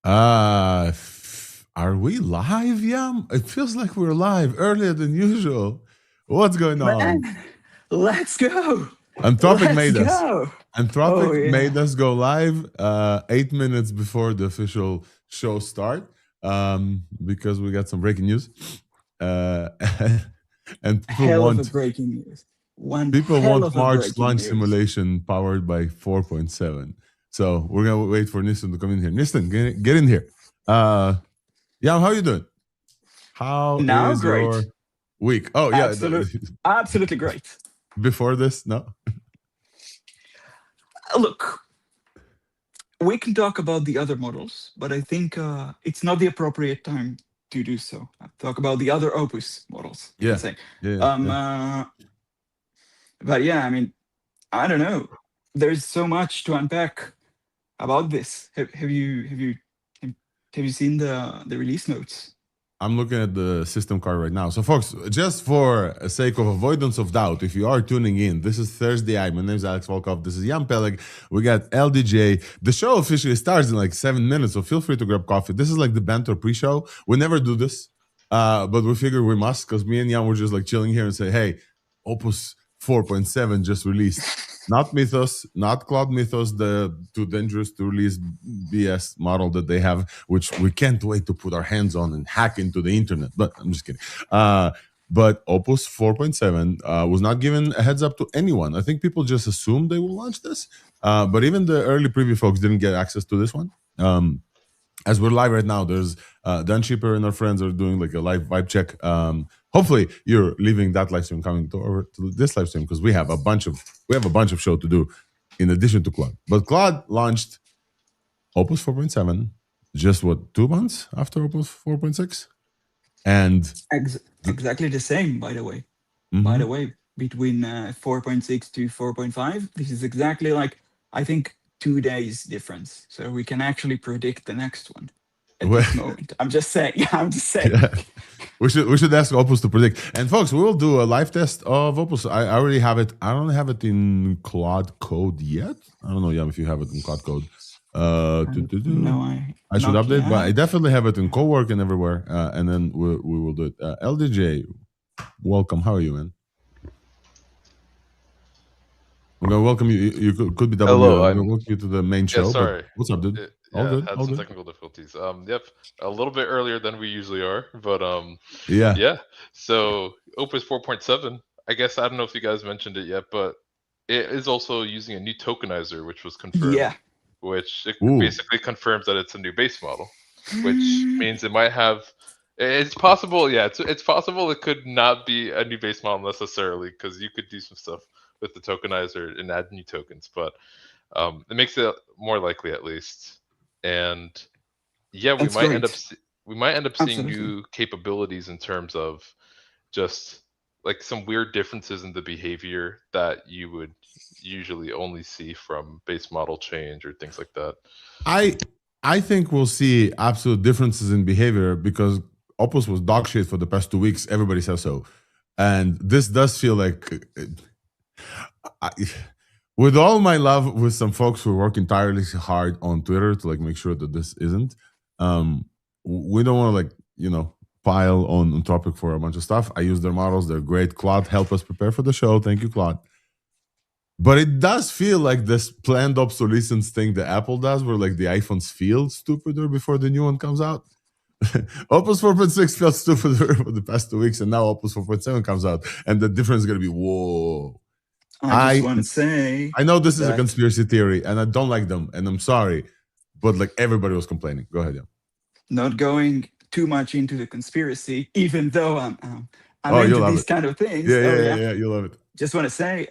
Are we live, Yam? It feels like we're live earlier than usual. What's going Man, on? let's go. Anthropic Let's made us. go. Oh, Anthropic made yeah. us go live 8 minutes before the official show start because we got some breaking news. Uh, and Hell of a breaking news. One people hell want of a March breaking launch news. simulation powered by 4.7. So we're gonna wait for Nistan to come in here. Nistan, get in here. Yam, how you doing? How Now, is great. your week? Oh yeah, Absolutely great. before this, no. Look, we can talk about the other models, but I think it's not the appropriate time to do so. Talk about the other Opus models, you can Yeah, say. yeah, Um, yeah. uh, but yeah, I mean, I don't know. There's so much to unpack about this. Have you seen the release notes? I'm looking at the system card right now. So, folks, just for the sake of avoidance of doubt, if you are tuning in, this is Thursday. My name is Alex Volkov. This is Jan Peleg. We got LDJ. The show officially starts in like 7 minutes, so feel free to grab coffee. This is like the banter pre-show. We never do this, but we figured we must because me and Jan were just like chilling here and say, hey, Opus 4.7 just released. Not Mythos, not Cloud Mythos, the too dangerous to release BS model that they have, which we can't wait to put our hands on and hack into the internet. But I'm just kidding. But Opus 4.7 was not given a heads up to anyone. I think people just assumed they will launch this. But even the early preview folks didn't get access to this one. As we're live right now, there's Dan Shipper and our friends are doing like a live vibe check. Hopefully, you're leaving that live stream coming to this live stream because we have a bunch of show to do in addition to Claude. But Claude launched Opus 4.7 just what 2 months after Opus 4.6, and Exactly the same, by the way. By the way, between 4.6 to 4.5, this is exactly like, I think, 2 days difference. So we can actually predict the next one at this moment. I'm just saying. I'm just saying. Yeah. We should ask Opus to predict. And folks, we will do a live test of Opus. I already have it. I don't have it in Claude Code yet. I don't know, Yam, if you have it in Claude Code. No, I should not update, but I yet. definitely have it in co-work and everywhere. And then we will do it. LDJ, welcome. How are you, man? I'm gonna welcome you. You could be double muted. Hello, I'm gonna welcome you to the main show. But sorry. what's up, dude? All good. Had All some good. technical difficulties. Yep, a little bit earlier than we usually are, but Yeah. yeah. So Opus 4.7. I guess I don't know if you guys mentioned it yet, but it is also using a new tokenizer, which was confirmed, Yeah. which it Ooh. basically confirms that it's a new base model, which means it might have. It's possible, yeah. It's possible it could not be a new base model necessarily because you could do some stuff with the tokenizer and add new tokens, but it makes it more likely at least. And yeah, That's great. we might end up seeing Absolutely. new capabilities in terms of just like some weird differences in the behavior that you would usually only see from base model change or things like that. I think we'll see absolute differences in behavior because Opus was dog shit for the past 2 weeks. Everybody says so, and this does feel like. I, with all my love, with some folks who work entirely hard on Twitter to like make sure that this isn't, we don't want to pile on Anthropic for a bunch of stuff. I use their models; they're great. Claude help us prepare for the show. Thank you, Claude. But it does feel like this planned obsolescence thing that Apple does, where like the iPhones feel stupider before the new one comes out. Opus 4.6 felt stupider for the past 2 weeks, and now Opus 4.7 comes out, and the difference is going to be whoa. I just want to say I know this is a that conspiracy theory, and I don't like them, and I'm sorry, but like everybody was complaining. Go ahead, yeah. not going too much into the conspiracy, even though I'm Oh, you'll into love these it. kind of things. Yeah, Oh yeah, yeah, yeah. yeah. You'll love it. Just want to say,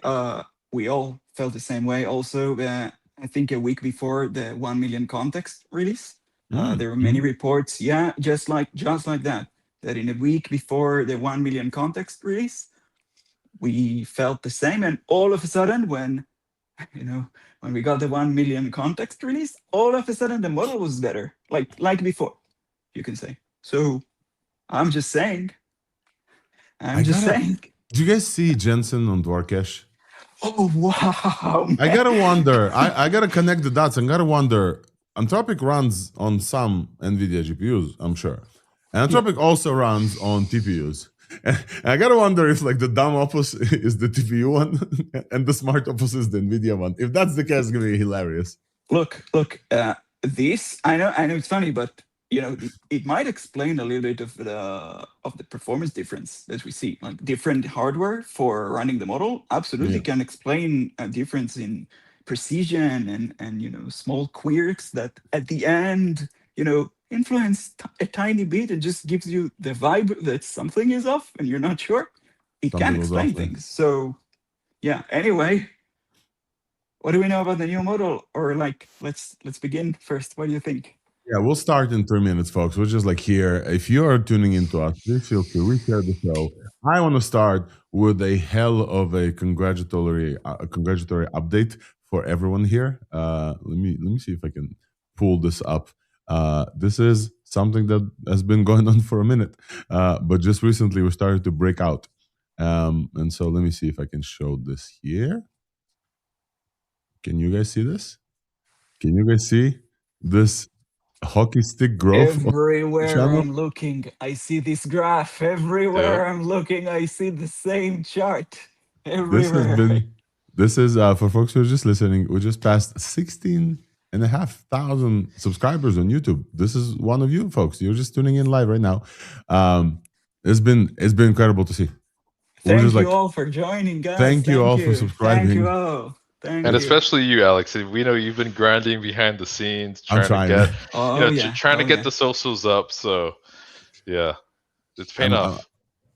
we all felt the same way. Also, I think a week before the 1 million context release, there were many reports. Yeah, just like that. That in a week before the 1 million context release, we felt the same. And all of a sudden, when when we got the 1 million context release, all of a sudden the model was better, like before, you can say. So I'm just saying. I'm just saying. Do you guys see Jensen on Dwarkesh? Oh wow! I gotta wonder. I gotta connect the dots and gotta wonder. Anthropic runs on some NVIDIA GPUs, I'm sure. And Anthropic also runs on TPUs. And I gotta wonder if like the dumb Opus is the TPU one and the smart Opus is the NVIDIA one. If that's the case, it's gonna be hilarious. Look. This I know it's funny, but it might explain a little bit of the performance difference that we see. Like different hardware for running the model absolutely can explain a difference in precision and small quirks that at the end influence a tiny bit and just gives you the vibe that something is off and you're not sure. It Something can was explain off there. things. So yeah. Anyway, what do we know about the new model? Or like, let's begin first. What do you think? Yeah, we'll start in 3 minutes, folks. We're just like here. If you are tuning into us, please feel free to reshare the show. I want to start with a hell of a congratulatory update for everyone here. Let me see if I can pull this up. This is something that has been going on for a minute, but just recently we started to break out. And so let me see if I can show this here. Can you guys see this? Can you guys see this hockey stick growth? Everywhere I'm looking, I see this graph. Everywhere I'm looking, I see the same chart. Everywhere. This is for folks who are just listening, we just passed 16,500 subscribers on YouTube. This is one of you folks. You're just tuning in live right now. It's been incredible to see. Thank you all for joining, guys. Thank you all for subscribing. Thank you all. And especially you, Alex. We know you've been grinding behind the scenes, trying to get the socials up. So, yeah, it's paying off.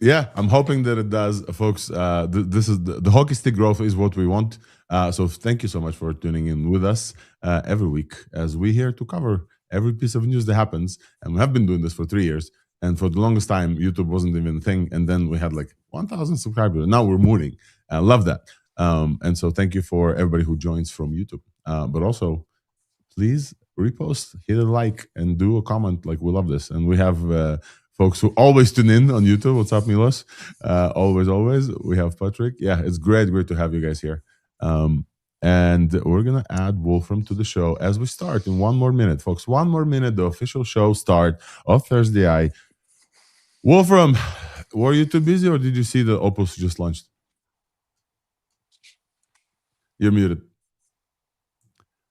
Yeah, I'm hoping that it does, folks. This is the hockey stick growth is what we want. So thank you so much for tuning in with us every week as we're here to cover every piece of news that happens. And we have been doing this for 3 years. And for the longest time, YouTube wasn't even a thing. And then we had like 1,000 subscribers. Now we're moving. I love that. And so thank you for everybody who joins from YouTube. But also, please repost, hit a like, and do a comment. Like, we love this. And we have folks who always tune in on YouTube. What's up, Milos? Always. We have Patrick. Yeah, it's great to have you guys here. And we're going to add Wolfram to the show as we start in 1 more minute, folks. 1 more minute, the official show start of Thursday Eye. Wolfram, were you too busy or did you see the Opus just launched? You're muted.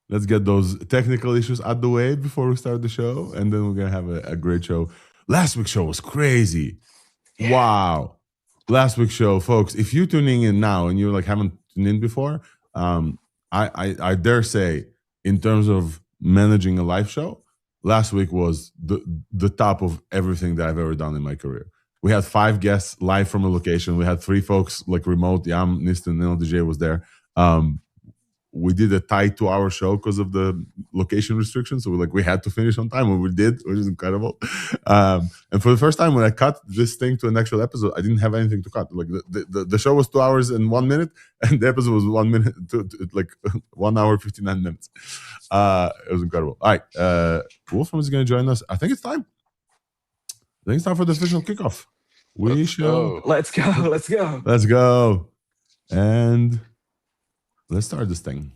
Let's get those technical issues out the way before we start the show, and then we're going to have a great show. Last week's show was crazy. Yeah. Wow. Last week's show, folks, if you're tuning in now and you like haven't tuned in before, I dare say, in terms of managing a live show, last week was the top of everything that I've ever done in my career. We had 5 guests live from a location. We had 3 folks like remote. Yam, Nistan, and LDJ was there. We did a tight 2-hour show because of the location restrictions. So we had to finish on time, and we did, which is incredible. And for the first time, when I cut this thing to an actual episode, I didn't have anything to cut. Like the show was 2 hours and 1 minute, and the episode was 1 minute to 1 hour 59 minutes. It was incredible. All right, Wolfram is going to join us. I think it's time. For the official kickoff. Let's go. And let's start this thing.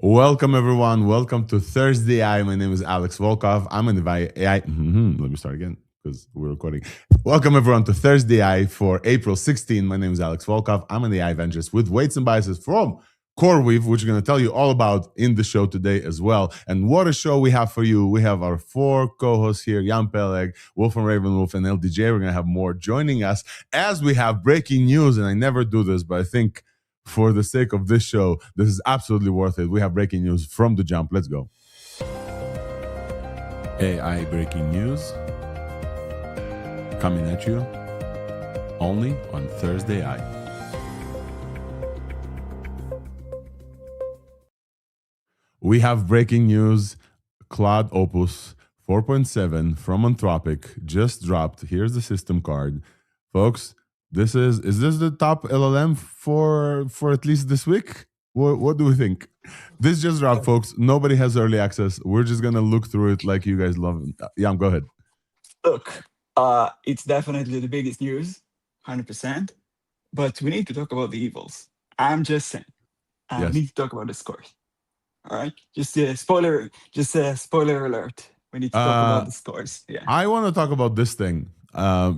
Welcome, everyone. Welcome to Thursday Eye. My name is Alex Volkov. I'm an AI. Let me start again because we're recording. Welcome, everyone, to Thursday Eye for April 16. My name is Alex Volkov. I'm an AI evangelist with weights and biases from CoreWeave, which we're going to tell you all about in the show today as well. And what a show we have for you. We have our 4 co-hosts here, Jan Peleg, Wolfram Ravenwolf, and LDJ. We're going to have more joining us as we have breaking news. And I never do this, but I think for the sake of this show, this is absolutely worth it. We have breaking news from the jump. Let's go. AI breaking news coming at you only on Thursday Eye. we have breaking news. Claude Opus 4.7 from Anthropic just dropped. Here's the system card. Folks, this is this the top LLM for at least this week? What do we think? This just dropped, folks. Nobody has early access. We're just gonna look through it like you guys love it. Yeah, go ahead. Look, it's definitely the biggest news, 100%. But we need to talk about the evils. I'm just saying. We Yes. need to talk about the scores. All right, just a spoiler. Just a spoiler alert. We need to talk about the scores. Yeah. I want to talk about this thing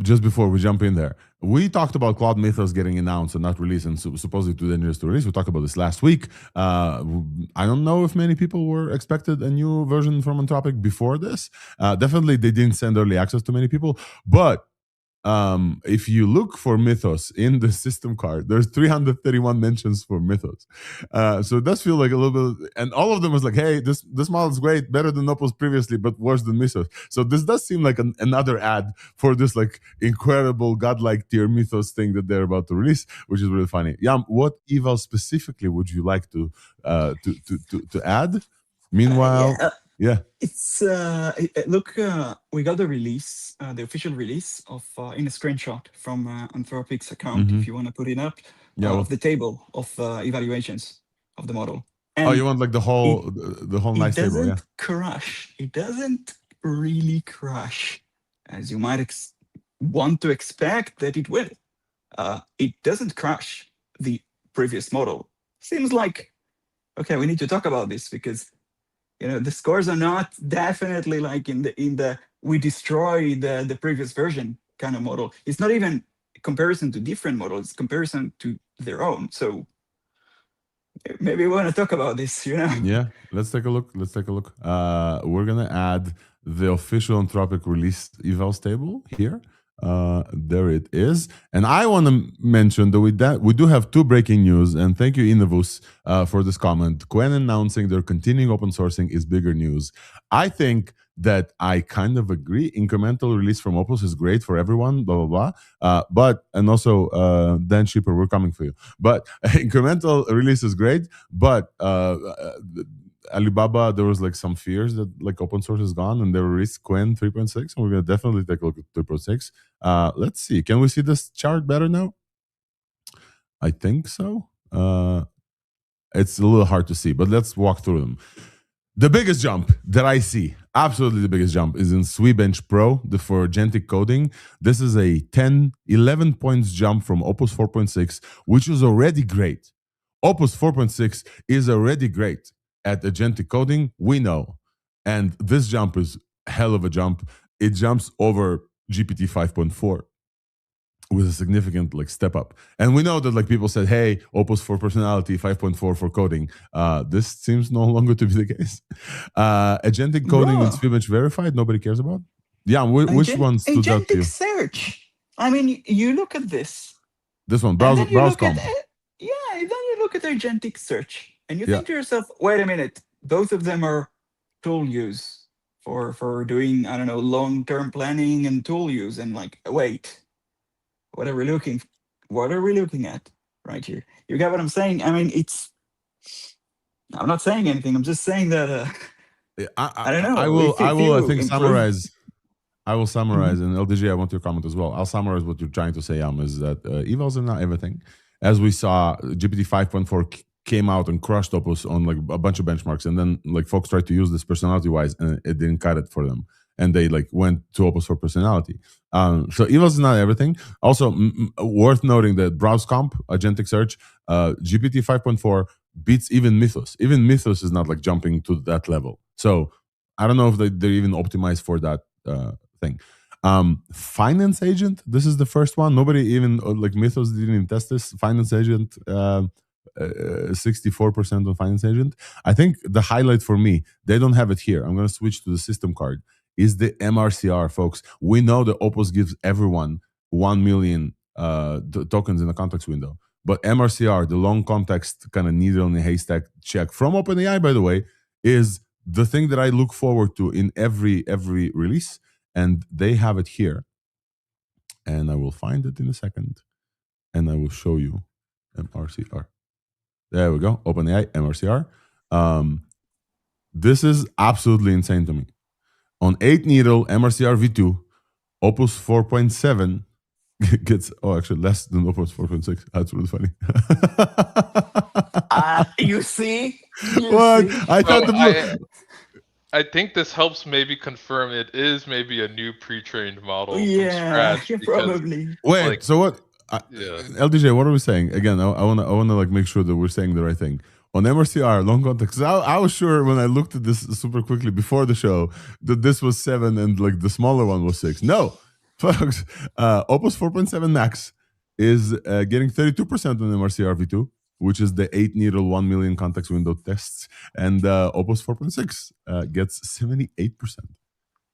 just before we jump in there. We talked about Cloud Mythos getting announced and not released, and supposedly too dangerous to release. We talked about this last week. I don't know if many people were expected a new version from Anthropic before this. Definitely, they didn't send early access to many people, but if you look for Mythos in the system card, there's 331 mentions for Mythos. So it does feel like a little bit, and all of them was like, hey, this model is great, better than Opus previously, but worse than Mythos. So this does seem like another ad for this like incredible godlike tier Mythos thing that they're about to release, which is really funny. Yam, what eval specifically would you like to add? Meanwhile, yeah. It's look, we got the release, the official release of in a screenshot from Anthropic's account. If you want to put it up, of the table of evaluations of the model. And you want like the whole nice table? Yeah. Crash. It doesn't really crash, as you might want to expect that it will. It doesn't crash the previous model. Seems like okay. We need to talk about this because the scores are not definitely like in the we destroy the previous version kind of model. It's not even comparison to different models, it's comparison to their own. So maybe we want to talk about this, Yeah, let's take a look. We're gonna add the official Anthropic release evals table here. There it is. And I want to mention that we do have two breaking news, and thank you Innovus for this comment. Quen announcing they're continuing open sourcing is bigger news. I think that I kind of agree. Incremental release from Opus is great for everyone, blah blah blah. And also Dan Shipper, we're coming for you. But incremental release is great, but Alibaba, there was like some fears that like open source is gone, and they released Quen 3.6, and we're gonna definitely take a look at 3.6. Let's see. Can we see this chart better now? I think so. It's a little hard to see, but let's walk through them. The biggest jump that I see, absolutely the biggest jump, is in SweBench Pro for agentic coding. This is a 11 points jump from Opus 4.6, which is already great. Opus 4.6 is already great at agentic coding, we know. And this jump is hell of a jump. It jumps over GPT 5.4 with a significant like step up. And we know that like people said, hey, Opus for personality, 5.4 for coding. This seems no longer to be the case. Agentic coding and SweBench verified, nobody cares about. Yeah, which one stood out to you? Agentic search. I mean, you look at this. This one, browse comp. Then you look at agentic search and you think to yourself, wait a minute, both of them are tool use for doing, I don't know, long-term planning and tool use. And like, wait, what are we looking at right here? You get what I'm saying? I mean, I'm not saying anything. I'm just saying that I don't know. I will summarize. I will summarize, and LDG, I want your comment as well. I'll summarize what you're trying to say, is that evals are not everything. As we saw, GPT 5.4 came out and crushed Opus on like a bunch of benchmarks, and then like folks tried to use this personality-wise, and it didn't cut it for them, and they like went to Opus for personality. So evals is not everything. Also, worth noting that browse comp, agentic search, GPT 5.4 beats even Mythos. Even Mythos is not like jumping to that level. So I don't know if they're even optimized for that thing. Finance agent, this is the first one. Nobody even like Mythos didn't even test this. Finance agent, 64% on finance agent. I think the highlight for me, they don't have it here. I'm going to switch to the system card. Is the MRCR, folks. We know that Opus gives everyone 1 million tokens in the context window, but MRCR, the long context kind of needle in a haystack check from OpenAI, by the way, is the thing that I look forward to in every release. And they have it here. And I will find it in a second. And I will show you MRCR. There we go. OpenAI, MRCR. This is absolutely insane to me. On 8 needle MRCR V2, Opus 4.7 gets actually less than Opus 4.6. That's really funny. You see? What? I thought I think this helps maybe confirm it is maybe a new pre-trained model from Yeah, scratch. probably. Wait, like, so what? Yeah. LDJ, what are we saying? Again, I wanna like make sure that we're saying the right thing. On MRCR, long context, I was sure when I looked at this super quickly before the show that this was 7 and like the smaller one was 6. No, folks, Opus 4.7 Max is getting 32% on MRCR V2, which is the 8 needle 1 million context window tests, and Opus 4.6 gets 78%.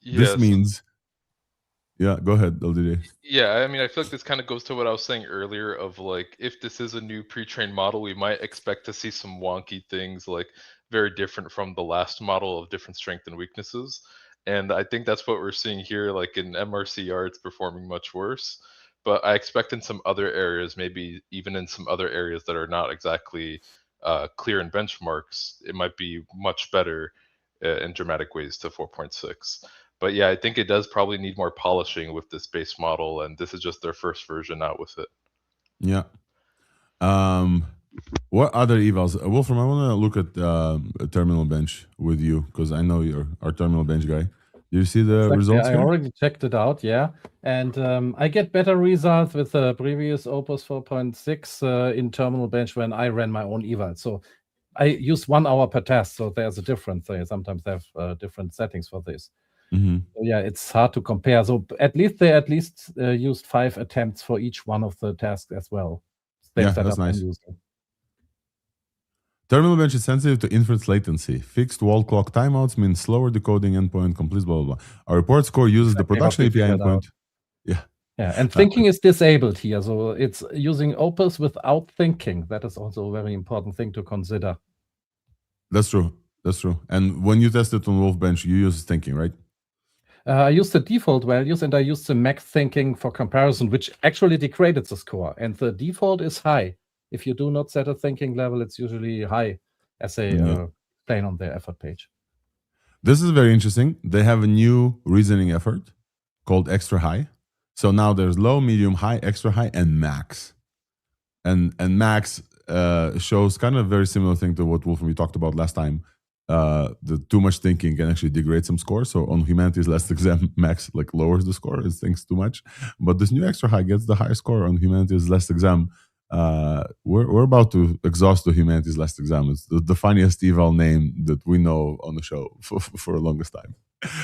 This means, yeah, go ahead, LDJ. Yeah, I mean, I feel like this kind of goes to what I was saying earlier of like, if this is a new pre-trained model, we might expect to see some wonky things, like very different from the last model of different strengths and weaknesses. And I think that's what we're seeing here. Like in MRCR, it's performing much worse. But I expect in some other areas, maybe even in some other areas that are not exactly clear in benchmarks, it might be much better in dramatic ways to 4.6. But yeah, I think it does probably need more polishing with this base model, and this is just their first version out with it. Yeah. What other evals? Wolfram, I want to look at a terminal bench with you because I know you're our terminal bench guy. Do you see the results I here? already checked it out, yeah. And I get better results with the previous Opus 4.6 in terminal bench when I ran my own eval. So I use 1 hour per test, so there's a difference there. Sometimes they have different settings for this. So yeah, it's hard to compare. So at least they used 5 attempts for each one of the tasks as well. Yeah, that's nice. Terminal bench is sensitive to inference latency. Fixed wall clock timeouts mean slower decoding endpoint completes, blah, blah, blah. Our report score uses the production API endpoint. Yeah. Yeah, and thinking is disabled here. So it's using Opus without thinking. That is also a very important thing to consider. That's true. That's true. And when you test it on Wolfbench, you use thinking, right? I used the default values and I used the max thinking for comparison, which actually degraded the score. And the default is high. If you do not set a thinking level, it's usually high, as they explain on their effort page. This is very interesting. They have a new reasoning effort called extra high. So now there's low, medium, high, extra high, and max. And max shows kind of a very similar thing to what Wolfram we talked about last time. The too much thinking can actually degrade some score. So on Humanities Last Exam, max like lowers the score. It thinks too much. But this new extra high gets the higher score on Humanities Last Exam. We're about to exhaust the Humanities Last Exam. It's the funniest eval name that we know on the show for the longest time.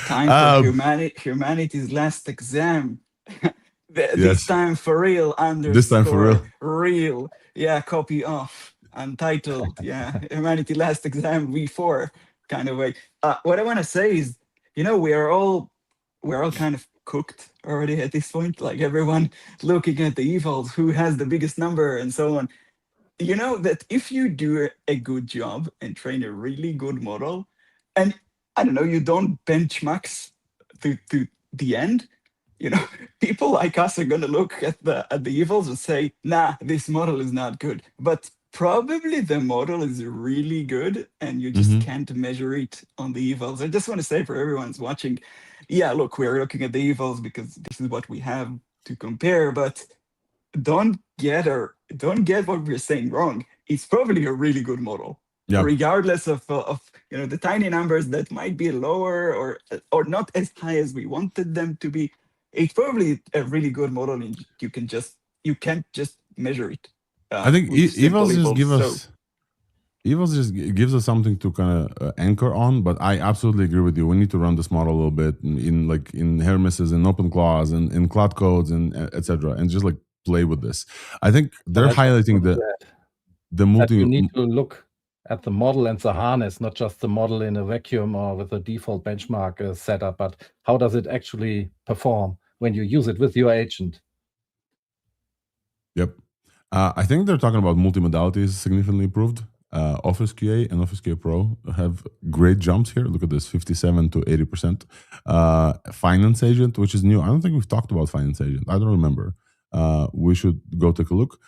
Time for Humanities Last Exam. This time for real. This time for real. Yeah, copy off. Untitled. Yeah, Humanity Last Exam V4 kind of way. What I want to say is, we're all kind of cooked already at this point. Like everyone looking at the evals, who has the biggest number and so on. You know that if you do a good job and train a really good model, and I don't know, you don't benchmax to the end, people like us are going to look at the evals and say, nah, this model is not good. But probably the model is really good and you just can't measure it on the evals. I just want to say for everyone who's watching, yeah, look, we're looking at the evals because this is what we have to compare, but don't get what we're saying wrong. It's probably a really good model. Yeah. Regardless of the tiny numbers that might be lower or not as high as we wanted them to be. It's probably a really good model, and you can't just measure it. I think evals just gives us something to kind of anchor on. But I absolutely agree with you. We need to run this model a little bit in Hermeses and OpenClaws and in Cloud Codes and etc. and just like play with this. I think they're highlighting the multi. You need to look at the model and the harness, not just the model in a vacuum or with a default benchmark setup, but how does it actually perform when you use it with your agent? Yep. I think they're talking about multimodality is significantly improved. Office QA and Office QA Pro have great jumps here. Look at this, 57 to 80%. Finance Agent, which is new. I don't think we've talked about Finance Agent. I don't remember. We should go take a look.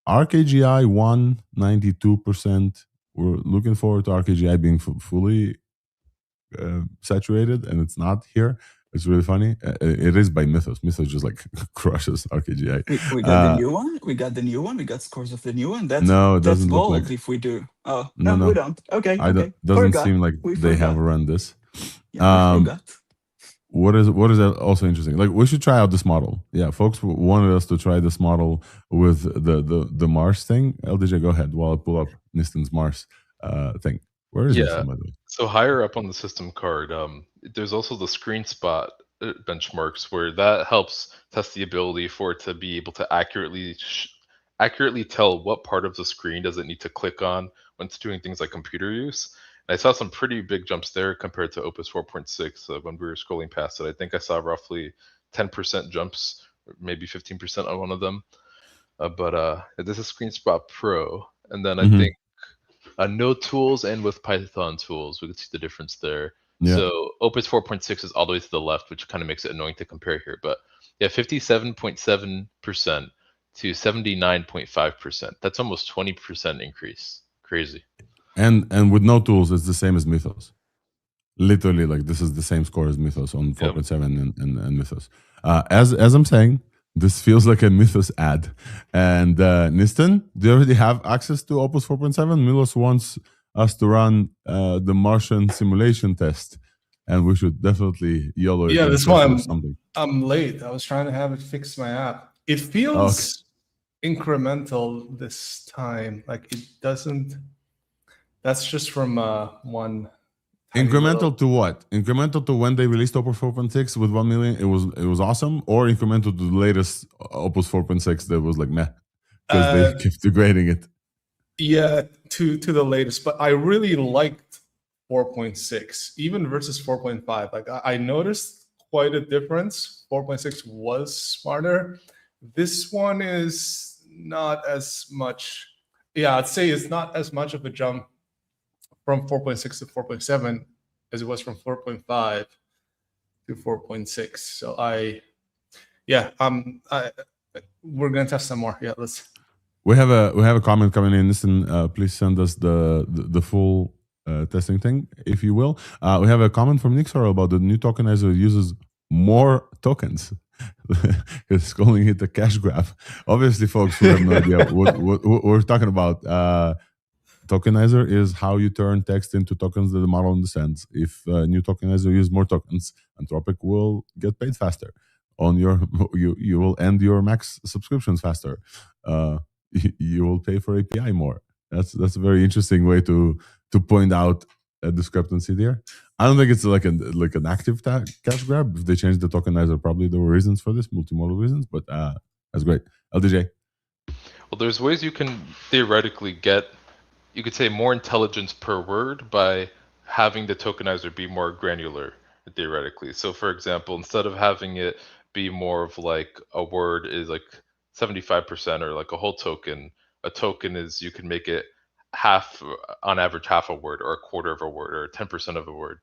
RKGI 192%, we're looking forward to RKGI being fully saturated, and it's not here. It's really funny. It is by Mythos. Mythos just like crushes RKGI. We got the new one. We got the new one. We got scores of the new one. No, it that's doesn't look bold like. if we do. Oh No, no, we don't. Okay, okay. Doesn't Forgot. seem like We they have forgot. run this. Yeah, we forgot. What is also interesting? Like, we should try out this model. Yeah, folks wanted us to try this model with the Mars thing. LDJ, go ahead while I pull up Niston's Mars thing. Where is this, by the way? So higher up on the system card, there's also the screen spot benchmarks, where that helps test the ability for it to be able to accurately tell what part of the screen does it need to click on when it's doing things like computer use. And I saw some pretty big jumps there compared to Opus 4.6 when we were scrolling past it. I think I saw roughly 10% jumps, maybe 15% on one of them. But this is ScreenSpot Pro, and then I think no tools and with Python tools, we can see the difference there. Yeah. So Opus 4.6 is all the way to the left, which kind of makes it annoying to compare here. But yeah, 57.7% to 79.5%. That's almost 20% increase. Crazy. And with no tools, it's the same as Mythos. Literally, like, this is the same score as Mythos on 4.7 and Mythos. As I'm saying, this feels like a Mythos ad. And Niston, do you already have access to Opus 4.7? Milos wants us to run the Martian simulation test, and we should definitely YOLO it. Yeah, this one, something. I'm late. I was trying to have it fix my app. It feels incremental this time. Like, it doesn't. That's just from one. Incremental to what? Incremental to when they released Opus 4.6 with 1 million, it was awesome, or incremental to the latest Opus 4.6 that was like meh because they kept degrading it. Yeah, to the latest, but I really liked 4.6 even versus 4.5. Like, I noticed quite a difference. 4.6 was smarter. This one is not as much. Yeah, I'd say it's not as much of a jump from 4.6 to 4.7 as it was from 4.5 to 4.6. So we're gonna test some more. Yeah, let's. We have a comment coming in. Listen, please send us the full testing thing, if you will. We have a comment from Nick Sorrell about the new tokenizer uses more tokens. It's calling it a cash grab. Obviously, folks who have no idea what we're talking about. Tokenizer is how you turn text into tokens that the model understands. If new tokenizer use more tokens, Anthropic will get paid faster. You will end your max subscriptions faster. You will pay for API more. That's a very interesting way to point out a discrepancy there. I don't think it's like an active cash grab. If they changed the tokenizer, probably there were reasons for this, multimodal reasons. But that's great. LDJ. Well, there's ways you can theoretically get, you could say, more intelligence per word by having the tokenizer be more granular, theoretically. So for example, instead of having it be more of like a word is like 75% or like a whole token, a token is, you can make it half, on average, half a word or a quarter of a word or 10% of a word,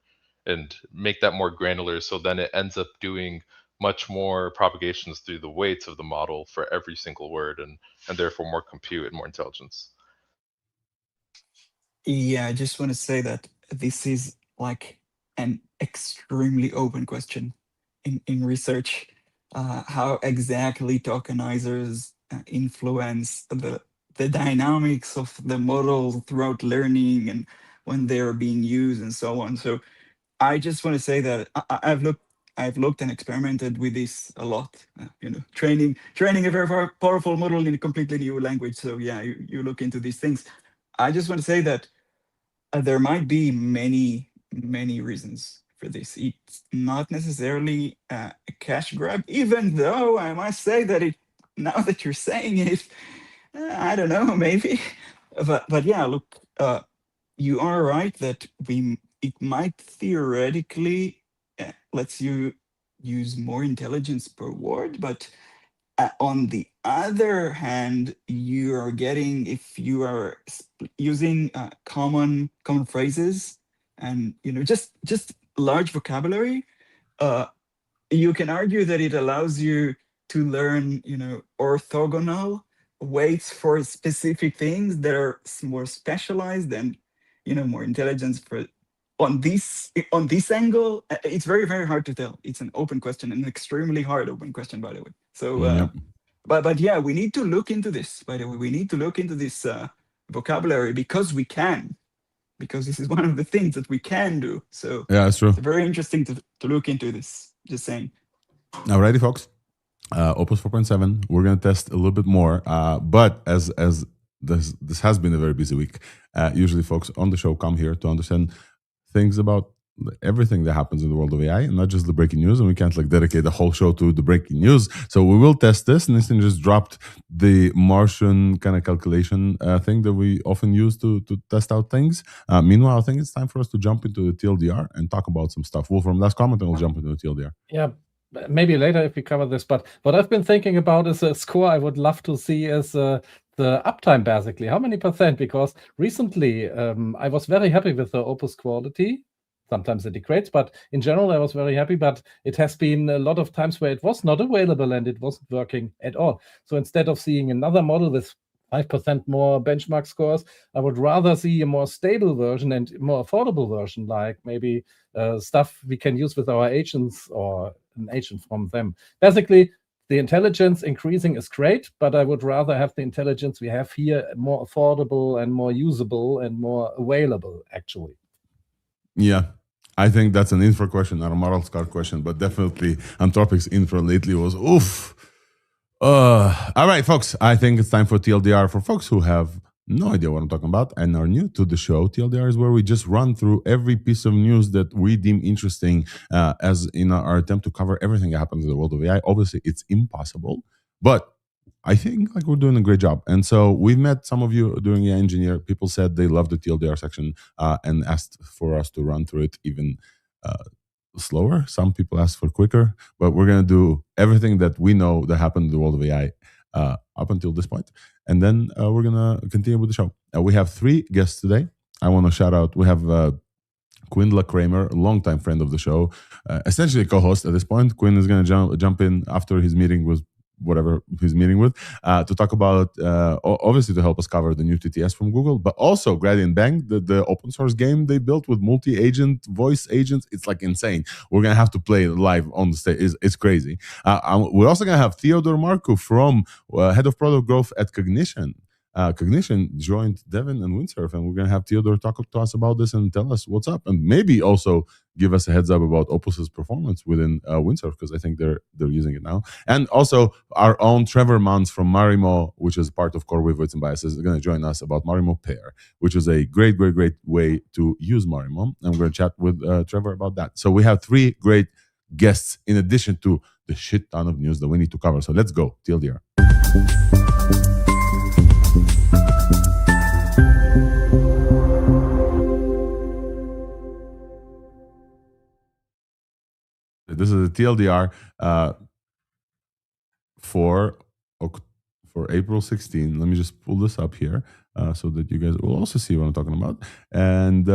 and make that more granular. So then it ends up doing much more propagations through the weights of the model for every single word, and therefore more compute and more intelligence. Yeah, I just want to say that this is like an extremely open question in research. How exactly tokenizers influence the dynamics of the model throughout learning and when they're being used and so on. So I just want to say that I've looked and experimented with this a lot. Training a very powerful model in a completely new language. So yeah, you look into these things. I just want to say that there might be many reasons for this. It's not necessarily a cash grab, even though I must say that now that you're saying it, I don't know, maybe. But yeah, look, you are right that it might theoretically lets you use more intelligence per word, but on the other hand, you are getting, if you are using common phrases and just large vocabulary, you can argue that it allows you to learn orthogonal weights for specific things that are more specialized and more intelligence on this angle. It's very, very hard to tell. It's an open question, an extremely hard open question, by the way. So, Yep. but yeah, we need to look into this. By the way, we need to look into this vocabulary because we can, because this is one of the things that we can do. So Yeah, that's true. it's very interesting to look into this. Just saying. Alrighty, folks. Opus 4.7. We're gonna test a little bit more, but as this has been a very busy week. Usually, folks on the show come here to understand things about everything that happens in the world of AI, and not just the breaking news. And we can't dedicate the whole show to the breaking news. So we will test this. And Nistin just dropped the Martian kind of calculation thing that we often use to test out things. Meanwhile, I think it's time for us to jump into the TLDR and talk about some stuff. Wolfram, last comment, and we'll jump into the TLDR. Yeah. Maybe later if we cover this, but what I've been thinking about is a score I would love to see is the uptime, basically. How many percent? Because recently I was very happy with the Opus quality. Sometimes it degrades, but in general I was very happy. But it has been a lot of times where it was not available and it wasn't working at all. So instead of seeing another model with 5% more benchmark scores, I would rather see a more stable version and more affordable version, like maybe stuff we can use with our agents or an agent from them. Basically, the intelligence increasing is great, but I would rather have the intelligence we have here more affordable and more usable and more available, actually. Yeah. I think that's an infra question, not a model scar question, but definitely Anthropic's infra lately was oof. All right, folks. I think it's time for TLDR for folks who have no idea what I'm talking about and are new to the show. TLDR is where we just run through every piece of news that we deem interesting as in our attempt to cover everything that happens in the world of AI. Obviously, it's impossible, but I think we're doing a great job. And so we've met some of you during AI Engineer. People said they love the TLDR section and asked for us to run through it even slower. Some people asked for quicker, but we're going to do everything that we know that happened in the world of AI up until this point. And then we're going to continue with the show. We have 3 guests today. I want to shout out, we have Quindla Kramer, a longtime friend of the show, essentially a co-host at this point. Quinn is going to jump in after his meeting with whatever he's meeting with to talk about, obviously to help us cover the new TTS from Google, but also Gradient Bang, the open source game they built with multi-agent voice agents. It's insane. We're going to have to play it live on the stage. It's crazy. We're also going to have Theodore Marcu from Head of Product Growth at Cognition. Cognition joined Devin and Windsurf, and we're going to have Theodore talk to us about this and tell us what's up, and maybe also give us a heads up about Opus's performance within Windsurf, because I think they're using it now. And also our own Trevor Mans from Marimo, which is part of CoreWeave Weights and Biases, is going to join us about Marimo Pair, which is a great way to use Marimo. And we're going to chat with Trevor about that. So we have 3 great guests in addition to the shit ton of news that we need to cover. So let's go, TLDR. This is a TLDR for April 16. Let me just pull this up here so that you guys will also see what I'm talking about. And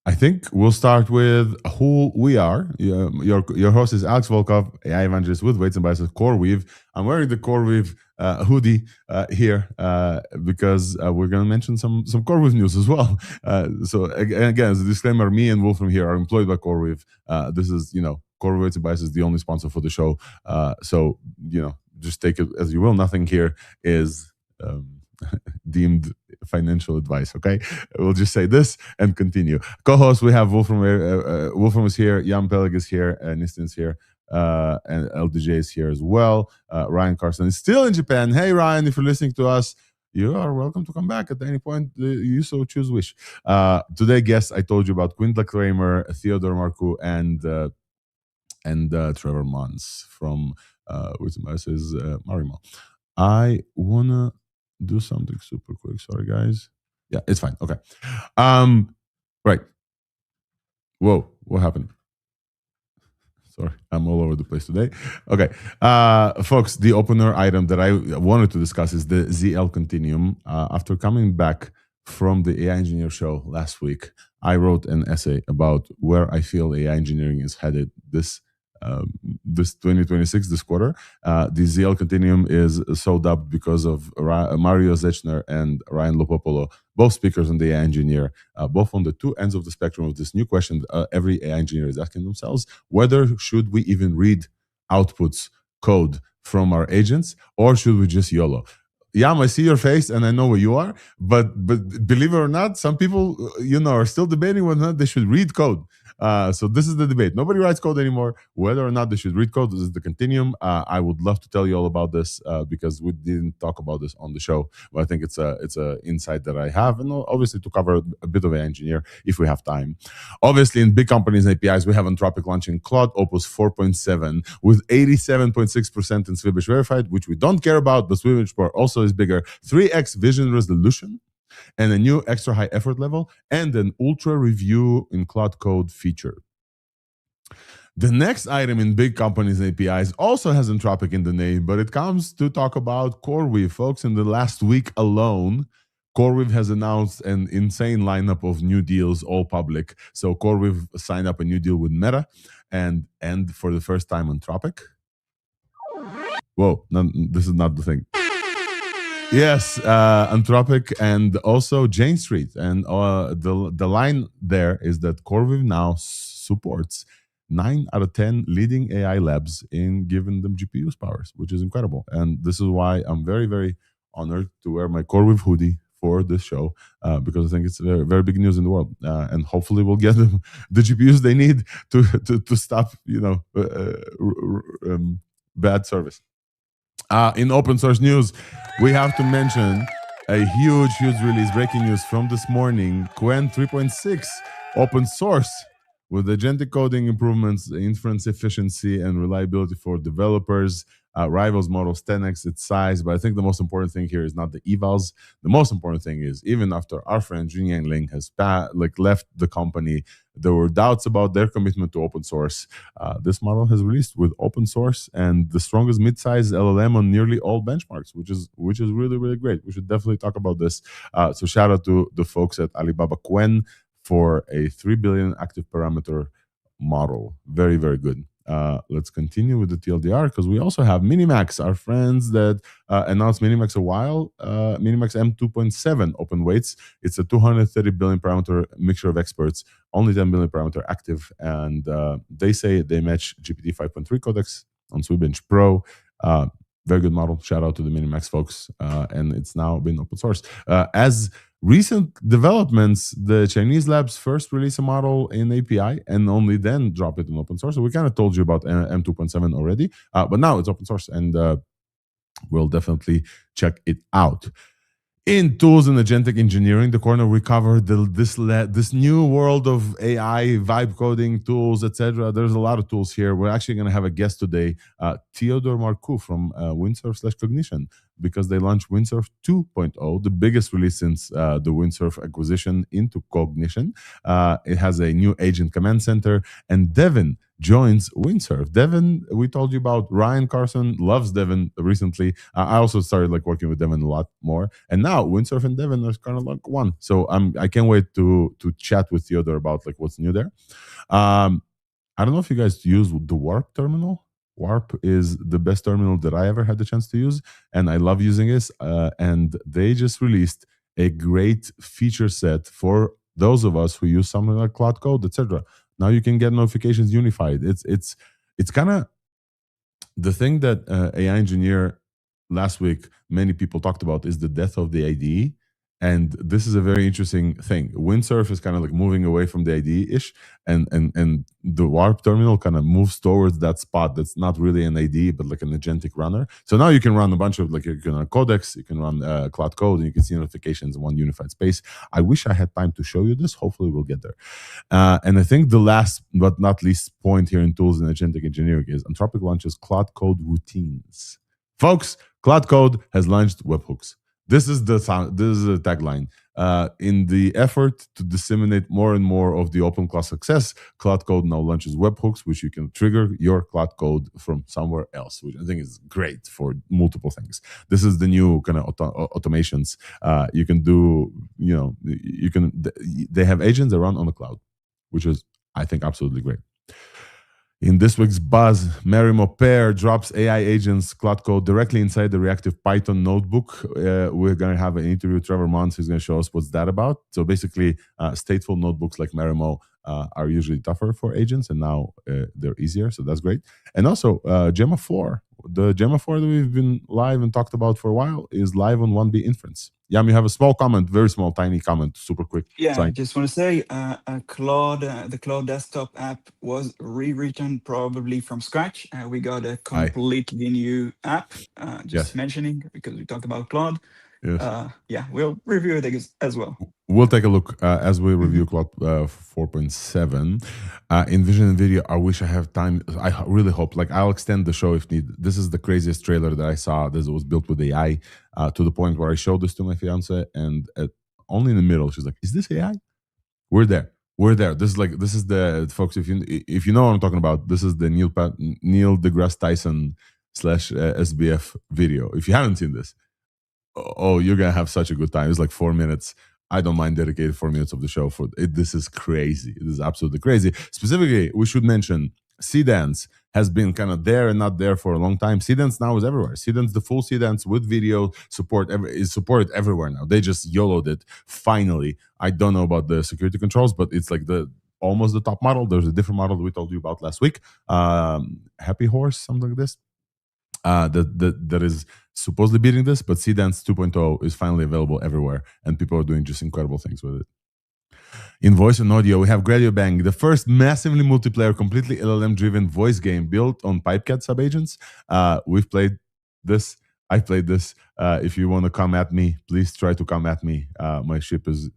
I think we'll start with who we are. Your host is Alex Volkov, AI evangelist with Weights and Biases CoreWeave. I'm wearing the CoreWeave hoodie here because we're going to mention some CoreWeave news as well. So again, as a disclaimer, me and Wolfram here are employed by CoreWeave. This is, CoreWeave Weights and Biases is the only sponsor for the show. So, just take it as you will. Nothing here is deemed financial advice, okay? We'll just say this and continue. Co-host, we have Wolfram. Wolfram is here, Jan Peleg is here, Nistin's here, and LDJ is here as well. Ryan Carson is still in Japan. Hey, Ryan, if you're listening to us, you are welcome to come back at any point you so choose wish. Today, guests, I told you about Quindla Kramer, Theodore Marcu, and Trevor Mans from Weights and Biases Marimo. I want to do something super quick. Sorry, guys. Yeah, it's fine. Okay. Right. Whoa, what happened? Sorry, I'm all over the place today. Okay. Folks, the opener item that I wanted to discuss is the ZL Continuum. After coming back from the AI Engineer show last week, I wrote an essay about where I feel AI engineering is headed this this 2026, this quarter. The ZL Continuum is so dubbed because of Mario Zechner and Ryan Lopopolo, both speakers and the AI engineer, both on the two ends of the spectrum of this new question every AI engineer is asking themselves: whether should we even read outputs code from our agents, or should we just YOLO? Yam, I see your face and I know where you are, but believe it or not, some people are still debating whether or not they should read code. So this is the debate. Nobody writes code anymore. Whether or not they should read code, this is the Continuum. I would love to tell you all about this because we didn't talk about this on the show. But I think it's a insight that I have, and obviously to cover a bit of an engineer if we have time. Obviously, in big companies and APIs, we have Anthropic launching Claude Opus 4.7 with 87.6% in Swibish verified, which we don't care about, but Swibish Pro also is bigger. 3x vision resolution, and a new extra high effort level, and an ultra review in Cloud Code feature. The next item in big companies and APIs also has Anthropic in the name, but it comes to talk about CoreWeave. Folks, in the last week alone, CoreWeave has announced an insane lineup of new deals, all public. So CoreWeave signed up a new deal with Meta and for the first time Anthropic. Whoa, no, this is not the thing. Yes, Anthropic and also Jane Street. And the line there is that CoreWeave now supports 9 out of 10 leading AI labs in giving them GPUs powers, which is incredible. And this is why I'm very, very honored to wear my CoreWeave hoodie for this show because I think it's very, very big news in the world. And hopefully we'll get them the GPUs they need to stop, bad service. In open source news, we have to mention a huge release, breaking news from this morning. Qwen 3.6 open source with agentic coding improvements, inference efficiency, and reliability for developers. Rivals models 10x its size, but I think the most important thing here is not the evals. The most important thing is, even after our friend Junyang Ling has left the company, there were doubts about their commitment to open source. This model has released with open source and the strongest mid-size LLM on nearly all benchmarks, which is really, really great. We should definitely talk about this. So shout out to the folks at Alibaba Qwen for a 3 billion active parameter model. Very, very good. Let's continue with the TLDR because we also have MiniMax, our friends that announced MiniMax a while. MiniMax M2.7 open weights. It's a 230 billion parameter mixture of experts, only 10 billion parameter active, and they say they match GPT 5.3 codex on Swibench Pro. Very good model. Shout out to the MiniMax folks, and it's now been open source. As recent developments, the Chinese labs first released a model in API and only then drop it in open source. So we kind of told you about M2.7 already, but now it's open source, and we'll definitely check it out. In tools and agentic engineering, the corner we covered this new world of AI, vibe coding tools, etc. There's a lot of tools here. We're actually going to have a guest today, Theodore Marcoux from Windsurf/Cognition, because they launched Windsurf 2.0, the biggest release since the Windsurf acquisition into Cognition. It has a new agent command center, and Devin joins Windsurf. Devin, we told you about. Ryan Carson loves Devin recently. I also started working with Devin a lot more, and now Windsurf and Devin are kind of one. So I can't wait to chat with Theodore about what's new there. I don't know if you guys use the Warp terminal. Warp is the best terminal that I ever had the chance to use, and I love using it. And they just released a great feature set for those of us who use something like Cloud Code, etc. Now you can get notifications unified. It's kind of the thing that AI engineer last week many people talked about is the death of the IDE, and this is a very interesting thing. Windsurf is kind of moving away from the IDE-ish, and the Warp terminal kind of moves towards that spot that's not really an IDE but an agentic runner. So now you can run a bunch of you can run Codex, you can run Cloud Code, and you can see notifications in one unified space. I wish I had time to show you this. Hopefully we'll get there. And I think the last but not least point here in tools and agentic engineering is Anthropic launches Cloud Code routines. Folks, Cloud Code has launched webhooks. This is the tagline. In the effort to disseminate more and more of the open class success, Cloud Code now launches webhooks, which you can trigger your Cloud Code from somewhere else, which I think is great for multiple things. This is the new kind of automations. You can do, they have agents that run on the cloud, which is, I think, absolutely great. In this week's buzz, Merimo Pair drops AI agents Cloud Code directly inside the reactive Python notebook. We're going to have an interview with Trevor Mons, who's going to show us what's that about. So basically, stateful notebooks like Merimo are usually tougher for agents, and now they're easier. So that's great. And also, Gemma 4, the Gemma 4 that we've been live and talked about for a while is live on 1B inference. Yam, you have a small comment, very small, tiny comment, super quick. Yeah, Sorry. I just want to say the Claude desktop app was rewritten probably from scratch. We got a completely new app, just mentioning, because we talked about Claude. Yes. Yeah, we'll review it as well. We'll take a look as we review Claude 4.7. In vision and video, I wish I have time. I really hope, like, I'll extend the show if need. This is the craziest trailer that I saw. This was built with AI to the point where I showed this to my fiance, and only in the middle, she's like, "Is this AI?" We're there. We're there. This is the folks. If you know what I'm talking about, this is the Neil deGrasse Tyson / SBF video. If you haven't seen this, oh, you're gonna have such a good time. It's like 4 minutes. I don't mind dedicating 4 minutes of the show for it. This is crazy. This is absolutely crazy. Specifically, we should mention Seedance has been kind of there and not there for a long time. Seedance now is everywhere. Seedance, the full Seedance with video support is supported everywhere now. They just YOLO'd it finally. I don't know about the security controls, but it's like almost the top model. There's a different model that we told you about last week. Happy Horse, something like this. That is supposedly beating this, but Seedance 2.0 is finally available everywhere, and people are doing just incredible things with it. In voice and audio, we have Gradio Bang, the first massively multiplayer, completely LLM-driven voice game built on Pipecat subagents. We've played this. I played this. If you want to come at me, please try to come at me. My ship is,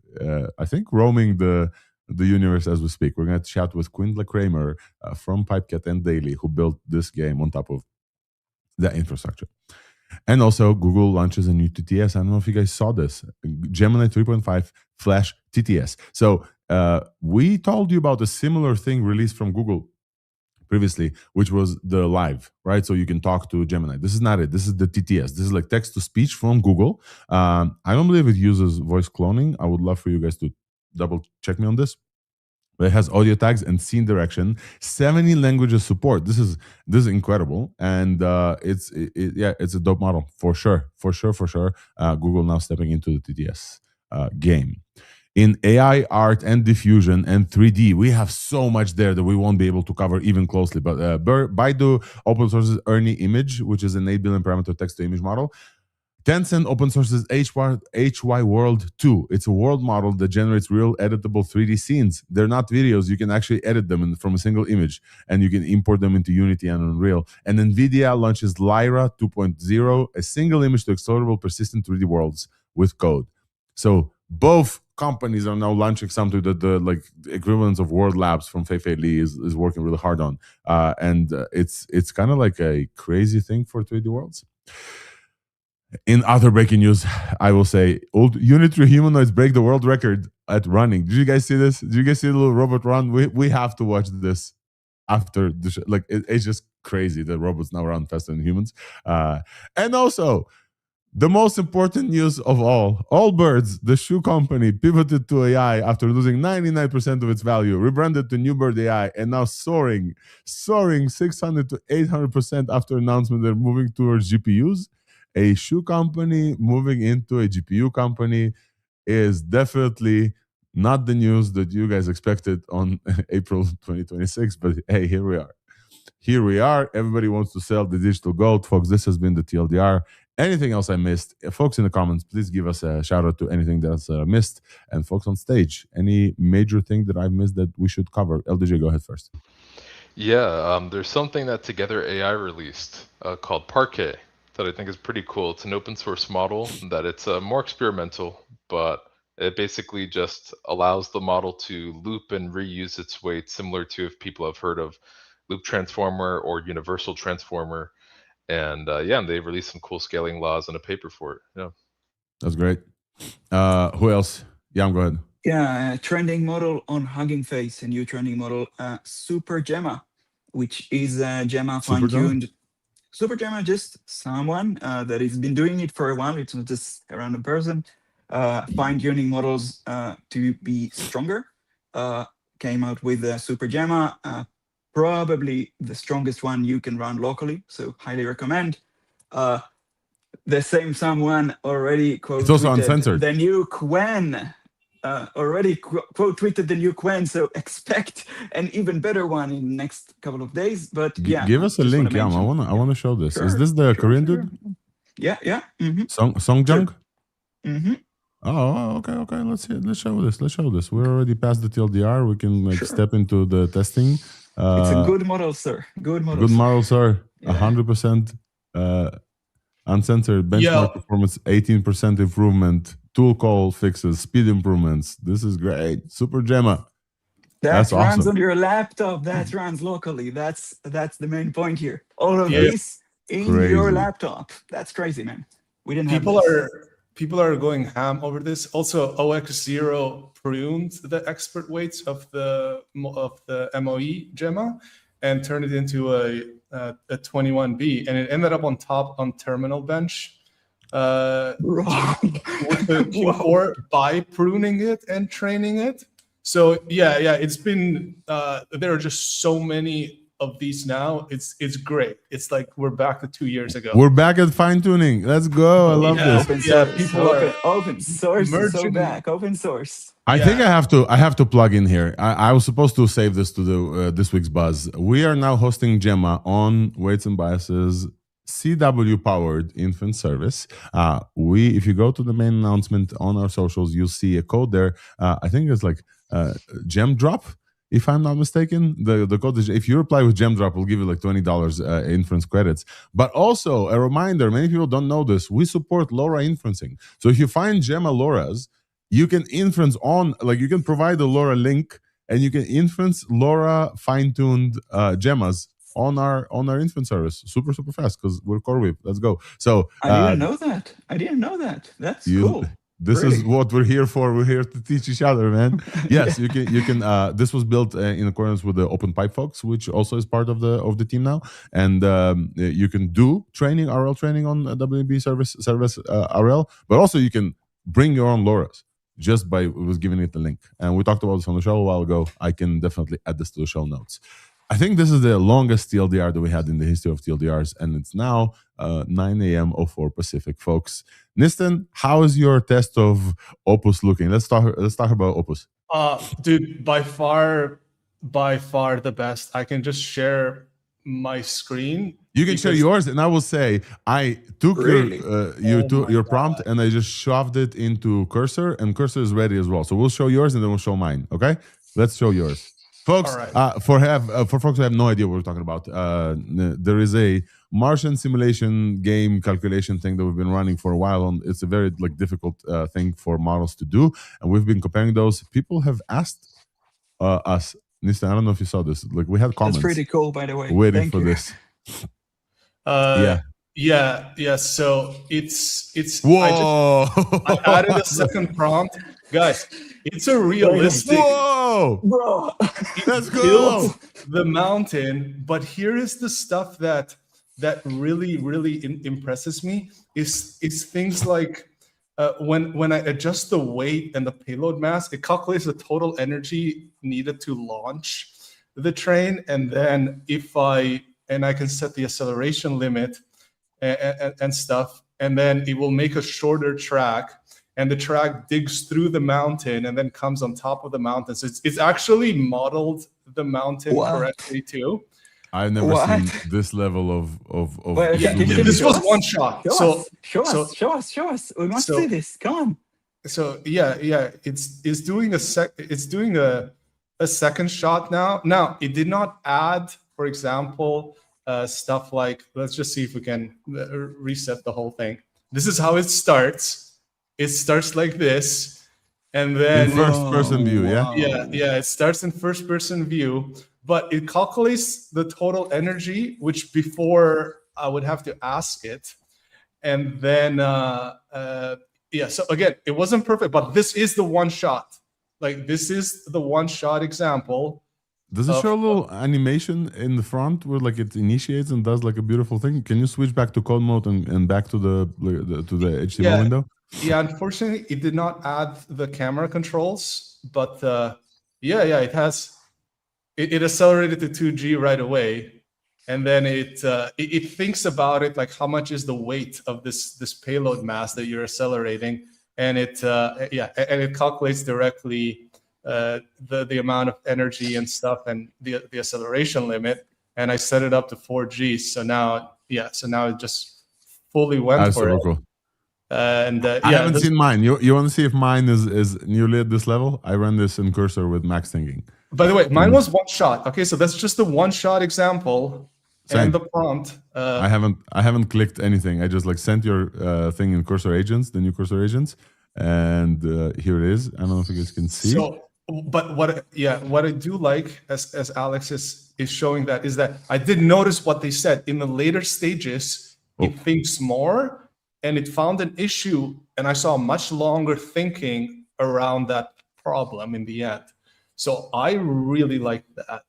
I think, roaming the universe as we speak. We're going to chat with Quindla Kramer from Pipecat and Daily, who built this game on top of the infrastructure. And also, Google launches a new TTS. I don't know if you guys saw this. Gemini 3.5 Flash TTS. So we told you about a similar thing released from Google previously, which was the Live, right? So you can talk to Gemini. This is not it. This is the TTS. This is like text-to-speech from Google. I don't believe it uses voice cloning. I would love for you guys to double check me on this. But it has audio tags and scene direction, 70 languages support. This is incredible, and it's a dope model for sure. Google now stepping into the TTS game. In AI, art, and diffusion and 3D, we have so much there that we won't be able to cover even closely. But Baidu open sources Ernie Image, which is an 8 billion parameter text-to-image model. Tencent open sources HY World 2. It's a world model that generates real editable 3D scenes. They're not videos. You can actually edit them from a single image, and you can import them into Unity and Unreal. And NVIDIA launches Lyra 2.0, a single image to explorable persistent 3D worlds with code. So both companies are now launching something that the like equivalents of World Labs from Fei Li is working really hard on. And it's kind of like a crazy thing for 3D worlds. In other breaking news, I will say, old Unitary humanoids break the world record at running. Did you guys see this? Did you guys see the little robot run? We have to watch this after the show. Like it's just crazy that robots now run faster than humans. And also, the most important news of all Allbirds, the shoe company, pivoted to AI after losing 99% of its value, rebranded to New Bird AI, and now soaring 600 to 800% after announcement they're moving towards GPUs. A shoe company moving into a GPU company is definitely not the news that you guys expected on April 2026, but hey, here we are. Everybody wants to sell the digital gold. Folks, this has been the TLDR. Anything else I missed? Folks in the comments, please give us a shout out to anything that's missed. And folks on stage, any major thing that I've missed that we should cover? LDJ, go ahead first. Yeah, there's something that Together AI released called Parquet that I think is pretty cool. It's an open source model that it's more experimental, but it basically just allows the model to loop and reuse its weight, similar to if people have heard of Loop Transformer or Universal Transformer. And they released some cool scaling laws and a paper for it. Yeah, that's great. Who else? Yeah, go ahead. Yeah, trending model on Hugging Face, a new trending model, Super Gemma, which is Gemma fine-tuned. Super Gemma, just someone that has been doing it for a while. It's not just a random person. Fine-tuning models to be stronger. Came out with Super Gemma, probably the strongest one you can run locally. So highly recommend. The same someone already quote It's also tweeted uncensored. the new Quen. Already quote tweeted the new Quen, so expect an even better one in the next couple of days. But yeah, Give us a just link, wanna Yam. mention. I wanna show this. Is Sure, this the sure, Korean sure. dude? Yeah. Songjang? Mm-hmm. Oh, okay. Let's show this. We're already past the TLDR. We can like Sure. step into the testing. It's a good model, sir. Good model. Good sir. model, sir. Yeah. 100% uncensored benchmark Yeah. performance, 18% improvement, tool call fixes, speed improvements. This is great. Super Gemma. That That's runs awesome. on your laptop. That runs locally. That's the main point here. All of Yeah. this in your Crazy. laptop. That's crazy, man. We didn't have People this. people are going ham over this. Also, OX0 pruned the expert weights of the MOE Gemma and turned it into a 21B, and it ended up on top on terminal bench Bro. with the Q4 by pruning it and training it. So yeah, it's been there are just so many of these now. It's great. It's like we're back to 2 years ago. We're back at fine tuning. Let's go. I love this. Open Yeah, source. people are open source is so merging- back. Open source. I think I have to plug in here. I was supposed to save this to the this week's buzz. We are now hosting Gemma on Weights and Biases CW powered infant service. If you go to the main announcement on our socials, you'll see a code there. I think it's like Gem Drop, if I'm not mistaken. The code is, if you reply with Gem Drop, we'll give you like $20 inference credits. But also a reminder, many people don't know this, we support LoRa inferencing. So if you find Gemma LoRa's, you can inference on, like you can provide the LoRa link and you can inference LoRa fine-tuned Gemmas on our inference service super fast because we're CoreWeave. Let's go. So I didn't know that. That's cool. This Really? is what we're here for. We're here to teach each other, man. Yes, you can. This was built in accordance with the Open Pipe folks, which also is part of the team now. And you can do RL training on WB service RL, but also you can bring your own LoRa's just by giving it the link. And we talked about this on the show a while ago. I can definitely add this to the show notes. I think this is the longest TLDR that we had in the history of TLDRs, and it's now 9 a.m. 04 Pacific, folks. Nistan, how is your test of Opus looking? Let's talk about Opus. Dude, by far the best. I can just share my screen. You can share yours, and I will say I took your prompt and I just shoved it into Cursor, and Cursor is ready as well. So we'll show yours and then we'll show mine. Okay, let's show yours, folks. Right. For folks who have no idea what we're talking about, there is a Martian simulation game calculation thing that we've been running for a while. It's a very difficult thing for models to do, and we've been comparing those. People have asked us. Nistan, I don't know if you saw this. Like we had comments. That's pretty cool, by the way. Waiting Thank for you. this. Yeah. So it's. Whoa! I added a second prompt, guys. It's a realistic. Whoa, Bro. let's go. Built the mountain, but here is the stuff that really impresses me is things like when I adjust the weight and the payload mass, it calculates the total energy needed to launch the train, and then I can set the acceleration limit and stuff, and then it will make a shorter track, and the track digs through the mountain and then comes on top of the mountain. So it's actually modeled the mountain correctly too. I've never seen this level of Well, Yeah, Can you this show was us? one shot. Show us. We must see this. Come on. So yeah, it's doing a second shot now. Now it did not add, for example, stuff like, let's just see if we can reset the whole thing. This is how it starts. It starts like this, and then in first-person view. wow. yeah, it starts in first-person view, but it calculates the total energy, which before I would have to ask it, and then so again, it wasn't perfect, but this is the one shot. Like this is the one shot example. Does it show a little animation in the front where it initiates and does a beautiful thing? Can you switch back to code mode and back to the HTML window? Yeah, unfortunately, it did not add the camera controls, but it has. it accelerated to 2G right away, and then it thinks about it like how much is the weight of this payload mass that you're accelerating, and it calculates directly the amount of energy and stuff and the acceleration limit, and I set it up to 4G. So now it just fully went That's for super it. cool. I I haven't seen mine. You want to see if mine is nearly at this level? I run this in Cursor with max thinking. By the way, mine was one shot. Okay, so that's just the one shot example. Same. And the prompt. I haven't clicked anything. I just like sent your thing in Cursor Agents, the new Cursor Agents, and here it is. I don't know if you guys can see. So, but what I do like, as Alex is showing that, is that I did notice what they said in the later stages. It thinks more, and it found an issue, and I saw much longer thinking around that problem in the end. So I really like that.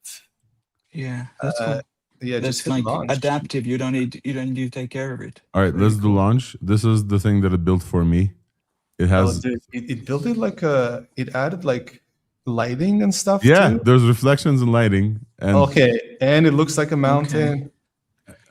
Yeah, that's cool. Yeah, that's just like launch. adaptive. You don't need to take care of it. All right, Really let's do launch. This is the thing that it built for me. It has it built it like it added like lighting and stuff. Yeah, too? there's reflections and lighting. And Okay, and it looks like a mountain.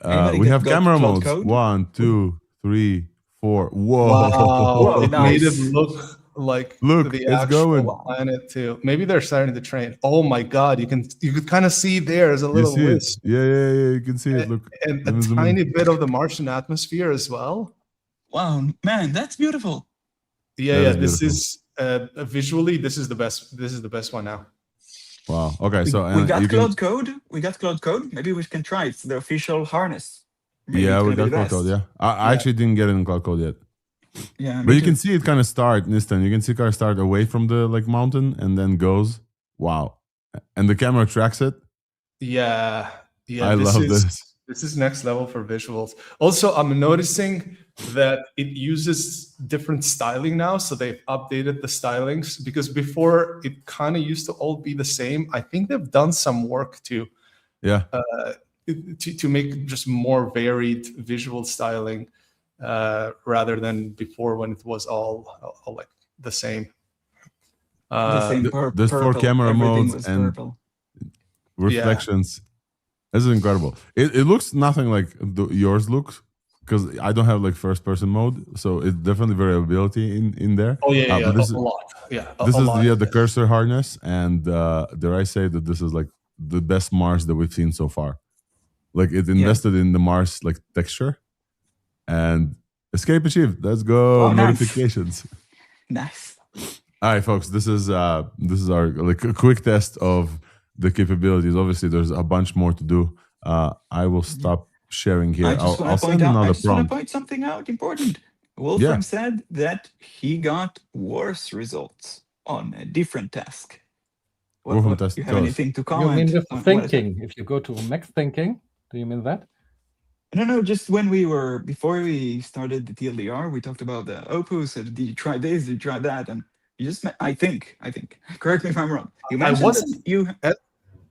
we have camera cloud modes. code? 1, 2, 3, 4. Whoa. Wow, Whoa, it nice. made it look like Look, the it's actual going. planet too. Maybe they're starting to train. Oh my god, you could kind of see there's a You little see it? wisp Yeah, you can see it. Look. and Let me a zoom in. tiny bit of the Martian atmosphere as well. Wow, man, that's beautiful. Yeah, That this is is visually this is the best. This is the best one now. Wow. Okay, so we and got you can, cloud code. We got cloud code. Maybe we can try it. It's the official harness. Maybe yeah, it's we gonna be got the cloud code. best. Yeah, I actually didn't get it in cloud code yet. Yeah, But you can see it kind of start, Nistan. You can see it kind of start away from the like mountain and then goes. Wow. And the camera tracks it. Yeah. I love this. This is next level for visuals. Also, I'm noticing that it uses different styling now. So they've updated the stylings because before it kind of used to all be the same. I think they've done some work to make just more varied visual styling rather than before when it was all like the same. the same There's 4 purple. camera Everything modes was and purple. reflections. This is incredible. It looks nothing like yours looks because I don't have like first person mode, so it's definitely variability in there. Oh yeah, but this a lot. Yeah, this a is lot. the cursor harness, and dare I say that this is like the best Mars that we've seen so far. Like it invested in the Mars like texture, and escape achieved. Let's go. Oh, nice. Notifications. Nice. All right, folks. This is our like a quick test of the capabilities. Obviously, there's a bunch more to do. I will stop sharing here. I just I'll send want another to prompt. point something out important. Wolfram said that he got worse results on a different task. Wolfram test you have goes. anything to You comment? mean with on what is thinking? If you go to max thinking, do you mean that? No, just when before we started the TLDR, we talked about the Opus. Did you try this? Did you try that? And you just, I think, correct me if I'm wrong. You mentioned wasn't that you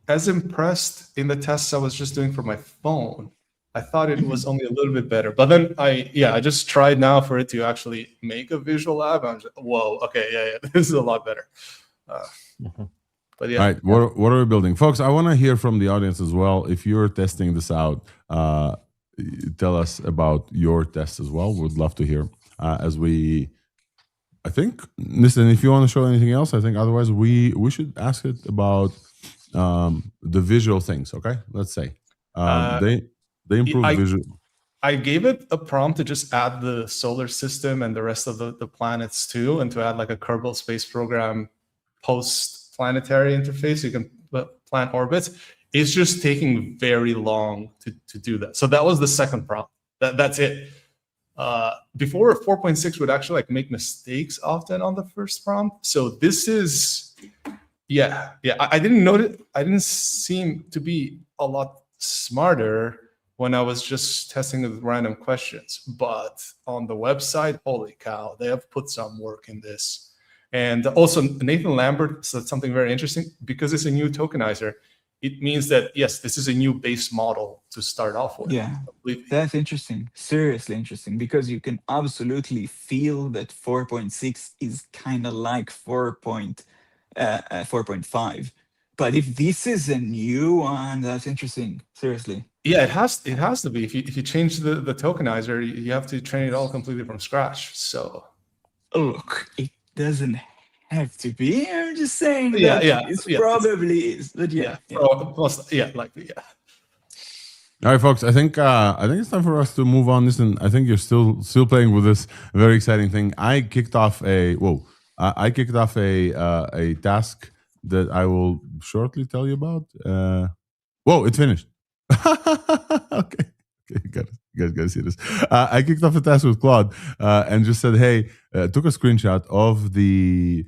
as impressed in the tests I was just doing for my phone. I thought it was only a little bit better, but then I just tried now for it to actually make a visual app. I'm just, whoa, okay, yeah, this is a lot better. But yeah. All right, what are we building, folks? I want to hear from the audience as well. If you're testing this out, tell us about your test as well. Would love to hear. I think, listen, if you want to show anything else, I think otherwise we should ask it about the visual things. Okay, let's say they improve visual. I gave it a prompt to just add the solar system and the rest of the planets too, and to add like a Kerbal Space Program post-planetary interface. You can plan orbits. It's just taking very long to do that. So that was the second prompt. That's it. Before 4.6 would actually like make mistakes often on the first prompt. So this is, I didn't notice. I didn't seem to be a lot smarter when I was just testing with random questions. But on the website, holy cow, they have put some work in this. And also Nathan Lambert said something very interesting. Because it's a new tokenizer, it means that, yes, this is a new base model to start off with. Yeah, that's interesting. Seriously interesting, because you can absolutely feel that 4.6 is kind of like 4.5. But if this is a new one, that's interesting. Seriously. Yeah, it has to be. If you change the tokenizer, you have to train it all completely from scratch. So Look, it doesn't have to be. I'm just saying Yeah, that yeah, it yeah, probably is. But yeah. likely, yeah. All right, folks. I think it's time for us to move on. Listen, I think you're still playing with this very exciting thing. I kicked off a task that I will shortly tell you about. It's finished. Okay, you guys gotta see this. I kicked off a task with Claude and just said, "Hey," took a screenshot of the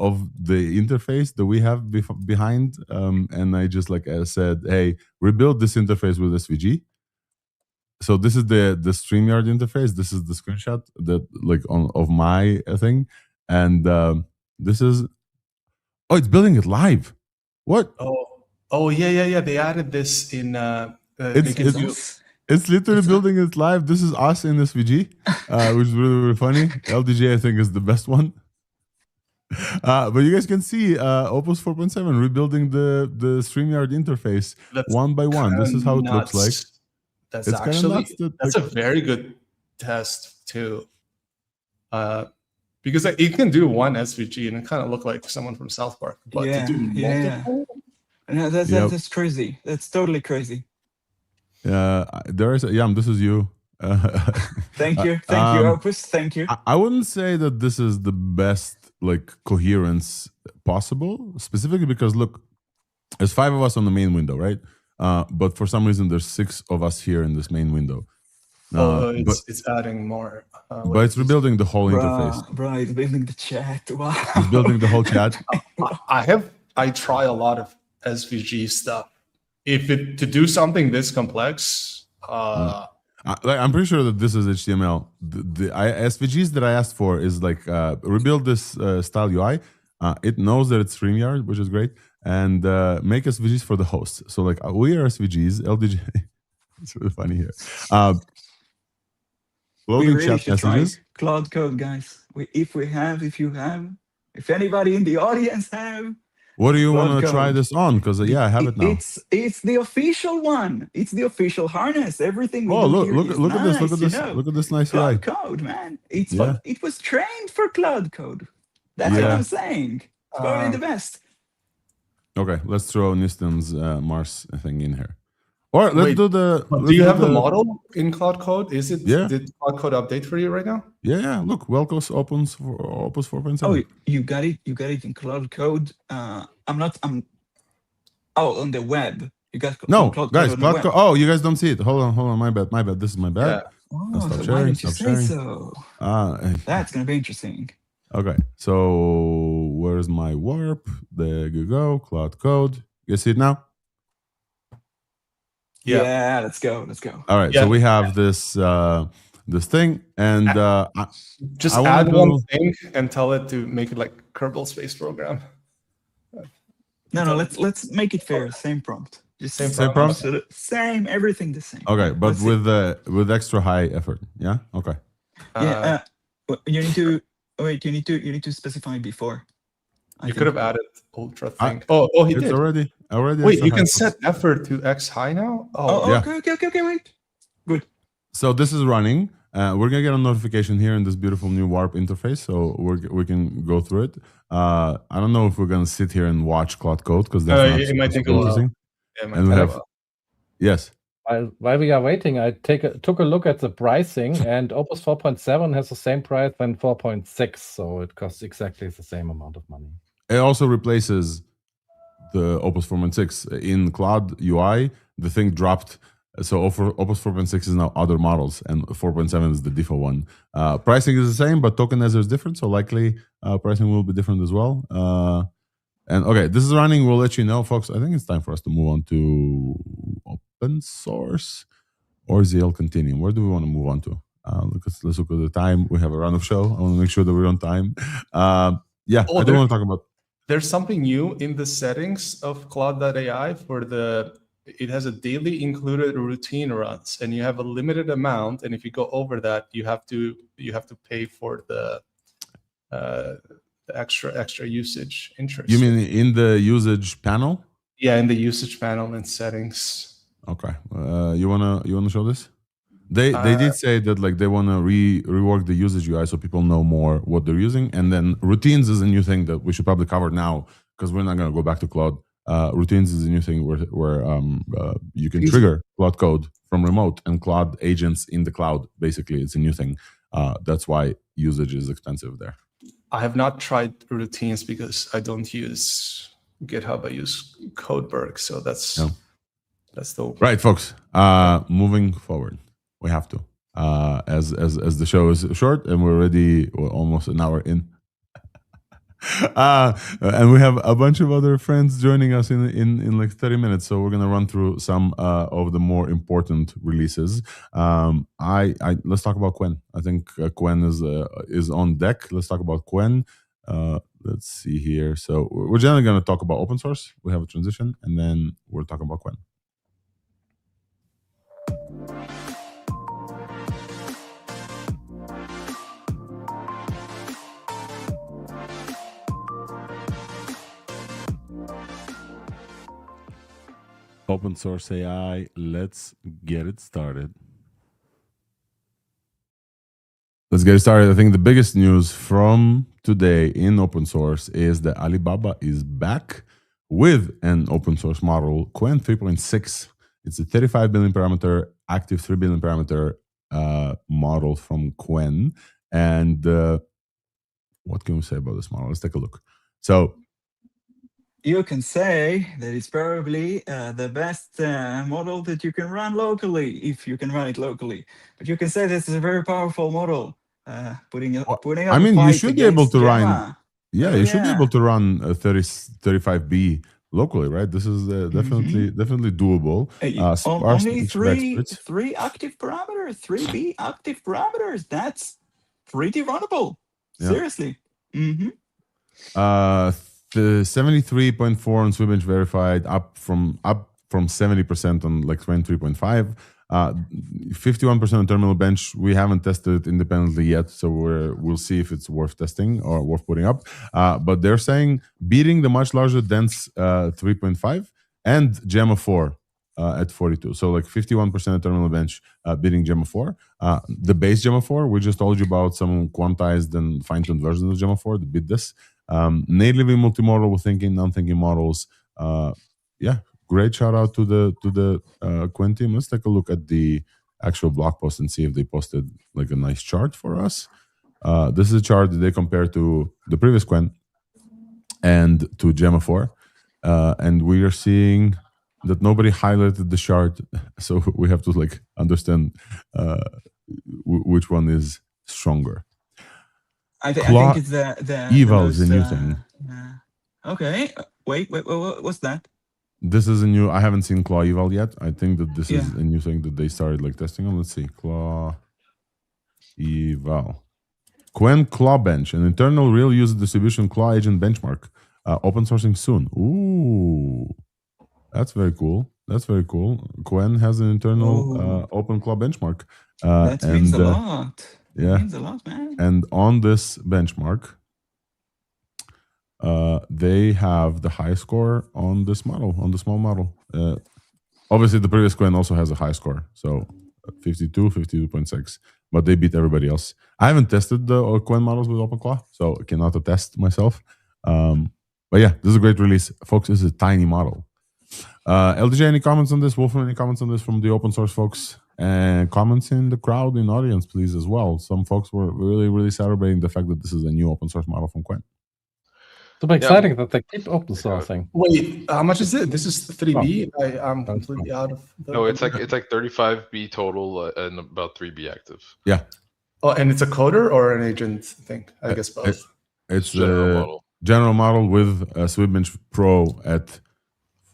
interface that we have behind, and I just said, "Hey, rebuild this interface with SVG." So this is the StreamYard interface. This is the screenshot that of my thing, and this is it's building it live. What? Oh yeah. They added this in. It's literally building it live. This is us in SVG, which is really, really funny. LDJ, I think, is the best one. But you guys can see Opus 4.7 rebuilding the StreamYard interface one by one. This is how it looks like. That's a very good test too. Because it can do one SVG and it kind of look like someone from South Park. But to do multiple? No, that's crazy. That's totally crazy. There is this is you. Thank you, Opus. Thank you. I wouldn't say that this is the best coherence possible, specifically because look, there's 5 of us on the main window, right? But for some reason, there's 6 of us here in this main window. It's adding more. But it's rebuilding the whole interface. Bro, it's building the chat. Wow. It's building the whole chat. I try a lot of SVG stuff. To do something this complex, I'm pretty sure that this is HTML. The SVGs that I asked for is rebuild this style UI. It knows that it's StreamYard, which is great, and make SVGs for the hosts. So we are SVGs, LDJ. It's really funny here. Loading we really chat messages. Try Cloud Code, guys. If anybody in the audience have. What do you want to try this on? Because I have it now. It's the official one. It's the official harness. Everything. Look at this! Look at this! Look at this nice UI. Cloud Code, man. It was trained for Cloud Code. That's what I'm saying. It's probably the best. Okay, let's throw Niston's Mars thing in here. Or let's do the. Do you have the model in Cloud Code? Is it? Yeah. Did Cloud Code update for you right now? Yeah. Look, Welcos Opus 4.7. Oh, you got it. You got it in Cloud Code. On the web. You got Cloud guys. Cloud Code. Oh, you guys don't see it. Hold on. My bad. This is my bad. Yeah. Stop so sharing. Why didn't you Stop say sharing. so? That's gonna be interesting. Okay. So where's my warp? There you go. Cloud Code. You see it now? Yeah, let's go. All right, so we have this thing, and just add one thing and tell it to make it like Kerbal Space Program. No, let's make it fair. Same prompt. Just same prompt. Same, everything the same. Okay, but with extra high effort. Yeah. Okay. You need to wait. You need to specify before. You could have added ultra thing. He did already. Wait, you can set effort to X high now? Okay, wait. Good. So this is running. We're gonna get a notification here in this beautiful new warp interface, so we can go through it. I don't know if we're gonna sit here and watch Cloud Code because that's it might take a while. And we have yes. While we are waiting, I took a look at the pricing, and Opus 4.7 has the same price than 4.6, so it costs exactly the same amount of money. It also replaces the Opus 4.6 in Cloud UI. The thing dropped, so Opus 4.6 is now other models, and 4.7 is the default one. Pricing is the same, but tokenizer is different, so likely pricing will be different as well. And okay, this is running. We'll let you know, folks. I think it's time for us to move on to open source or ZL Continuum. Where do we want to move on to? Let's look at the time. We have a run of show. I want to make sure that we're on time. I don't want to talk about. There's something new in the settings of Cloud.ai it has a daily included routine runs, and you have a limited amount. And if you go over that, you have to pay for the the extra usage interest. You mean in the usage panel? Yeah, in the usage panel and settings. Okay. You wanna show this? They did say that like they wanna rework the usage UI so people know more what they're using, and then routines is a new thing that we should probably cover now because we're not gonna go back to Claude. Routines is a new thing where you can trigger Claude code from remote and Claude agents in the cloud. Basically, it's a new thing. That's why usage is expensive there. I have not tried routines because I don't use GitHub. I use Codeberg, so that's the right, folks. Moving forward, we have to as the show is short and we're already almost an hour in. And we have a bunch of other friends joining us in like 30 minutes, so we're gonna run through some of the more important releases. Let's talk about Qwen. I think Qwen is on deck. Let's talk about Qwen. Let's see here. So we're generally gonna talk about open source. We have a transition, and then we're talking about Qwen. Open source AI, let's get it started. Let's get it started. I think the biggest news from today in open source is that Alibaba is back with an open source model, Qwen 3.6. It's a 35 billion parameter, active 3 billion parameter model from Qwen. And what can we say about this model? Let's take a look. So you can say that it's probably the best model that you can run locally, if you can run it locally. But you can say this is a very powerful model. Putting up I mean, you should be able to run. Yeah, you should be able to run a 35B locally, right? This is definitely doable. Only three active parameters, 3B active parameters. That's pretty runnable. Yeah. Seriously. The 73.4 on Swibench verified, up from 70% on like 23.5. 51% on Terminal Bench. We haven't tested it independently yet, so we'll see if it's worth testing or worth putting up. But they're saying beating the much larger dense 3.5 and Gemma 4 at 42. So like 51% of Terminal Bench beating Gemma 4. The base Gemma 4, we just told you about some quantized and fine-tuned versions of Gemma 4 that beat this. Natively multimodal with thinking, non-thinking models. Great shout out to the Qwen team. Let's take a look at the actual blog post and see if they posted like a nice chart for us. This is a chart that they compare to the previous Qwen and to Gemma 4. And we are seeing that nobody highlighted the chart, so we have to like understand which one is stronger. I think it's the eval is a new thing. Okay, wait, what's that? This is a new. I haven't seen Claw eval yet. I think that this is a new thing that they started like testing on. Let's see, Claw eval, Qwen Claw Bench, an internal real user distribution Claw agent benchmark, open sourcing soon. Ooh, that's very cool. That's very cool. Qwen has an internal open Claw benchmark. That means a lot. Yeah, it means a lot, man. And on this benchmark, they have the high score on this model, on the small model. Obviously, the previous Qwen also has a high score, so 52, 52.6, but they beat everybody else. I haven't tested the Qwen models with OpenClaw, so I cannot attest myself. But yeah, this is a great release. Folks, this is a tiny model. LDJ, any comments on this? Wolfram, any comments on this from the open source folks? And comments in the crowd, in audience, please, as well. Some folks were really celebrating the fact that this is a new open source model from Qwen. Super exciting that they keep open sourcing. Wait, how much is it? This is 3B. I'm completely out of. No, it's like 35B total and about 3B active. Yeah. Oh, and it's a coder or an agent thing? I guess both. It's a general model with a Swibench Pro at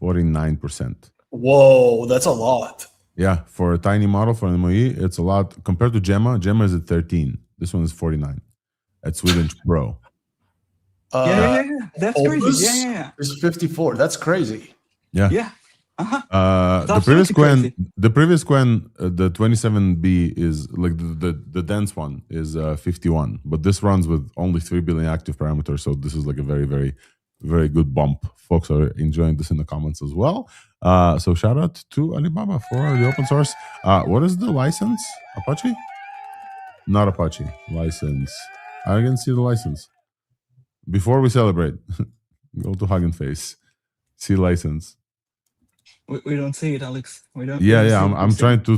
49%. Whoa, that's a lot. Yeah, for a tiny model for an MOE, it's a lot compared to Gemma. Gemma is at 13. This one is 49 at Swibench Pro. Yeah, that's Opus crazy. Yeah. It's 54. That's crazy. Yeah. Yeah. The previous Quen, the 27B is like the dense one is 51, but this runs with only 3 billion active parameters. So this is like a very, very, very good bump. Folks are enjoying this in the comments as well. So shout out to Alibaba for the open source. What is the license? Apache? Not Apache. License. I can see the license. Before we celebrate, go to Hugging Face. See license. We don't see it, Alex. We don't. Yeah. I'm trying to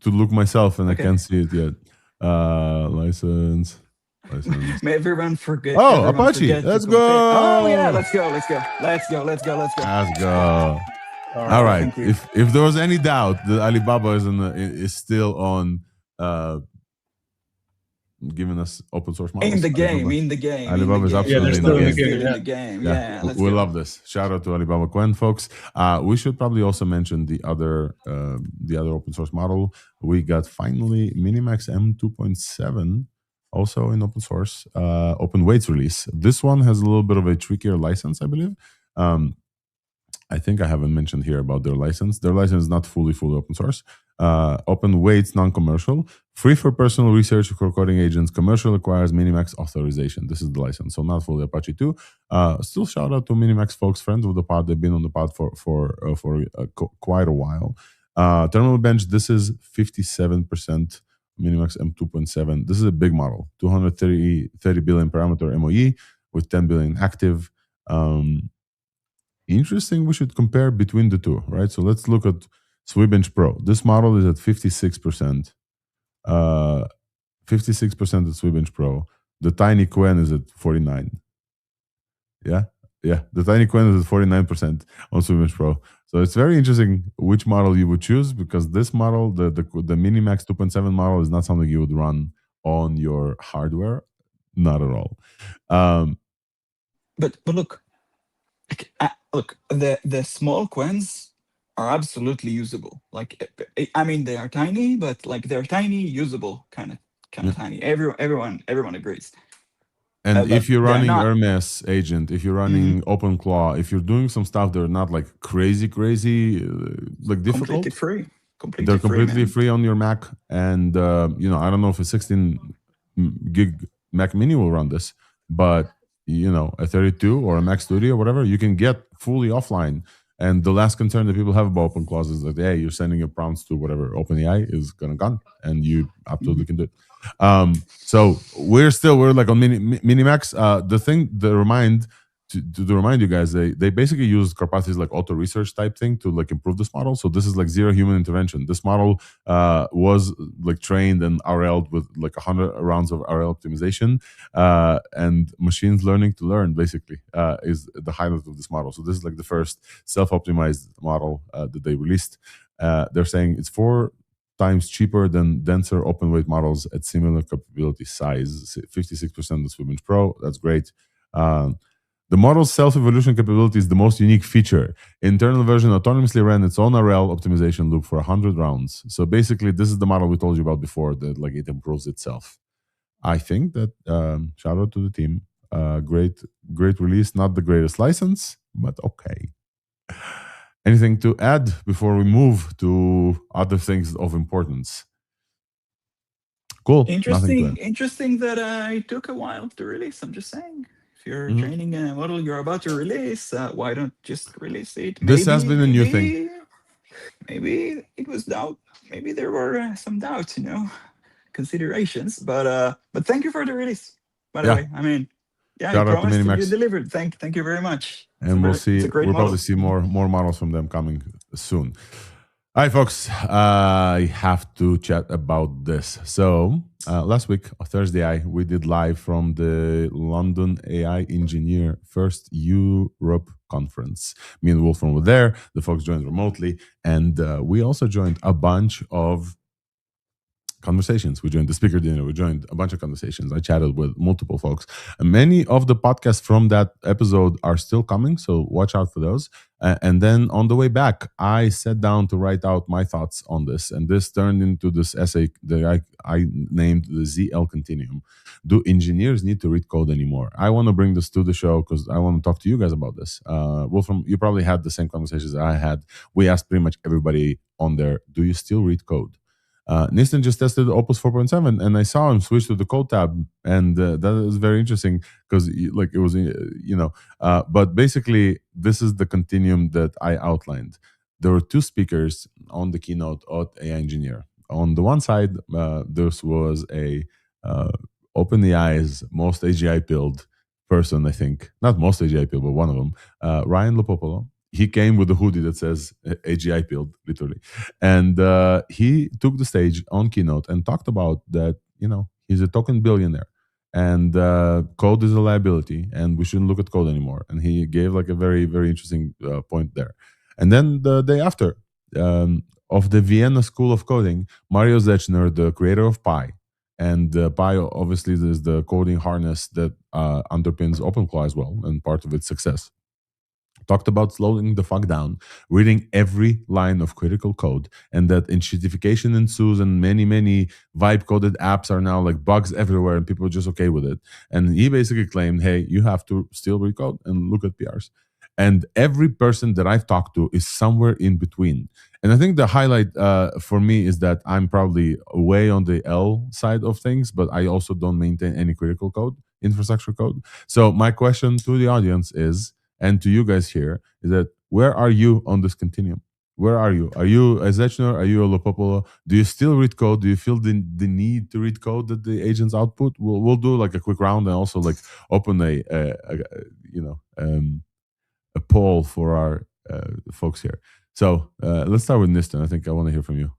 look myself, and Okay. I can't see it yet. License. May everyone forget. Oh, everyone Apache. forget to Let's compare. go. Oh yeah, let's go. All right. Thank you. If there was any doubt that Alibaba is still on giving us open source models, In the game. Alibaba is absolutely they're still in the Still game, in the game. Yeah, let's we go. love this. Shout out to Alibaba Quen, folks. We should probably also mention the other open source model. We got finally MiniMax M2.7, also in open source, open weights release. This one has a little bit of a trickier license, I believe. I think I haven't mentioned here about their license. Their license is not fully open source. Open weights, non-commercial, free for personal research for coding agents. Commercial requires MiniMax authorization. This is the license, so not fully Apache 2. Still shout out to MiniMax folks, friends of the pod. They've been on the pod for quite a while. Terminal bench. This is 57%. MiniMax M2.7. This is a big model, 230 billion parameter MOE with 10 billion active. Interesting. We should compare between the two, right? So let's look at Sweetbench Pro. This model is at 56%. 56% at Sweetbench Pro. The Tiny Quen is at 49. Yeah. The Tiny Quen is at 49% on Sweetbench Pro. So it's very interesting which model you would choose, because this model, the MiniMax 2.7 model, is not something you would run on your hardware. Not at all. But look. Look, the small Quens are absolutely usable. Like, I mean, they are tiny, but like they're tiny, usable, kind of tiny. Everyone agrees. And if you're running not, Hermes agent, if you're running OpenClaw, if you're doing some stuff that are not like crazy, like difficult, they're completely free on your Mac. And I don't know if a 16 gig Mac Mini will run this, but a 32 or a Mac Studio or whatever, you can get fully offline. And the last concern that people have about OpenClaw is that, hey, you're sending your prompts to whatever OpenAI is gonna gun, and you absolutely can do it. So we're like on MiniMax. To remind you guys, they basically use Karpathy's like auto research type thing to like improve this model. So this is like zero human intervention. This model was like trained and RL'd with like 100 rounds of RL optimization, and machines learning to learn basically is the highlight of this model. So this is like the first self-optimized model that they released. They're saying it's 4 times cheaper than denser open weight models at similar capability size. 56% of Sweetbench Pro. That's great. The model's self-evolution capability is the most unique feature. Internal version autonomously ran its own RL optimization loop for 100 rounds. So basically, this is the model we told you about before, that like it improves itself. I think that shout out to the team. Great release. Not the greatest license, but okay. Anything to add before we move to other things of importance? Cool. Interesting that it took a while to release. I'm just saying. If you're training a model you're about to release, why don't just release it? This has been a new thing. Maybe it was doubt. Maybe there were some doubts, considerations. But thank you for the release. By the way, I mean, yeah, you promised you delivered. Thank you very much. And we'll probably see more models from them coming soon. All right, folks, I have to chat about this. So last week, Thursday, we did live from the London AI Engineer First Europe Conference. Me and Wolfram were there. The folks joined remotely. And we also joined a bunch of conversations. We joined the speaker dinner. We joined a bunch of conversations. I chatted with multiple folks. And many of the podcasts from that episode are still coming, so watch out for those. And then on the way back, I sat down to write out my thoughts on this. And this turned into this essay that I named the ZL Continuum. Do engineers need to read code anymore? I want to bring this to the show because I want to talk to you guys about this. Wolfram, you probably had the same conversations that I had. We asked pretty much everybody on there, do you still read code? Nistan just tested Opus 4.7 and I saw him switch to the code tab, and that is very interesting because like it was, but basically this is the continuum that I outlined. There were two speakers on the keynote at AI Engineer. On the one side, this was a OpenAI's most AGI build person, I think. Not most AGI build, but one of them. Ryan Lopopolo. He came with a hoodie that says AGI build, literally. And he took the stage on keynote and talked about that, he's a token billionaire. And code is a liability, and we shouldn't look at code anymore. And he gave like a very, very interesting point there. And then the day after, of the Vienna School of Coding, Mario Zechner, the creator of Pi, and Pi obviously is the coding harness that underpins OpenClaw as well, and part of its success, talked about slowing the fuck down, reading every line of critical code, and that enshittification ensues, and many vibe-coded apps are now like bugs everywhere, and people are just okay with it. And he basically claimed, hey, you have to still read code and look at PRs. And every person that I've talked to is somewhere in between. And I think the highlight for me is that I'm probably way on the L side of things, but I also don't maintain any critical code, infrastructure code. So my question to the audience is, and to you guys here, is that where are you on this continuum? Where are you? Are you a Zechner? Are you a Lopopolo? Do you still read code? Do you feel the need to read code that the agents output? We'll do like a quick round and also like open a poll for our folks here. So let's start with Nistan. I think I want to hear from you.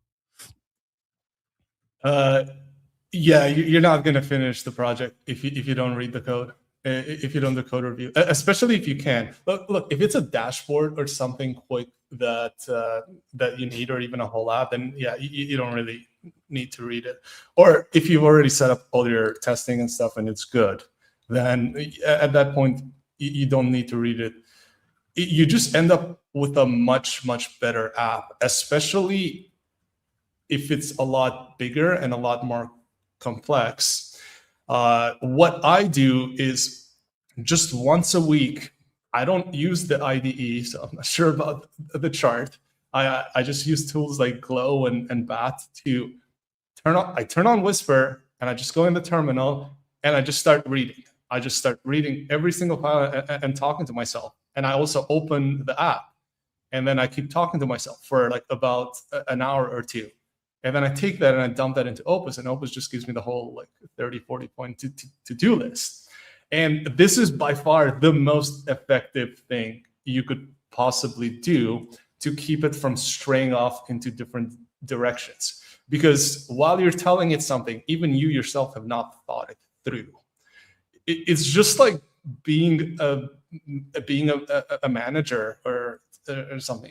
Yeah, you're not going to finish the project if you don't read the code. If you don't do code review, especially if you can. Look, if it's a dashboard or something quick that you need, or even a whole app, then yeah, you don't really need to read it. Or if you've already set up all your testing and stuff and it's good, then at that point you don't need to read it. You just end up with a much better app, especially if it's a lot bigger and a lot more complex. What I do is just once a week, I don't use the IDE, so I'm not sure about the chart. I just use tools like Glow and Bat to turn on Whisper, and I just go in the terminal and I just start reading. I just start reading every single file and talking to myself. And I also open the app, and then I keep talking to myself for like about an hour or two. And then I take that and I dump that into Opus, and Opus just gives me the whole like 30, 40 point to-do list. And this is by far the most effective thing you could possibly do to keep it from straying off into different directions. Because while you're telling it something, even you yourself have not thought it through. It's just like being a manager or something.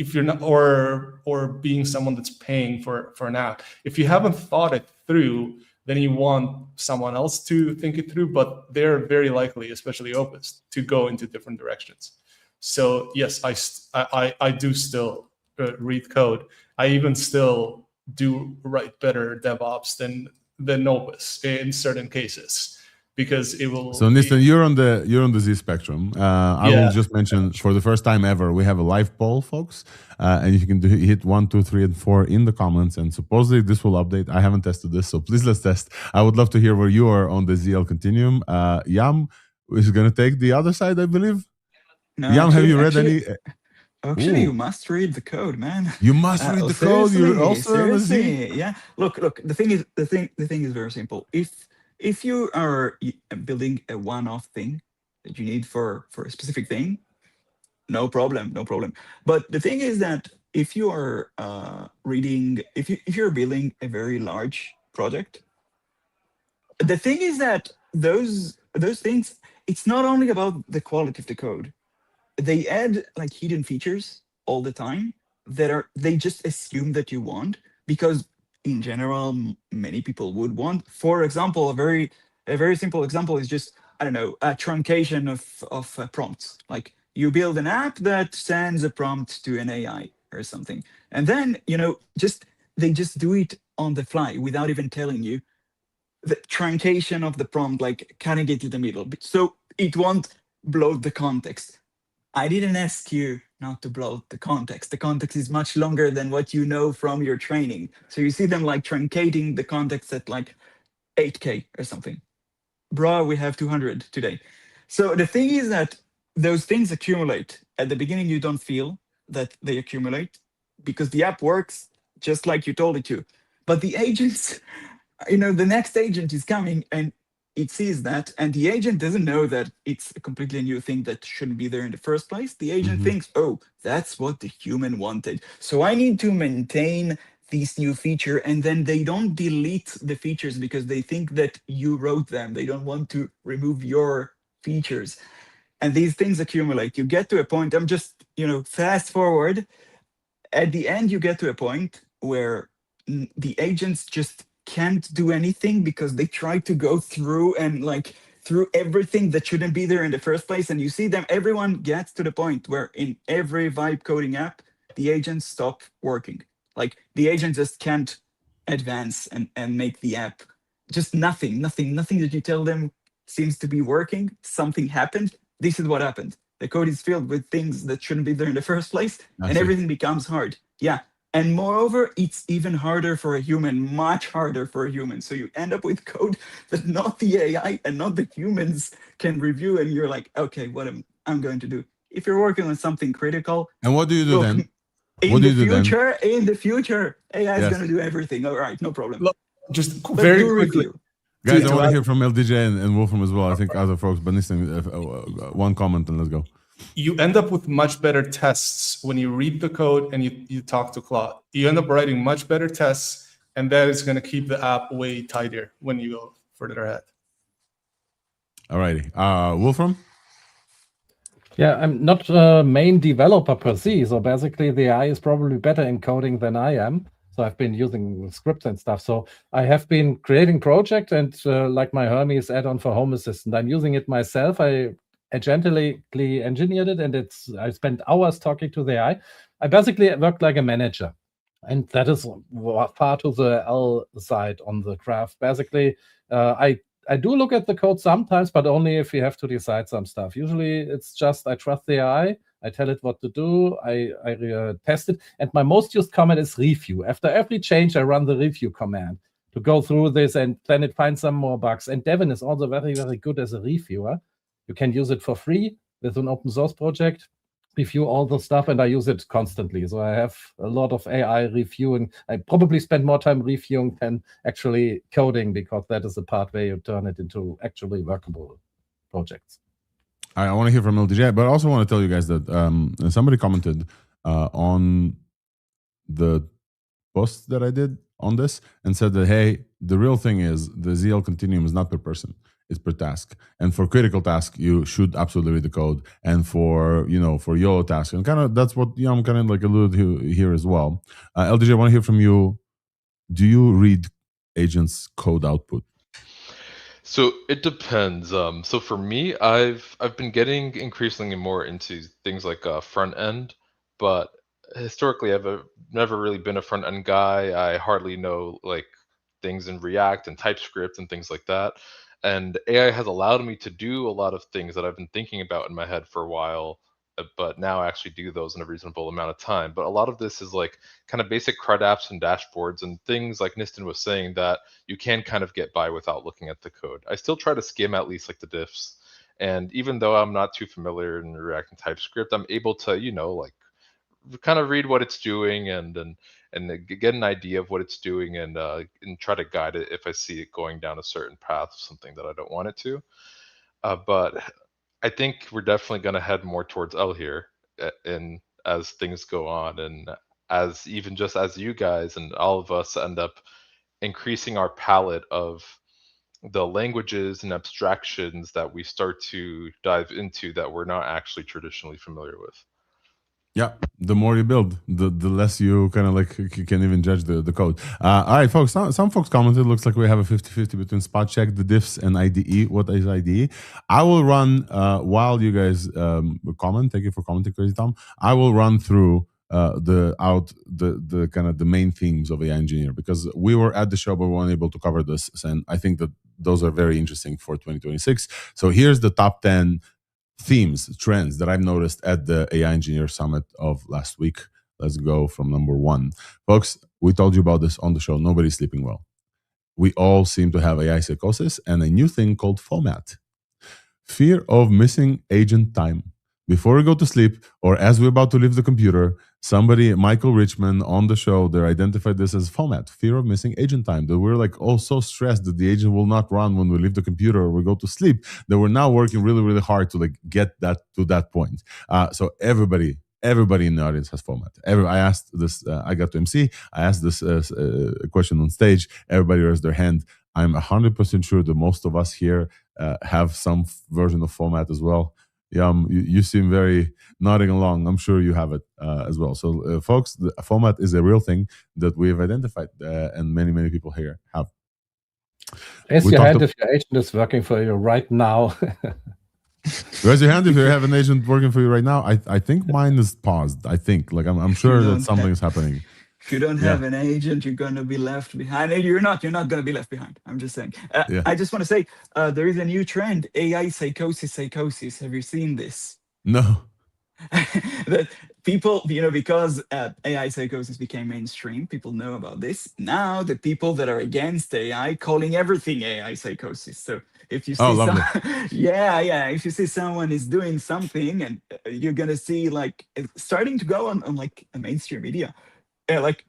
If you're not, or being someone that's paying for an app, if you haven't thought it through, then you want someone else to think it through, but they're very likely, especially Opus, to go into different directions. So yes, I do still read code. I even still do write better DevOps than Opus in certain cases. Because it will. So Nistan, you're on the Z spectrum. I will just mention, for the first time ever, we have a live poll, folks, and you can hit 1, 2, 3, and 4 in the comments. And supposedly this will update. I haven't tested this, so please let's test. I would love to hear where you are on the ZL Continuum. Yam is going to take the other side, I believe. No, Yam, have you read any? Actually, Ooh. you must read the code, man. You must read the code. You're also on the Z. Yeah. Look. The thing is very simple. If you are building a one-off thing that you need for a specific thing, no problem. But the thing is that if you are if you're building a very large project, the thing is that those things, it's not only about the quality of the code. They add like hidden features all the time that they just assume that you want, because in general many people would want. For example, a very simple example is just, I don't know, a truncation of prompts. Like you build an app that sends a prompt to an AI or something, and then just they just do it on the fly without even telling you. The truncation of the prompt, like cutting it to the middle, so it won't bloat the context. I didn't ask you not to bloat the context. The context is much longer than what you know from your training. So you see them like truncating the context at like 8K or something. Bro, we have 200 today. So the thing is that those things accumulate. At the beginning, you don't feel that they accumulate because the app works just like you told it to. But the agents, the next agent is coming and it sees that, and the agent doesn't know that it's a completely new thing that shouldn't be there in the first place. The agent thinks, oh, that's what the human wanted, so I need to maintain this new feature, and then they don't delete the features because they think that you wrote them. They don't want to remove your features, and these things accumulate. You get to a point, I'm just fast forward, at the end you get to a point where the agents just can't do anything because they try to go through and like through everything that shouldn't be there in the first place. And you see them, everyone gets to the point where in every vibe coding app, the agents stop working. Like the agent just can't advance and make the app. Just nothing that you tell them seems to be working. Something happened. This is what happened. The code is filled with things that shouldn't be there in the first place, and everything becomes hard. Yeah. And moreover, it's even harder for a human, much harder for a human. So you end up with code that not the AI and not the humans can review, and you're like, okay, what am I'm going to do? If you're working on something critical, And what do you do look, then? in the future, AI is Yes. going to do everything. All right, no problem. Look, just But very do quickly. review. Guys, to I want to add- hear from LDJ and Wolfram as well. I think other folks, but listen, one comment and let's go. You end up with much better tests when you read the code and you talk to Claude. You end up writing much better tests, and that is going to keep the app way tighter when you go further ahead. Alrighty. Wolfram? Yeah, I'm not a main developer per se, so basically the AI is probably better in coding than I am. So I've been using scripts and stuff. So I have been creating project and like my Hermes add-on for Home Assistant, I'm using it myself. I gently engineered it, and I spent hours talking to the AI. I basically worked like a manager, and that is far to the L side on the graph. Basically, I do look at the code sometimes, but only if we have to decide some stuff. Usually it's just I trust the AI, I tell it what to do, I test it, and my most used command is review. After every change, I run the review command to go through this, and then it finds some more bugs. And Devin is also very, very good as a reviewer. You can use it for free with an open source project, review all the stuff, and I use it constantly. So I have a lot of AI reviewing. I probably spend more time reviewing than actually coding, because that is the part where you turn it into actually workable projects. I want to hear from LDJ, but I also want to tell you guys that somebody commented on the post that I did on this and said that, hey, the real thing is the ZL Continuum is not per person, it's per task. And for critical task, you should absolutely read the code. And for, for YOLO task, and kind of that's what I'm kind of like alluded to here as well. LDJ, I want to hear from you. Do you read agents' code output? So it depends. So for me, I've been getting increasingly more into things like front end, but historically, I've never really been a front end guy. I hardly know like things in React and TypeScript and things like that. And AI has allowed me to do a lot of things that I've been thinking about in my head for a while, but now I actually do those in a reasonable amount of time. But a lot of this is like kind of basic CRUD apps and dashboards and things like Niston was saying that you can kind of get by without looking at the code. I still try to skim at least like the diffs. And even though I'm not too familiar in React and TypeScript, I'm able to, like kind of read what it's doing and get an idea of what it's doing and try to guide it if I see it going down a certain path, something that I don't want it to. But I think we're definitely going to head more towards L here, and as things go on, and as even just as you guys and all of us end up increasing our palette of the languages and abstractions that we start to dive into that we're not actually traditionally familiar with. Yeah, the more you build, the less you kind of like you can even judge the code. All right, folks. Some folks commented. Looks like we have a 50-50 between spot check, the diffs, and IDE. What is IDE? I will run while you guys comment. Thank you for commenting, Crazy Tom. I will run through the kind of the main themes of AI engineer, because we were at the show but we weren't able to cover this, and I think that those are very interesting for 2026. So here's the top 10 themes, trends that I've noticed at the AI Engineer Summit of last week. Let's go from number 1. Folks, we told you about this on the show. Nobody's sleeping well. We all seem to have AI psychosis and a new thing called FOMAT. Fear of missing agent time. Before we go to sleep or as we're about to leave the computer, somebody, Michael Richman on the show, they identified this as FOMAT, fear of missing agent time. That we're like all so stressed that the agent will not run when we leave the computer or we go to sleep, that we're now working really, really hard to like get that to that point. So everybody in the audience has FOMAT. I asked this, I got to MC, I asked this question on stage, everybody raised their hand. I'm 100% sure that most of us here have some version of FOMAT as well. Yeah, you seem very nodding along. I'm sure you have it as well. So, folks, the FOMAT is a real thing that we have identified, and many people here have. Raise your hand if your agent is working for you right now. Raise your hand if you have an agent working for you right now. I think mine is paused. I think, like, I'm sure that something is happening. If you don't have an agent, you're going to be left behind. You're not going to be left behind. I'm just saying. I just want to say there is a new trend, AI psychosis. Have you seen this? No. That people, because AI psychosis became mainstream, people know about this. Now the people that are against AI calling everything AI psychosis. So if you see if you see someone is doing something, and you're going to see like it's starting to go on like a mainstream media. Like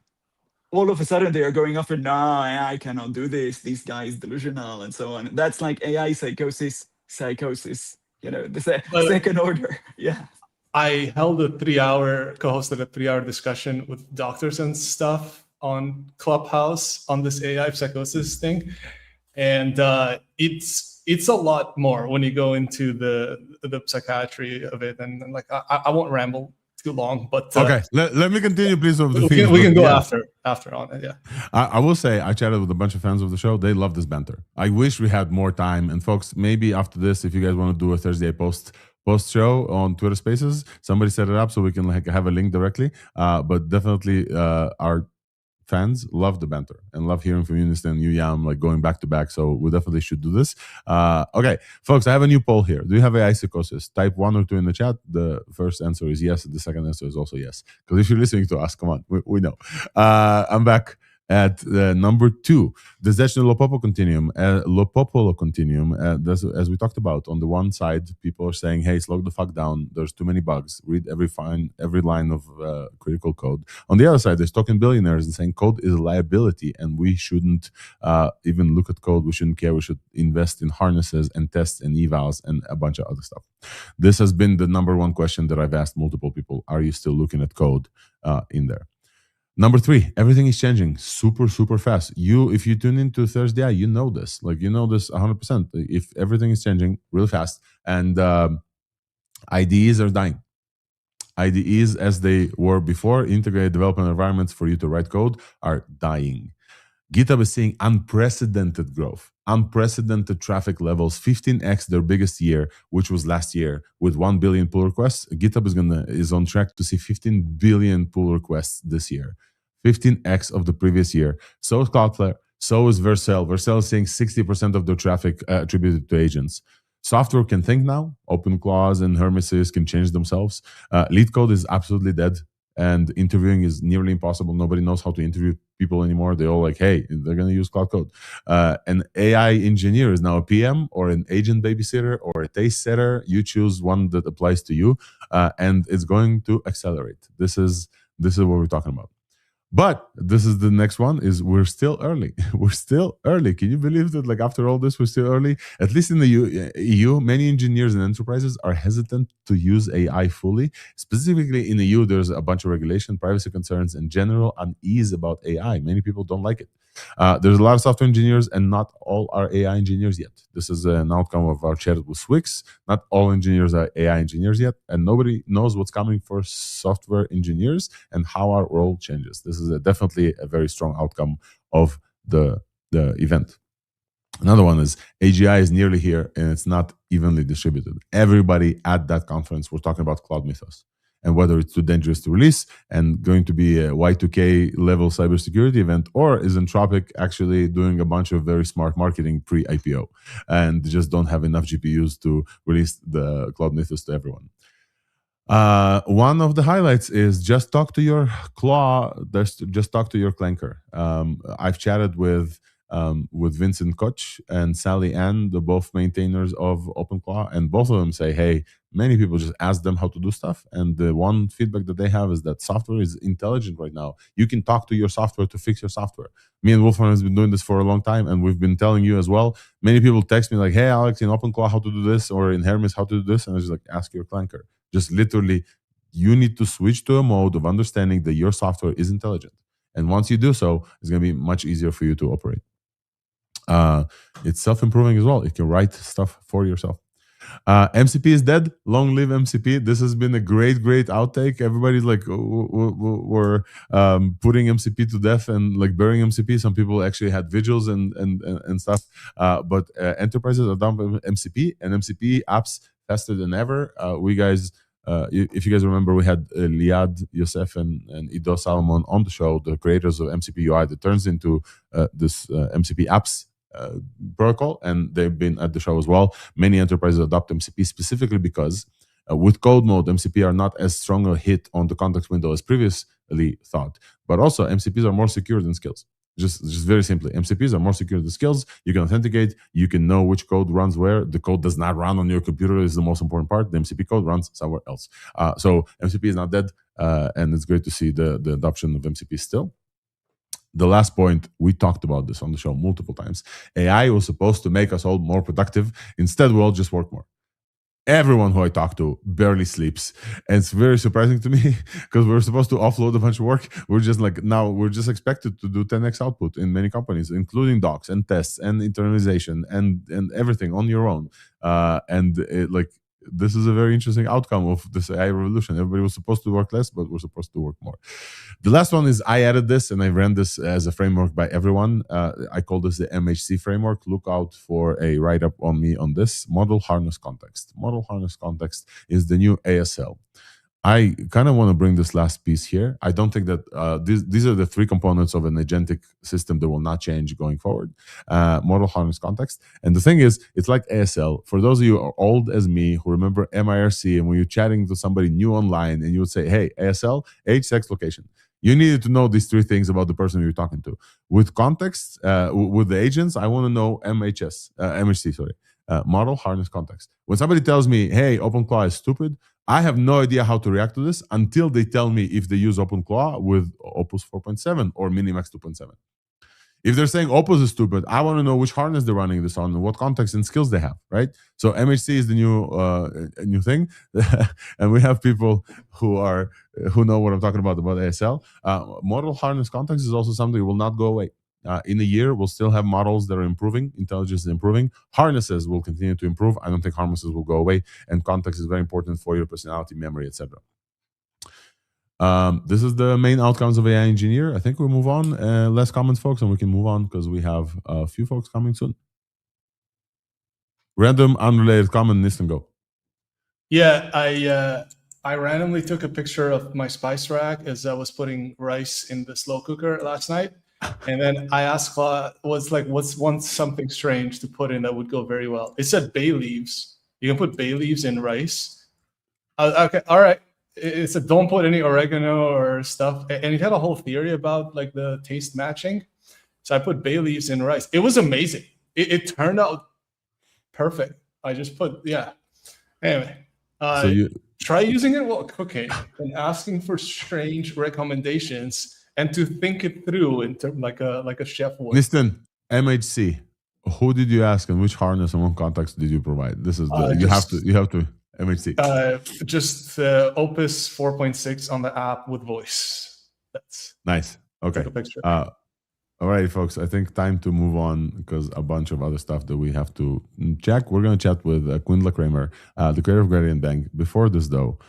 all of a sudden they are going off and no, I cannot do this. This guy is delusional and so on. That's like AI psychosis, the second order. Yeah. I co-hosted a 3-hour discussion with doctors and stuff on Clubhouse on this AI psychosis thing. And it's a lot more when you go into the psychiatry of it. And like, I won't ramble too long, but okay, let me continue, please. With the we can go after on it. Yeah, I will say I chatted with a bunch of fans of the show. They love this banter. I wish we had more time. And folks, maybe after this, if you guys want to do a Thursday post show on Twitter Spaces, somebody set it up so we can like have a link directly. But definitely, our fans love the banter and love hearing from Eunice and you, Yam, like going back to back. So we definitely should do this. Okay, folks, I have a new poll here. Do you have AI psychosis? Type 1 or 2 in the chat. The first answer is yes. The second answer is also yes. Because if you're listening to us, come on, we know. I'm back at number 2, the Lopopo Continuum. Lopopolo Continuum, as we talked about, on the one side, people are saying, hey, slow the fuck down. There's too many bugs. Read every line of critical code. On the other side, there's talking billionaires and saying code is a liability and we shouldn't even look at code. We shouldn't care. We should invest in harnesses and tests and evals and a bunch of other stuff. This has been the number 1 question that I've asked multiple people. Are you still looking at code in there? Number 3, everything is changing super fast. If you tune into Thursday, you know this. Like, you know this 100%. If everything is changing really fast, and IDEs are dying. IDEs, as they were before, integrated development environments for you to write code, are dying. GitHub is seeing unprecedented growth, unprecedented traffic levels, 15x their biggest year, which was last year with 1 billion pull requests. GitHub is on track to see 15 billion pull requests this year, 15x of the previous year. So is Cloudflare, so is Vercel. Vercel is seeing 60% of their traffic attributed to agents. Software can think now. OpenClaws and Hermeses can change themselves. Lead code is absolutely dead. And interviewing is nearly impossible. Nobody knows how to interview people anymore. They're all like, hey, they're going to use Cloud Code. An AI engineer is now a PM or an agent babysitter or a taste setter. You choose one that applies to you, and it's going to accelerate. This is what we're talking about. But this is the next one, is we're still early. We're still early. Can you believe that, like, after all this, we're still early? At least in the EU, many engineers and enterprises are hesitant to use AI fully. Specifically in the EU, there's a bunch of regulation, privacy concerns, and general unease about AI. Many people don't like it. There's a lot of software engineers, and not all are AI engineers yet. This is an outcome of our chat with Swix. Not all engineers are AI engineers yet, and nobody knows what's coming for software engineers and how our role changes. This is definitely a very strong outcome of the event. Another one is AGI is nearly here, and it's not evenly distributed. Everybody at that conference was talking about cloud mythos and whether it's too dangerous to release and going to be a Y2K level cybersecurity event, or is Anthropic actually doing a bunch of very smart marketing pre-IPO and just don't have enough GPUs to release the cloud mythos to everyone. One of the highlights is just talk to your claw. Just talk to your clanker. I've chatted with Vincent Koch and Sally Ann, the both maintainers of OpenClaw, and both of them say, hey, many people just ask them how to do stuff, and the one feedback that they have is that software is intelligent right now. You can talk to your software to fix your software. Me and Wolfram has been doing this for a long time, and we've been telling you as well. Many people text me like, hey, Alex, in OpenClaw, how to do this, or in Hermes, how to do this, and I just like, ask your clanker. Just literally, you need to switch to a mode of understanding that your software is intelligent. And once you do so, it's going to be much easier for you to operate. It's self-improving as well. You can write stuff for yourself. MCP is dead. Long live MCP. This has been a great outtake. Everybody's like, we're putting MCP to death and like burying MCP. Some people actually had vigils and stuff. But enterprises are dumping MCP, and MCP apps faster than ever. If you guys remember, we had Liad Yosef and Ido Salomon on the show, the creators of MCP UI, that turns into this MCP apps protocol, and they've been at the show as well. Many enterprises adopt MCP specifically because with code mode, MCP are not as strong a hit on the context window as previously thought. But also, MCPs are more secure than skills. Just very simply, MCPs are more secure than skills. You can authenticate. You can know which code runs where. The code does not run on your computer is the most important part. The MCP code runs somewhere else. So MCP is not dead, and it's great to see the adoption of MCP still. The last point, we talked about this on the show multiple times. AI was supposed to make us all more productive. Instead, we all just work more. Everyone who I talk to barely sleeps. And it's very surprising to me because we're supposed to offload a bunch of work. We're just like, now we're just expected to do 10x output in many companies, including docs and tests and internalization and everything on your own. This is a very interesting outcome of this AI revolution. Everybody was supposed to work less, but we're supposed to work more. The last one is I added this, and I ran this as a framework by everyone. I call this the MHC framework. Look out for a write-up on me on this. Model Harness Context. Model Harness Context is the new ASL. I kind of want to bring this last piece here. I don't think that these are the three components of an agentic system that will not change going forward. Model Harness Context. And the thing is, it's like ASL. For those of you who are old as me who remember MIRC, and when you're chatting to somebody new online and you would say, hey, ASL, age, sex, location. You needed to know these three things about the person you're talking to. With context, with the agents, I want to know MHC, Model Harness Context. When somebody tells me, hey, OpenClaw is stupid, I have no idea how to react to this until they tell me if they use OpenClaw with Opus 4.7 or MiniMax 2.7. If they're saying Opus is stupid, I want to know which harness they're running this on and what context and skills they have, right? So MHC is the new thing, and we have people who know what I'm talking about ASL. Model Harness Context is also something that will not go away. In a year, we'll still have models that are improving. Intelligence is improving. Harnesses will continue to improve. I don't think harnesses will go away. And context is very important for your personality, memory, etc. This is the main outcomes of AI Engineer. I think we'll move on. Less comments, folks, and we can move on because we have a few folks coming soon. Random, unrelated comment, listen, go. Yeah, I randomly took a picture of my spice rack as I was putting rice in the slow cooker last night. And then I asked Claude, what's something strange to put in that would go very well? It said bay leaves. You can put bay leaves in rice. Okay, all right. It said don't put any oregano or stuff. And it had a whole theory about like the taste matching. So I put bay leaves in rice. It was amazing. It turned out perfect. I just put, yeah. Anyway, try using it while cooking and asking for strange recommendations. and to think it through in terms like a chef would. Listen, MHC. Who did you ask and which harness and what contacts did you provide? This is the you have to MHC. Just Opus 4.6 on the app with voice. That's nice. Okay. Take a picture. All right, folks. I think time to move on because a bunch of other stuff that we have to check. We're going to chat with Quindla Kramer, the creator of Gradient Bank. Before this, though,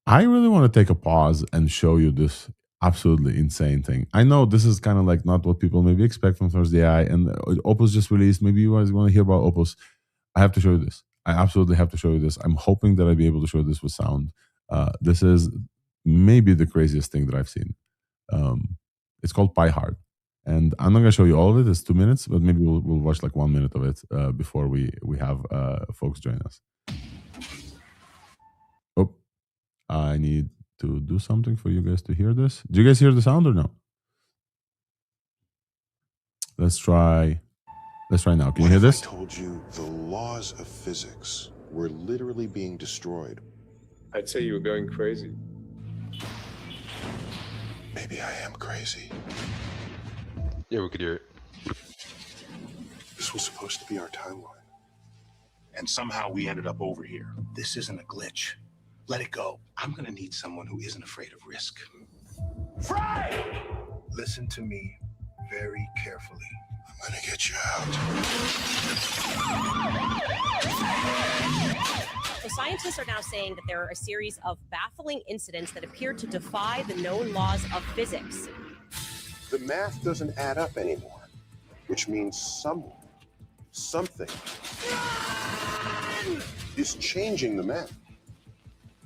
I really want to take a pause and show you this absolutely insane thing. I know this is kind of like not what people maybe expect from Thursday, and Opus just released. Maybe you guys want to hear about Opus. I have to show you this. I absolutely have to show you this. I'm hoping that I'll be able to show this with sound. This is maybe the craziest thing that I've seen. It's called PyHard. And I'm not going to show you all of it. It's 2 minutes, but maybe we'll watch like 1 minute of it before we have folks join us. Oh, I need to do something for you guys to hear this. Do you guys hear the sound or no? Let's try now. Can you hear this? I told you the laws of physics were literally being destroyed. I'd say you were going crazy. Maybe I am crazy. Yeah, we could hear it. This was supposed to be our timeline. And somehow we ended up over here. This isn't a glitch. Let it go. I'm gonna need someone who isn't afraid of risk. Fry! Listen to me very carefully. I'm gonna get you out. So scientists are now saying that there are a series of baffling incidents that appear to defy the known laws of physics. The math doesn't add up anymore, which means someone, something is changing the math.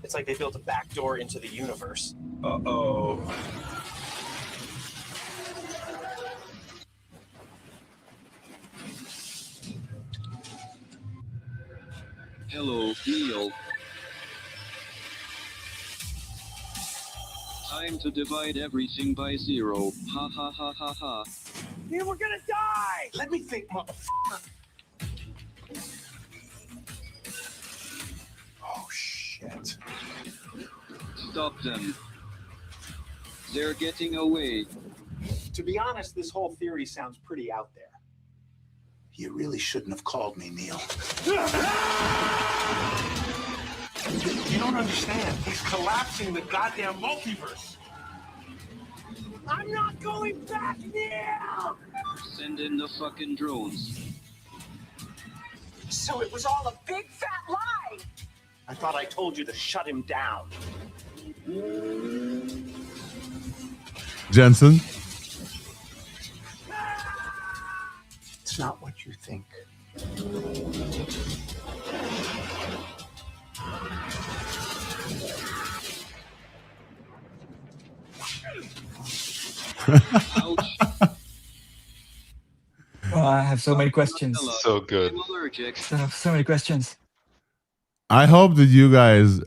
It's like they built a backdoor into the universe. Uh-oh. Hello, Neil. Time to divide everything by 0. Ha ha ha ha ha. Neil, we're gonna die! Let me think, motherfucker. Oh, shit. Stop them. They're getting away. To be honest, this whole theory sounds pretty out there. You really shouldn't have called me, Neil. You don't understand. He's collapsing the goddamn multiverse. I'm not going back, Neil! Send in the fucking drones. So it was all a big fat lie! I thought I told you to shut him down. Jensen? It's not what you think. Oh, I have so many questions. So good. So many questions. I hope that you guys,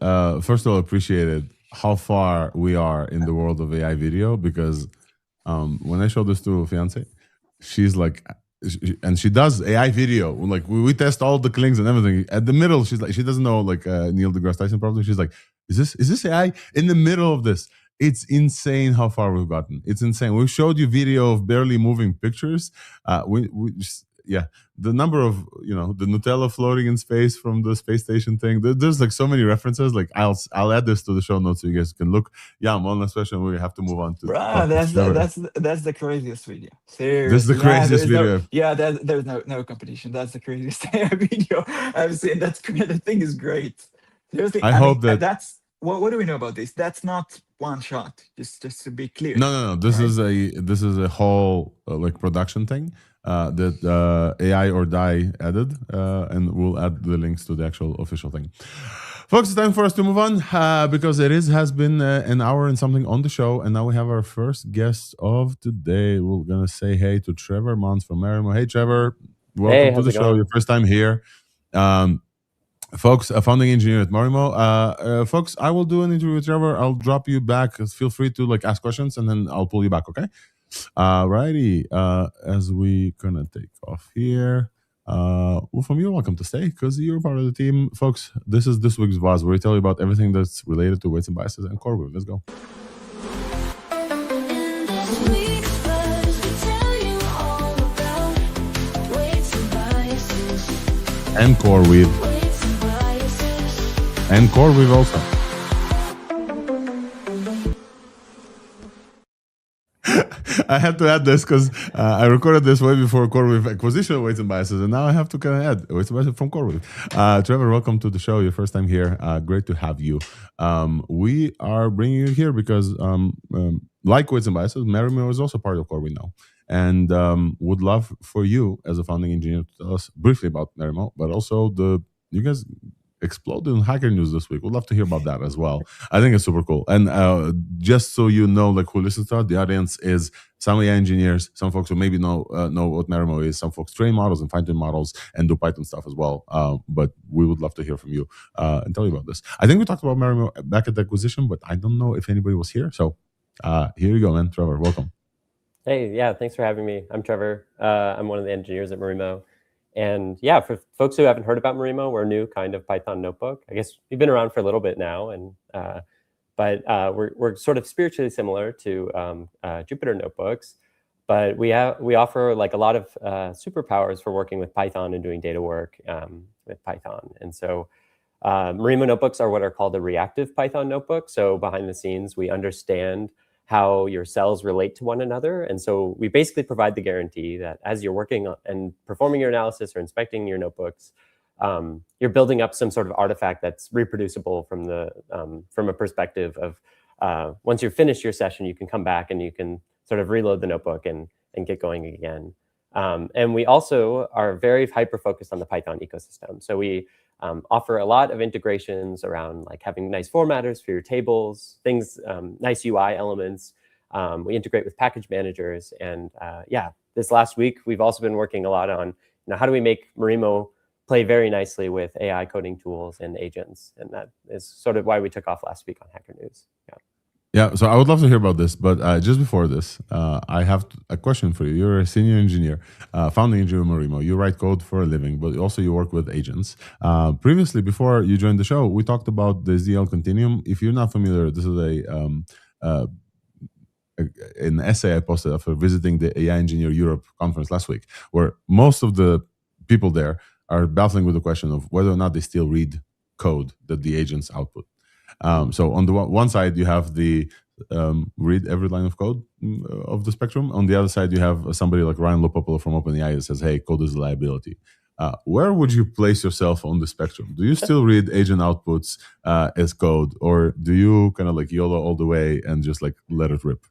first of all, appreciated how far we are in the world of AI video, because when I showed this to fiance, she's like, and she does AI video. Like we test all the clings and everything. At the middle, she's like, she doesn't know like Neil deGrasse Tyson probably. She's like, is this AI? In the middle of this, it's insane how far we've gotten. It's insane. We showed you video of barely moving pictures. We just, yeah, the number of the Nutella floating in space from the space station thing. There's like so many references. Like I'll add this to the show notes so you guys can look. Yeah, one last question. We have to move on to. That's the craziest video. Seriously. This is the craziest video. There's no competition. That's the craziest video I've seen. The thing is great. Seriously, I hope that that's what do we know about this? That's not one shot. Just to be clear. No. This is a whole like production thing that AI or Die added, and we'll add the links to the actual official thing. Folks, it's time for us to move on because has been an hour and something on the show, and now we have our first guest of today. We're gonna say hey to Trevor Mons from Marimo. Hey, Trevor, welcome to the show. Your first time here. Folks, a founding engineer at Marimo. Folks, I will do an interview with Trevor. I'll drop you back. Feel free to like ask questions, and then I'll pull you back. Okay. Righty. As we gonna take off here. From you, welcome to stay because you're part of the team, folks. This is this week's VOZ, where we tell you about everything that's related to weights and biases and core wave. Let's go. and CoreWeave. And CoreWeave also. I had to add this because I recorded this way before CoreWeave acquisition of Weights and Biases, and now I have to kind of add Weights and Biases from CoreWeave. Trevor, welcome to the show. Your first time here. Great to have you. We are bringing you here because, like Weights and Biases, Merimo is also part of CoreWeave now, and would love for you as a founding engineer to tell us briefly about Merimo, but also you guys exploded in Hacker News this week. We'd love to hear about that as well. I think it's super cool. And just so you know, like who listens to it, the audience is some AI engineers, some folks who maybe know what Merimo is, some folks train models and fine-tune models and do Python stuff as well. But we would love to hear from you and tell you about this. I think we talked about Merimo back at the acquisition, but I don't know if anybody was here. So here you go, man. Trevor, welcome. Hey, yeah, thanks for having me. I'm Trevor. I'm one of the engineers at Merimo. And yeah, for folks who haven't heard about Merimo, we're a new kind of Python notebook. I guess we've been around for a little bit now, and but we're sort of spiritually similar to Jupyter notebooks, but we offer like a lot of superpowers for working with Python and doing data work with Python. And so Merimo notebooks are what are called a reactive Python notebook. So behind the scenes, we understand how your cells relate to one another. And so we basically provide the guarantee that as you're working and performing your analysis or inspecting your notebooks, you're building up some sort of artifact that's reproducible from a perspective of once you've finished your session, you can come back and you can sort of reload the notebook and get going again. And we also are very hyper-focused on the Python ecosystem. So we offer a lot of integrations around like having nice formatters for your tables, things, nice UI elements. We integrate with package managers. And yeah, this last week, we've also been working a lot on how do we make Merimo play very nicely with AI coding tools and agents. And that is sort of why we took off last week on Hacker News. Yeah. Yeah, so I would love to hear about this, but just before this, I have a question for you. You're a senior engineer, founding engineer of Merimo. You write code for a living, but also you work with agents. Previously, before you joined the show, we talked about the ZL Continuum. If you're not familiar, this is an essay I posted after visiting the AI Engineer Europe conference last week, where most of the people there are battling with the question of whether or not they still read code that the agents output. So on the one side, you have the read every line of code of the spectrum. On the other side, you have somebody like Ryan Lopopolo from OpenAI that says, hey, code is a liability. Where would you place yourself on the spectrum? Do you still read agent outputs as code, or do you kind of like YOLO all the way and just like let it rip?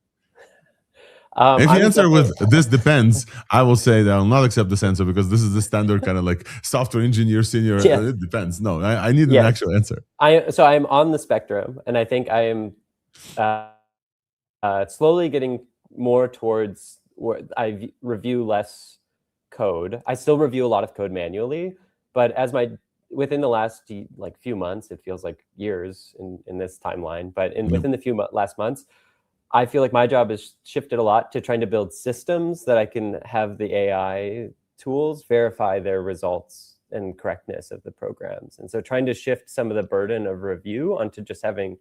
If you answer with this depends, I will say that I will not accept this answer because this is the standard kind of like software engineer, senior. Yeah. It depends. No, I need an actual answer. So I'm on the spectrum, and I think I am slowly getting more towards where I review less code. I still review a lot of code manually, but within the last like few months, it feels like years in this timeline, but within the last months, I feel like my job has shifted a lot to trying to build systems that I can have the AI tools verify their results and correctness of the programs. And so trying to shift some of the burden of review onto just having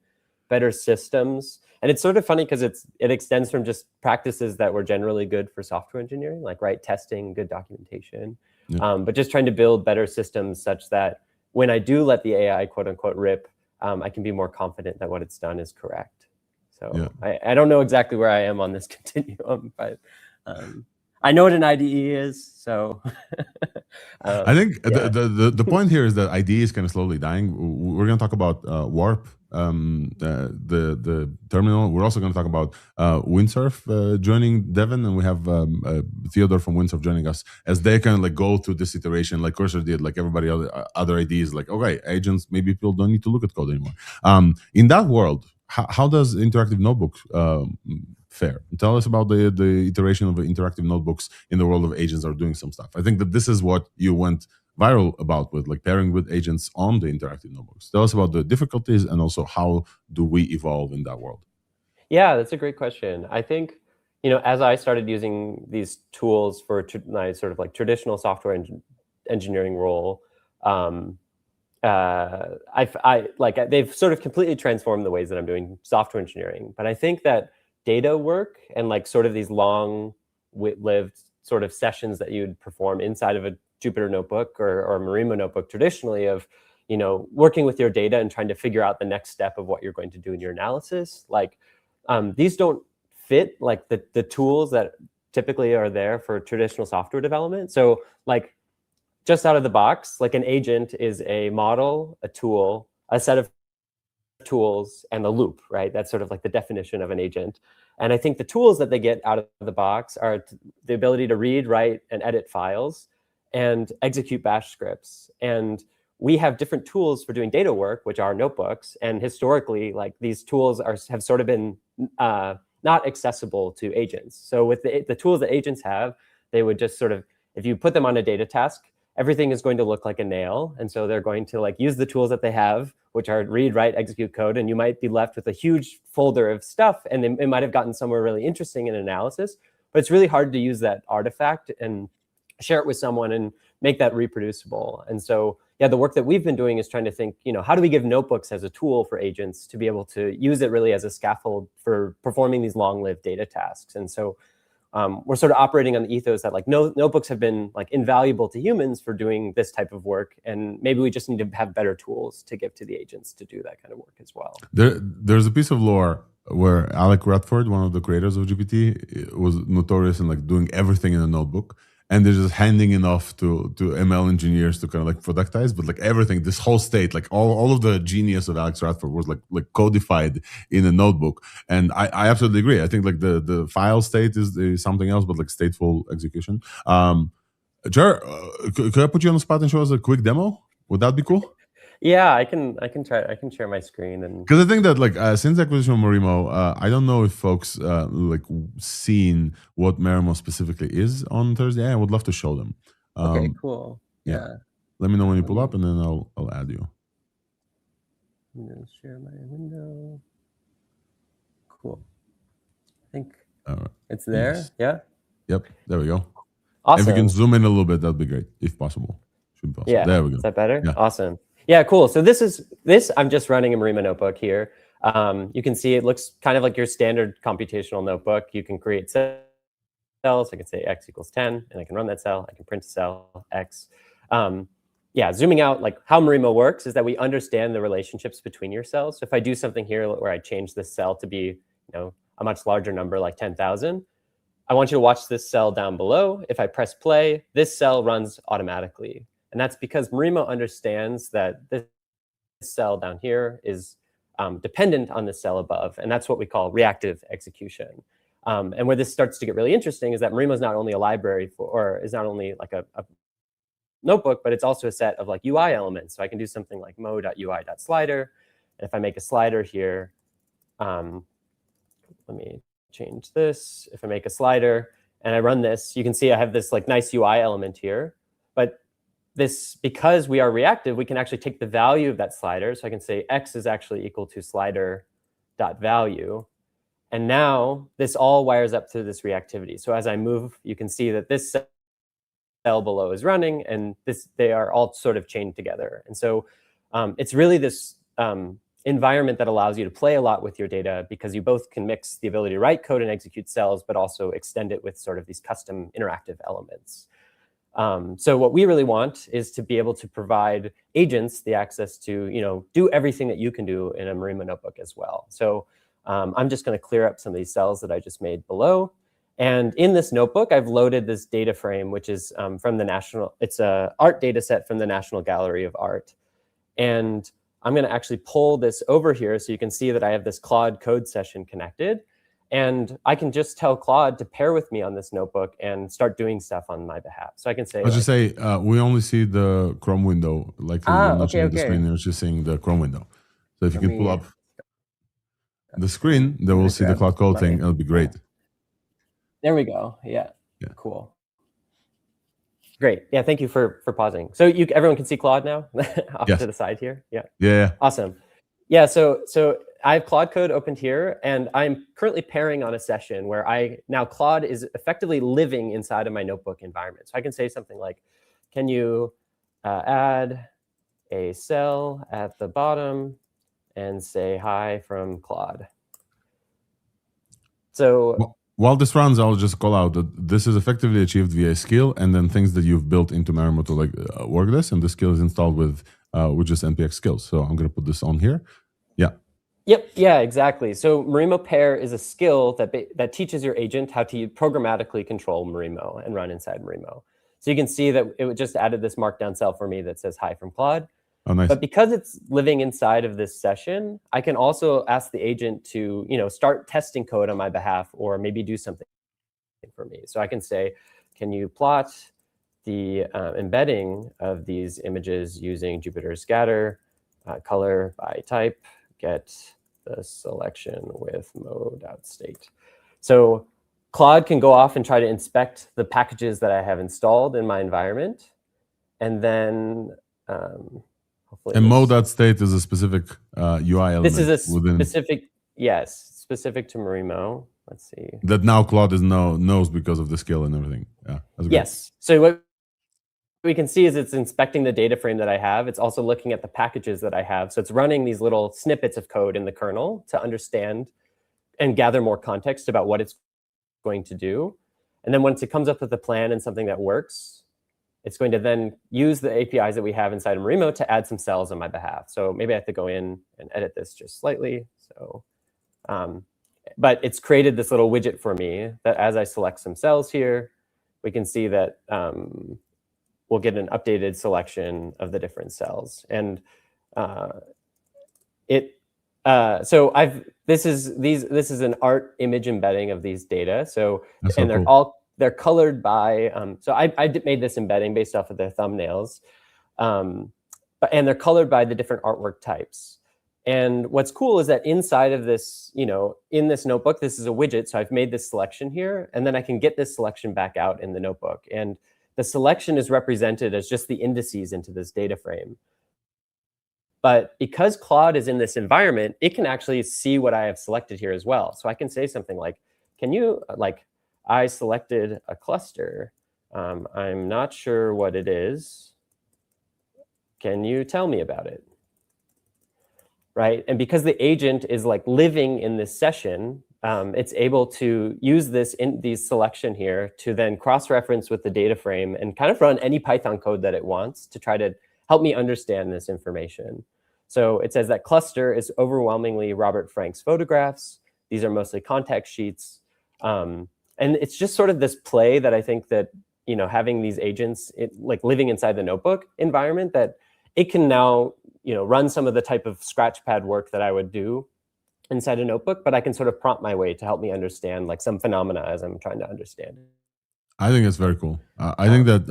better systems. And it's sort of funny because it extends from just practices that were generally good for software engineering, like testing, good documentation, but just trying to build better systems such that when I do let the AI quote unquote rip, I can be more confident that what it's done is correct. So I don't know exactly where I am on this continuum, but I know what an IDE is. So I think the point here is that IDE is kind of slowly dying. We're going to talk about Warp, the terminal. We're also going to talk about Windsurf joining Devin, and we have Theodore from Windsurf joining us as they kind of like go through this iteration, like Cursor did, like everybody other IDEs. Like, okay, agents, maybe people don't need to look at code anymore. In that world, how does interactive notebook fare? Tell us about the iteration of interactive notebooks in the world of agents are doing some stuff. I think that this is what you went viral about with like pairing with agents on the interactive notebooks. Tell us about the difficulties and also how do we evolve in that world? Yeah, that's a great question. I think, as I started using these tools for my sort of like traditional software engineering role, they've sort of completely transformed the ways that I'm doing software engineering. But I think that data work and like sort of these long-lived sort of sessions that you'd perform inside of a Jupyter Notebook or Marimo Notebook traditionally of, you know, working with your data and trying to figure out the next step of what you're going to do in your analysis. Like these don't fit like the tools that typically are there for traditional software development. So like just out of the box, like an agent is a model, a tool, a set of tools, and a loop, right? That's sort of like the definition of an agent. And I think the tools that they get out of the box are the ability to read, write, and edit files and execute bash scripts. And we have different tools for doing data work, which are notebooks. And historically, like these tools have sort of been not accessible to agents. So with the tools that agents have, they would just sort of, if you put them on a data task, everything is going to look like a nail. And so they're going to like use the tools that they have, which are read, write, execute code. And you might be left with a huge folder of stuff. And it might have gotten somewhere really interesting in analysis, but it's really hard to use that artifact and share it with someone and make that reproducible. And so, yeah, the work that we've been doing is trying to think, you know, how do we give notebooks as a tool for agents to be able to use it really as a scaffold for performing these long-lived data tasks? And so we're sort of operating on the ethos that like notebooks have been like invaluable to humans for doing this type of work, and maybe we just need to have better tools to give to the agents to do that kind of work as well. There's a piece of lore where Alec Radford, one of the creators of GPT, was notorious in like doing everything in a notebook, and they're just handing it off to ML engineers to kind of like productize, but like everything, this whole state, like all of the genius of Alex Radford was like codified in a notebook. And I absolutely agree. I think like the file state is something else, but like stateful execution. Jar, could I put you on the spot and show us a quick demo? Would that be cool? Yeah, I can try. I can share my screen, and because I think that like since the acquisition of Marimo, I don't know if folks like seen what Marimo specifically is on Thursday. I would love to show them. Okay, cool. Yeah. Let me know when you pull up, and then I'll add you. I'm gonna share my window. Cool. I think it's there. Yes. Yeah. Yep. There we go. Awesome. If you can zoom in a little bit, that'd be great, if possible. Should be possible. Yeah. There we go. Is that better? Yeah. Awesome. Yeah, cool. So this I'm just running a Marimo notebook here. You can see it looks kind of like your standard computational notebook. You can create cells. I can say x equals 10, and I can run that cell. I can print a cell x. Yeah, zooming out, like how Marimo works is that we understand the relationships between your cells. So if I do something here where I change this cell to be, you know, a much larger number like 10,000, I want you to watch this cell down below. If I press play, this cell runs automatically. And that's because Marimo understands that this cell down here is dependent on the cell above. And that's what we call reactive execution. And where this starts to get really interesting is that Marimo is not only a library or is not only like a notebook, but it's also a set of like UI elements. So I can do something like mo.ui.slider. And if I make a slider here, let me change this. If I make a slider and I run this, you can see I have this like nice UI element here. But this, because we are reactive, we can actually take the value of that slider. So I can say x is actually equal to slider.value. And now this all wires up to this reactivity. So as I move, you can see that this cell below is running, and they are all sort of chained together. And so it's really this environment that allows you to play a lot with your data, because you both can mix the ability to write code and execute cells, but also extend it with sort of these custom interactive elements. So what we really want is to be able to provide agents the access to, you know, do everything that you can do in a Marimo notebook as well. So I'm just going to clear up some of these cells that I just made below. And in this notebook, I've loaded this data frame, which is from the it's a art data set from the National Gallery of Art. And I'm going to actually pull this over here so you can see that I have this Claude code session connected. And I can just tell Claude to pair with me on this notebook and start doing stuff on my behalf. So I can say, I'll just say, we only see the Chrome window. Like you're not seeing the screen, you're just seeing the Chrome window. So if you can pull up the screen, then we'll see the Claude code thing. It'll be great. There we go. Yeah. Cool. Great. Yeah. Thank you for pausing. So everyone can see Claude now off to the side here. Yeah. Yeah. Awesome. Yeah. So I have Claude code opened here, and I'm currently pairing on a session where Claude is effectively living inside of my notebook environment. So I can say something like, can you add a cell at the bottom and say hi from Claude? So while this runs, I'll just call out that this is effectively achieved via skill, and then things that you've built into Marimo to work this, and the skill is installed with just NPX skills. So I'm going to put this on here. Yeah. Yep. Yeah. Exactly. So Marimo pair is a skill that teaches your agent how to programmatically control Marimo and run inside Marimo. So you can see that it just added this markdown cell for me that says hi from Claude. Oh, nice. But because it's living inside of this session, I can also ask the agent to, start testing code on my behalf, or maybe do something for me. So I can say, can you plot the embedding of these images using Jupyter Scatter, color by type, get the selection with mode.state. So Claude can go off and try to inspect the packages that I have installed in my environment, and then hopefully. And mode.state is a specific UI element. This is a specific to Marimo. Let's see. That now Claude knows because of the skill and everything. Yeah. That's great. Yes. So what we can see is it's inspecting the data frame that I have. It's also looking at the packages that I have. So it's running these little snippets of code in the kernel to understand and gather more context about what it's going to do. And then once it comes up with a plan and something that works, it's going to then use the APIs that we have inside of Marimo to add some cells on my behalf. So maybe I have to go in and edit this just slightly. So, but it's created this little widget for me that as I select some cells here, we can see that we'll get an updated selection of the different cells. And this is an art image embedding of these data. So, that's and so cool. they're colored by, so I made this embedding based off of their thumbnails, and they're colored by the different artwork types. And what's cool is that inside of this, in this notebook, this is a widget. So I've made this selection here, and then I can get this selection back out in the notebook. And the selection is represented as just the indices into this data frame. But because Claude is in this environment, it can actually see what I have selected here as well. So I can say something like, can you, I selected a cluster. I'm not sure what it is. Can you tell me about it? Right? And because the agent is living in this session, it's able to use these selection here to then cross-reference with the data frame and kind of run any Python code that it wants to try to help me understand this information. So it says that cluster is overwhelmingly Robert Frank's photographs. These are mostly contact sheets. And it's just sort of this play that I think that, having these agents living inside the notebook environment, that it can now, run some of the type of scratchpad work that I would do inside a notebook, but I can sort of prompt my way to help me understand some phenomena as I'm trying to understand it. I think it's very cool. I think that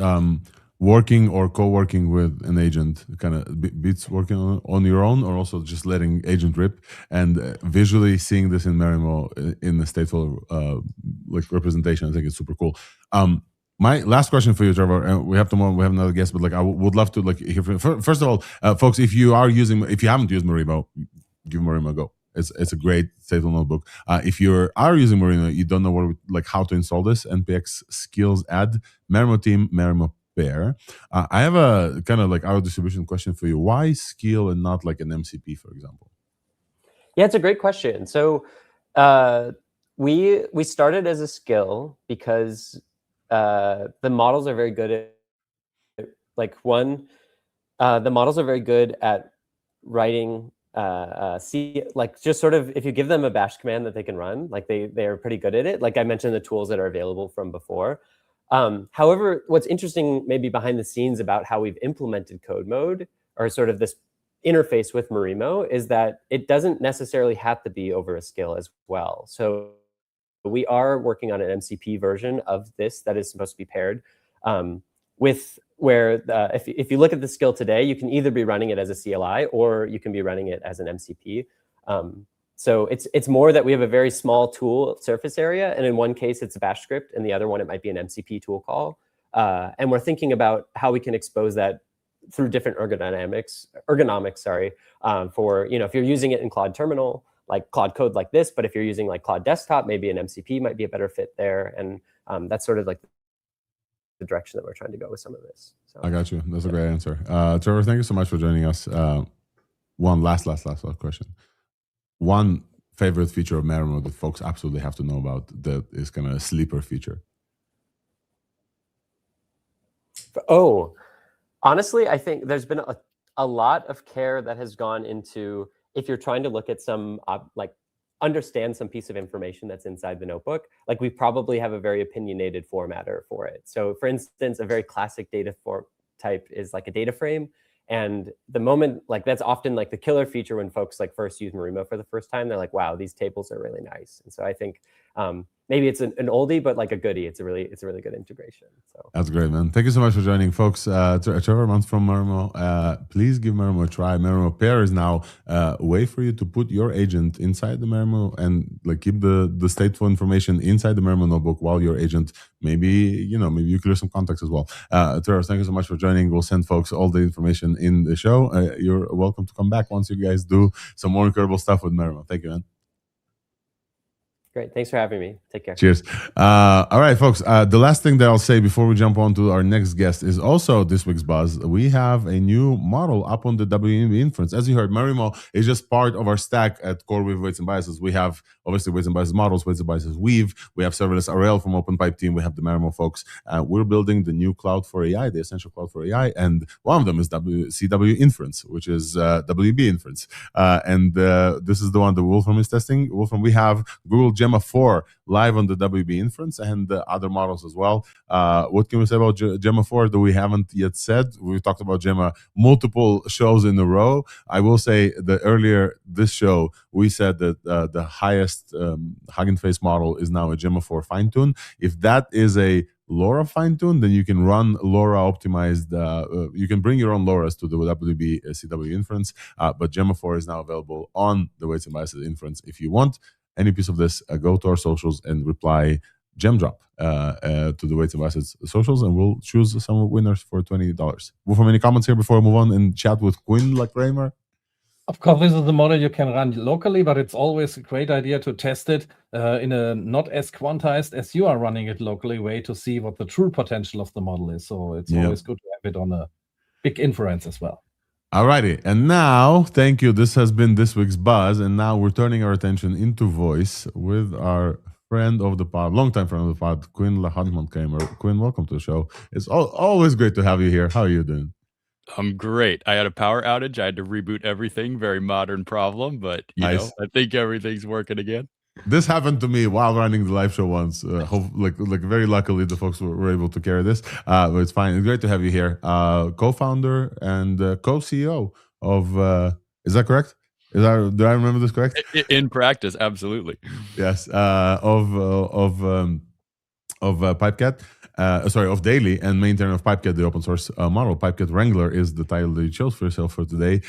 working or co-working with an agent kind of beats working on your own, or also just letting agent rip, and visually seeing this in Marimo in the stateful representation. I think it's super cool. My last question for you, Trevor, and we have another guest, but I would love to hear from, first of all, folks, if you haven't used Marimo, give Marimo a go. It's a great stateful notebook. If you are using Marimo, you don't know how to install this, NPX skills add Marimo team, Marimo pair. I have a kind of auto distribution question for you. Why skill and not an MCP, for example? Yeah, it's a great question. So we started as a skill because the models are very good at the models are very good at writing just sort of, if you give them a bash command that they can run, they are pretty good at it. I mentioned the tools that are available from before. However, what's interesting maybe behind the scenes about how we've implemented code mode, or sort of this interface with Marimo, is that it doesn't necessarily have to be over a skill as well. So we are working on an MCP version of this that is supposed to be paired with where if you look at the skill today, you can either be running it as a CLI or you can be running it as an MCP. So it's more that we have a very small tool surface area, and in one case it's a bash script, and the other one it might be an MCP tool call. And we're thinking about how we can expose that through different ergonomics, for if you're using it in Claude Terminal, Claude Code like this, but if you're using Claude Desktop, maybe an MCP might be a better fit there. And that's sort of the direction that we're trying to go with some of this. So, I got you. That's a great answer. Trevor, thank you so much for joining us. One last question. One favorite feature of Marimo that folks absolutely have to know about that is kind of a sleeper feature? Oh, honestly, I think there's been a lot of care that has gone into, if you're trying to look at some, like understand some piece of information that's inside the notebook, like we probably have a very opinionated formatter for it. So for instance, a very classic data form type is like a data frame. And the moment, like that's often like the killer feature when folks like first use Marimo for the first time, they're like, wow, these tables are really nice. And so I think maybe it's an oldie, but like a goodie. It's a really good integration. So that's great, man. Thank you so much for joining, folks. Trevor Mount from Marimo. Please give Marimo a try. Marimo Pair is now a way for you to put your agent inside the Marimo and like keep the stateful information inside the Marimo notebook while your agent maybe you clear some context as well. Trevor, thank you so much for joining. We'll send folks all the information in the show. You're welcome to come back once you guys do some more incredible stuff with Marimo. Thank you, man. Great. Thanks for having me. Take care. Cheers. All right, folks. The last thing that I'll say before we jump on to our next guest is also this week's buzz. We have a new model up on the WNB Inference. As you heard, Marimo is just part of our stack at Core with Weights and Biases. We have obviously Weights and Biases models, Weights and Biases Weave. We have serverless RL from OpenPipe team. We have the Marimo folks. We're building the new cloud for AI, the essential cloud for AI. And one of them is CW Inference, which is WB Inference. And this is the one that Wolfram is testing. Wolfram, we have Google Gemma 4 live on the WB Inference and other models as well. What can we say about Gemma 4 that we haven't yet said? We talked about Gemma multiple shows in a row. I will say that earlier this show, we said that the highest Hugging Face model is now a Gemma 4 fine-tune. If that is a LoRa fine-tune, then you can run LoRa optimized. You can bring your own LoRa's to the WB CW Inference, but Gemma 4 is now available on the Weights and Biases Inference if you want. Any piece of this, go to our socials and reply gem drop to the Weights and Biases socials, and we'll choose some winners for $20. Wolfram, any comments here before I move on and chat with Quinn Kramer? Of course, this is the model you can run locally, but it's always a great idea to test it in a not as quantized as you are running it locally way to see what the true potential of the model is. So it's always good to have it on a big inference as well. Alrighty, and now, thank you. This has been this week's buzz, and now we're turning our attention into voice with our friend of the pod, longtime friend of the pod, Quinn Kramer. Quinn, welcome to the show. It's always great to have you here. How are you doing? I'm great. I had a power outage. I had to reboot everything. Very modern problem, but you know, I think everything's working again. This happened to me while running the live show once. Like very luckily, the folks were able to carry this, but it's fine. It's great to have you here, co-founder and co-CEO of. Is that correct? Did I remember this correct? In practice, absolutely. Yes, of Pipecat. Of Daily and maintainer of Pipecat, the open source model. Pipecat Wrangler is the title that you chose for yourself for today.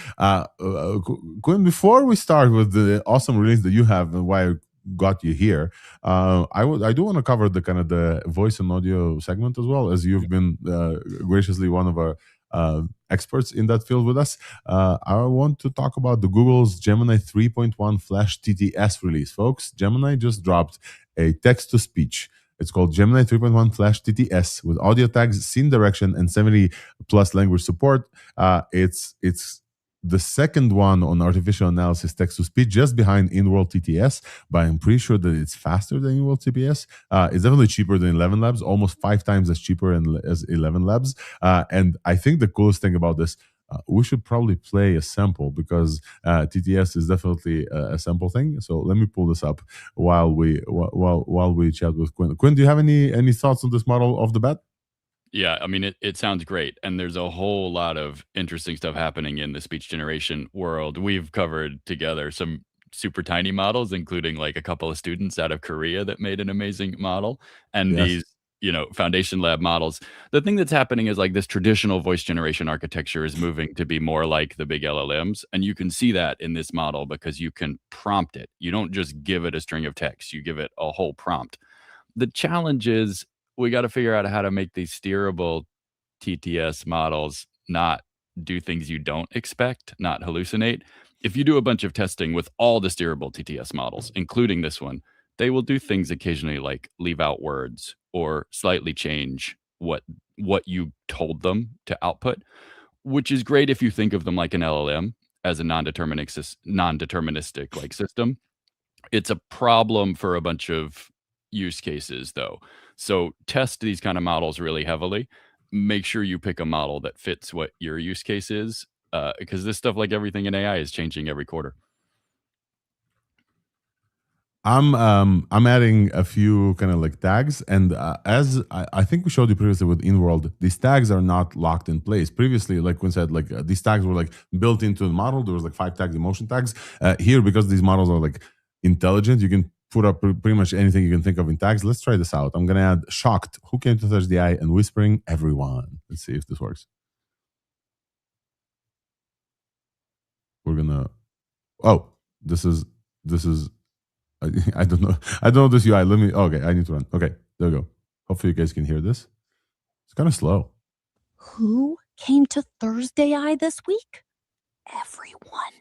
Quinn, before we start with the awesome release that you have and why I got you here, I do want to cover the kind of the voice and audio segment as well, as you've been graciously one of our experts in that field with us. I want to talk about the Google's Gemini 3.1 Flash TTS release. Folks, Gemini just dropped a text-to-speech. It's called Gemini 3.1 Flash TTS with audio tags, scene direction, and 70 plus language support. It's the second one on artificial analysis text-to-speech, just behind in-world TTS, but I'm pretty sure that it's faster than in-world TPS. It's definitely cheaper than 11 Labs, almost 5 times as cheaper as 11 Labs. And I think the coolest thing about this, we should probably play a sample because TTS is definitely a sample thing. So let me pull this up while we chat with Quinn. Quinn, do you have any thoughts on this model off the bat? Yeah, I mean, it sounds great. And there's a whole lot of interesting stuff happening in the speech generation world. We've covered together some super tiny models, including like a couple of students out of Korea that made an amazing model. And these, foundation lab models. The thing that's happening is like this traditional voice generation architecture is moving to be more like the big LLMs. And you can see that in this model because you can prompt it. You don't just give it a string of text, you give it a whole prompt. The challenge is we got to figure out how to make these steerable TTS models not do things you don't expect, not hallucinate. If you do a bunch of testing with all the steerable TTS models, including this one, they will do things occasionally like leave out words or slightly change what you told them to output, which is great if you think of them like an LLM as a non-deterministic like system. It's a problem for a bunch of use cases, though. So test these kind of models really heavily. Make sure you pick a model that fits what your use case is, because this stuff, like everything in AI, is changing every quarter. I'm adding a few kind of like tags, and as I think we showed you previously with in-world, these tags are not locked in place. Previously, like when said, like these tags were like built into the model. There was like 5 tags, emotion tags. Here, because these models are like intelligent, you can put up pretty much anything you can think of in tags. Let's try this out. I'm gonna add shocked, who came to Thursday, and whispering everyone. Let's see if this works. We're gonna. Oh, this is. I don't know this UI. Let me. Okay, I need to run. Okay, there we go. Hopefully, you guys can hear this. It's kind of slow. Who came to Thursday this week? Everyone.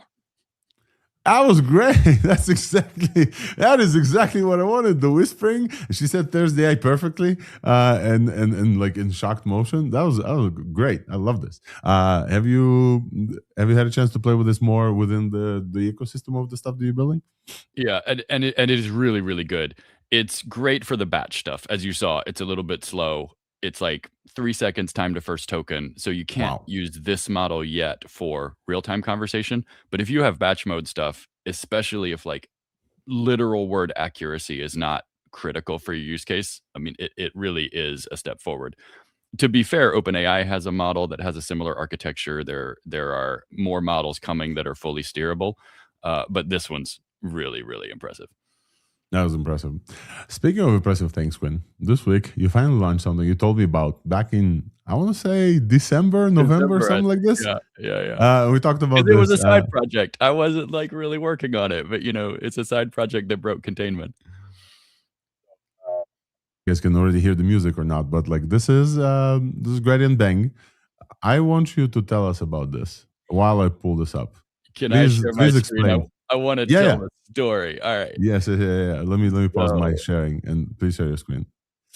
That was great. That is exactly what I wanted. The whispering. She said Thursday perfectly, and like in shocked motion. That was great. I love this. Have you had a chance to play with this more within the ecosystem of the stuff that you're building? Yeah, and it is really, really good. It's great for the batch stuff. As you saw, it's a little bit slow. It's like 3 seconds time to first token. So you can't use this model yet for real-time conversation. But if you have batch mode stuff, especially if like literal word accuracy is not critical for your use case, I mean, it really is a step forward. To be fair, OpenAI has a model that has a similar architecture. There are more models coming that are fully steerable. But this one's really, really impressive. That was impressive. Speaking of impressive things, Quinn, this week you finally launched something you told me about back in, I want to say November, something like this. Yeah. We talked about this. It this. was a side project. I wasn't like really working on it, but it's a side project that broke containment. You guys can already hear the music or not, but like this is Gradient Bang. I want you to tell us about this while I pull this up. Can I share my screen? I want to tell the story. All right. Yes. Yeah. Let me pause my sharing and please share your screen.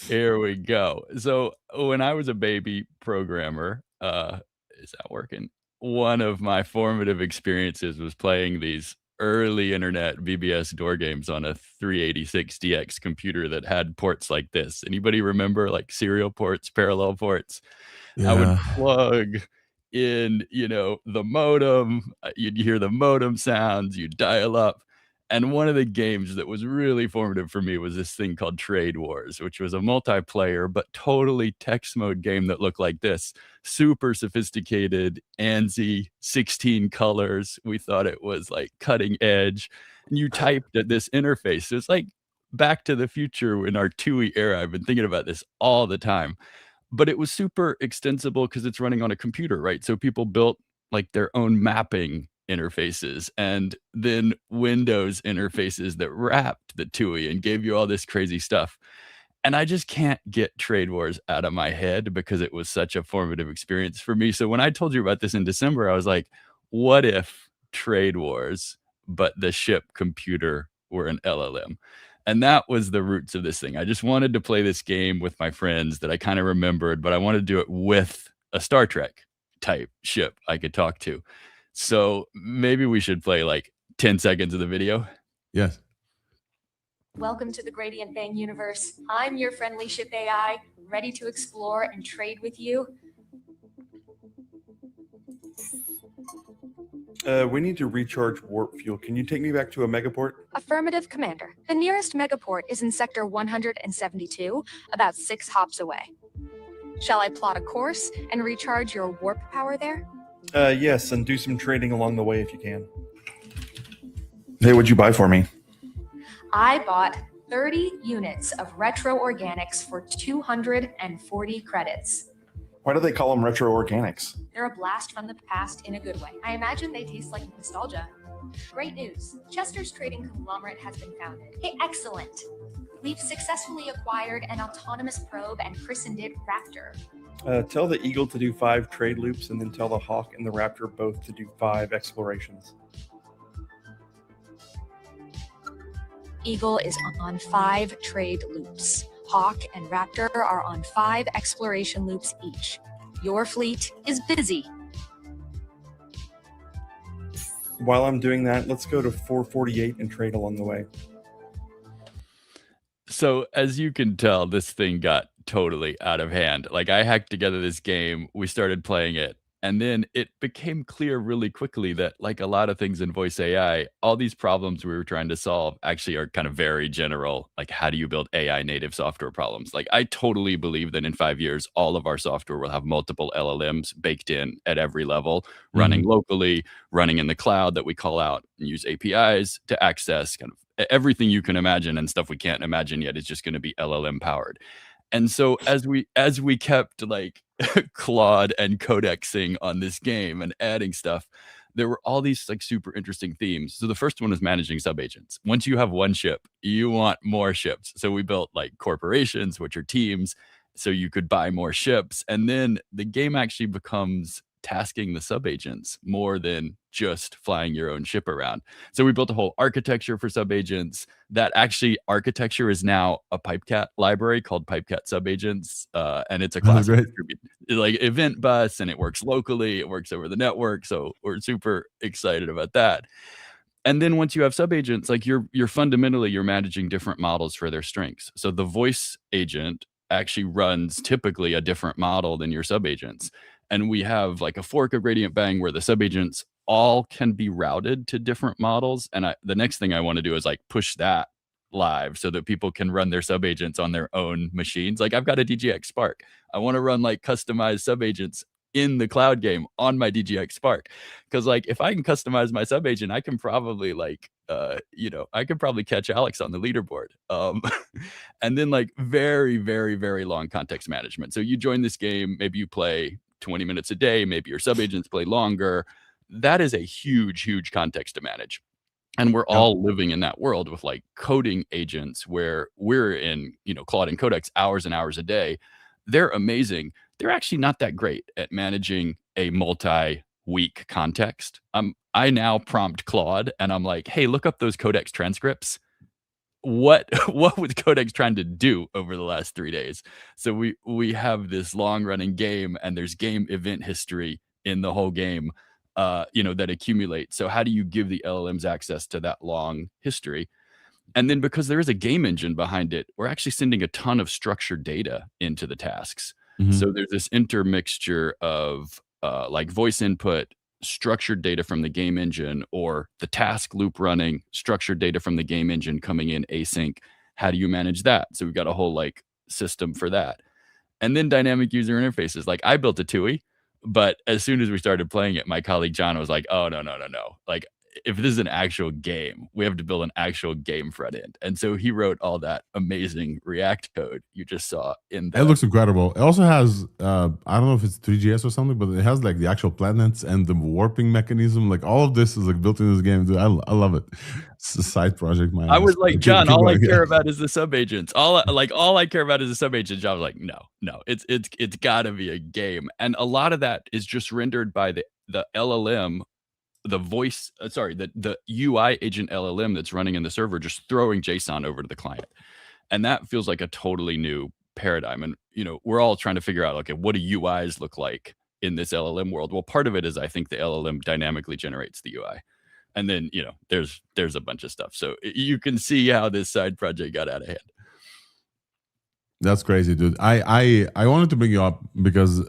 Here we go. So when I was a baby programmer, is that working? One of my formative experiences was playing these early internet BBS door games on a 386DX computer that had ports like this. Anybody remember like serial ports, parallel ports? Yeah. I would plug in, the modem. You'd hear the modem sounds, you dial up. And one of the games that was really formative for me was this thing called Trade Wars, which was a multiplayer but totally text mode game that looked like this. Super sophisticated, ANSI, 16 colors. We thought it was like cutting edge. And you typed at this interface. It's like Back to the Future in our TUI era. I've been thinking about this all the time. But it was super extensible because it's running on a computer, right? So people built like their own mapping interfaces and then Windows interfaces that wrapped the TUI and gave you all this crazy stuff. And I just can't get Trade Wars out of my head because it was such a formative experience for me. So when I told you about this in December, I was like, what if Trade Wars, but the ship computer were an LLM? And that was the roots of this thing. I just wanted to play this game with my friends that I kind of remembered, but I wanted to do it with a Star Trek type ship I could talk to. So maybe we should play like 10 seconds of the video. Yes. Welcome to the Gradient Bang universe. I'm your friendly ship AI, ready to explore and trade with you. We need to recharge warp fuel. Can you take me back to a megaport? Affirmative, Commander. The nearest megaport is in sector 172, about 6 hops away. Shall I plot a course and recharge your warp power there? Yes, and do some trading along the way if you can. Hey, what'd you buy for me? I bought 30 units of retro organics for 240 credits. Why do they call them retro organics? They're a blast from the past in a good way. I imagine they taste like nostalgia. Great news. Chester's Trading Conglomerate has been founded. Hey, excellent. We've successfully acquired an autonomous probe and christened it Raptor. Tell the Eagle to do 5 trade loops and then tell the Hawk and the Raptor both to do 5 explorations. Eagle is on 5 trade loops. Hawk and Raptor are on 5 exploration loops each. Your fleet is busy. While I'm doing that, let's go to 448 and trade along the way. So as you can tell, this thing got totally out of hand. Like I hacked together this game, we started playing it, and then it became clear really quickly that like a lot of things in voice AI, all these problems we were trying to solve actually are kind of very general. Like how do you build AI native software problems? Like I totally believe that in 5 years, all of our software will have multiple LLMs baked in at every level, running locally, running in the cloud that we call out and use APIs to access kind of everything you can imagine, and stuff we can't imagine yet is just going to be LLM powered. And so as we kept like Claude and codexing on this game and adding stuff, there were all these like super interesting themes. So the first one was managing subagents. Once you have one ship, you want more ships. So we built like corporations, which are teams, so you could buy more ships. And then the game actually becomes tasking the subagents more than just flying your own ship around. So we built a whole architecture for subagents. That actually architecture is now a Pipecat library called Pipecat Subagents, and it's a class like event bus, and it works locally, it works over the network. So we're super excited about that. And then once you have subagents, like you're fundamentally you're managing different models for their strengths. So the voice agent actually runs typically a different model than your subagents. And we have like a fork of Radiant Bang where the subagents all can be routed to different models. And the next thing I want to do is like push that live so that people can run their subagents on their own machines. Like I've got a DGX Spark. I want to run like customized subagents in the cloud game on my DGX Spark. Because like if I can customize my subagent, I can probably like I could probably catch Alex on the leaderboard. And then like very, very, very long context management. So you join this game, maybe you play 20 minutes a day, maybe your subagents play longer. That is a huge, huge context to manage. And we're all living in that world with like coding agents where we're in, Claude and Codex hours and hours a day. They're amazing. They're actually not that great at managing a multi-week context. I now prompt Claude and I'm like, hey, look up those Codex transcripts. What was Codex trying to do over the last 3 days? So we have this long running game, and there's game event history in the whole game, that accumulates. So how do you give the LLMs access to that long history? And then because there is a game engine behind it, we're actually sending a ton of structured data into the tasks. So there's this intermixture of like voice input, structured data from the game engine, or the task loop running, structured data from the game engine coming in async. How do you manage that? So we've got a whole like system for that. And then dynamic user interfaces. Like I built a TUI, but as soon as we started playing it, my colleague John was like, oh, no. Like if this is an actual game, we have to build an actual game front end. And so he wrote all that amazing React code you just saw in there. It looks incredible. It also has, I don't know if it's 3GS or something, but it has like the actual planets and the warping mechanism. Like all of this is like built in this game. Dude, I love it. It's a side project. I was like, John, all I care about is the subagents. All I care about is the subagents. John was like, no, it's gotta be a game. And a lot of that is just rendered by the LLM, the UI agent LLM that's running in the server, just throwing JSON over to the client. And that feels like a totally new paradigm. And, we're all trying to figure out, okay, what do UIs look like in this LLM world? Well, part of it is I think the LLM dynamically generates the UI. And then, there's a bunch of stuff. So you can see how this side project got out of hand. That's crazy, dude. I wanted to bring you up because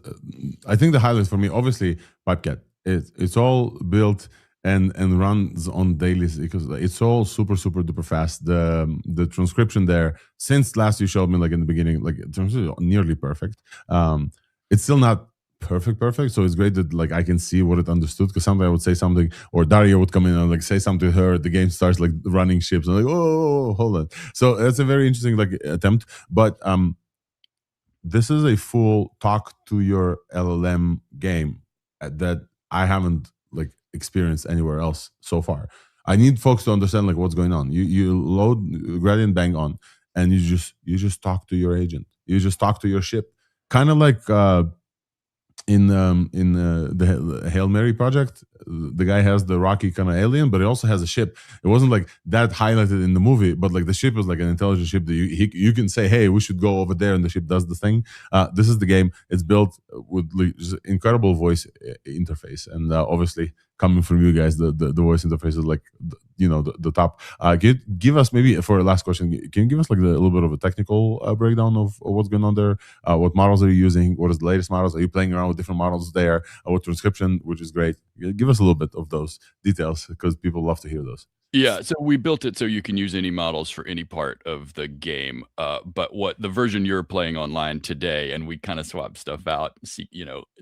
I think the highlights for me, obviously, Pipecat. It's all built and runs on dailies because it's all super duper fast. The transcription there, since last you showed me like in the beginning, like it's nearly perfect. It's still not perfect, so it's great that like I can see what it understood, because sometimes I would say something or Daria would come in and like say something to her, the game starts like running ships and like, oh, hold on. So that's a very interesting like attempt, but this is a full talk to your LLM game that I haven't like experienced anywhere else so far. I need folks to understand like what's going on. You load Gradient Bang on, and you just talk to your agent. You just talk to your ship, kind of like in the Hail Mary project. The guy has the rocky kind of alien, but it also has a ship. It wasn't like that highlighted in the movie, but like the ship is like an intelligent ship that you can say, hey, we should go over there, and the ship does the thing. This is the game. It's built with incredible voice interface, and obviously coming from you guys. The voice interface is like the top. Give us maybe for a last question. Can you give us like a little bit of a technical breakdown of what's going on there? What models are you using? What is the latest models? Are you playing around with different models there? With transcription, which is great. Give us a little bit of those details because people love to hear those. Yeah, so we built it so you can use any models for any part of the game. But what the version you're playing online today, and we kind of swap stuff out,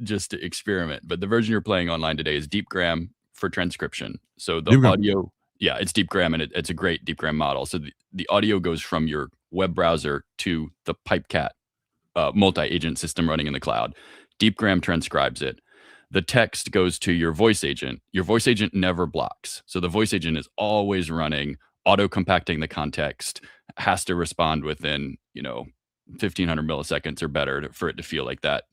just to experiment. But the version you're playing online today is DeepGram for transcription. So the audio, it's DeepGram, and it's a great DeepGram model. So the audio goes from your web browser to the PipeCat multi-agent system running in the cloud. DeepGram transcribes it. The text goes to your voice agent. Your voice agent never blocks. So the voice agent is always running, auto-compacting the context, has to respond within, 1,500 milliseconds or better for it to feel like that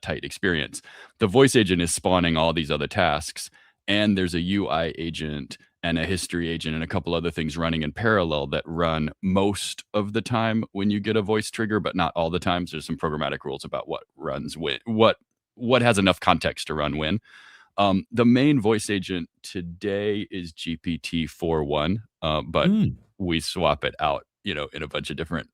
tight experience. The voice agent is spawning all these other tasks, and there's a UI agent and a history agent and a couple other things running in parallel that run most of the time when you get a voice trigger, but not all the times. There's some programmatic rules about what runs when, what has enough context to run when. The main voice agent today is GPT-4.1, but we swap it out, in a bunch of different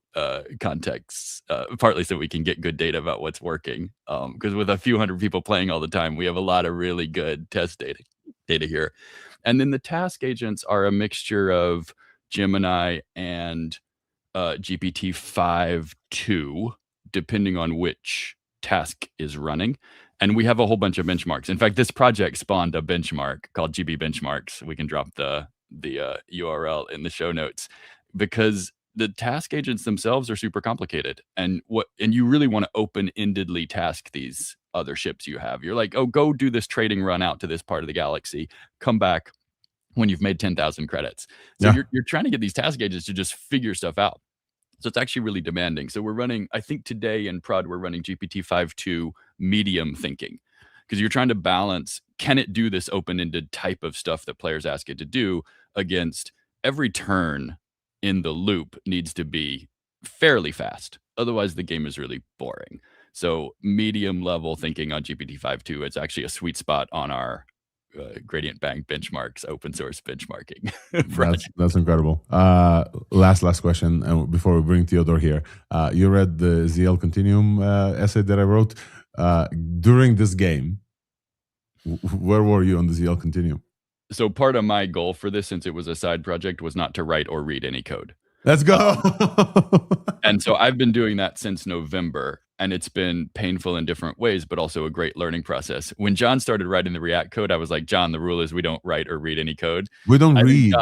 contexts, partly so we can get good data about what's working. Because with a few hundred people playing all the time, we have a lot of really good test data here. And then the task agents are a mixture of Gemini and GPT-5.2, depending on which task is running. And we have a whole bunch of benchmarks. In fact, this project spawned a benchmark called GB Benchmarks. We can drop the URL in the show notes, because the task agents themselves are super complicated. And you really want to open-endedly task these other ships you have. You're like, oh, go do this trading run out to this part of the galaxy. Come back when you've made 10,000 credits. So you're trying to get these task agents to just figure stuff out. So it's actually really demanding. So we're running, I think today in prod, we're running GPT-5.2 medium thinking, because you're trying to balance, can it do this open-ended type of stuff that players ask it to do, against every turn in the loop needs to be fairly fast. Otherwise, the game is really boring. So medium level thinking on GPT-5.2, it's actually a sweet spot on our Gradient Bank benchmarks, open source benchmarking. That's incredible. Last question, and before we bring Theodore here, you read the ZL Continuum essay that I wrote during this game. Where were you on the ZL Continuum? So part of my goal for this, since it was a side project, was not to write or read any code. Let's go. And so I've been doing that since November, and it's been painful in different ways, but also a great learning process. When John started writing the React code, I was like, John, the rule is we don't write or read any code. We don't read.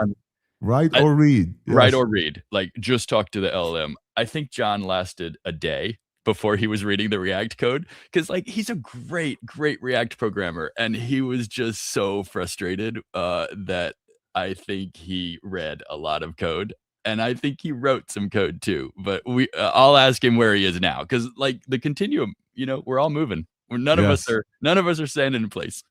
Write or read. Yes. Write or read. Like, just talk to the LLM. I think John lasted a day before he was reading the React code, because he's a great React programmer, and he was just so frustrated that I think he read a lot of code, and I think he wrote some code too. But I'll ask him where he is now, because the Continuum, we're all moving. None of us are standing in place.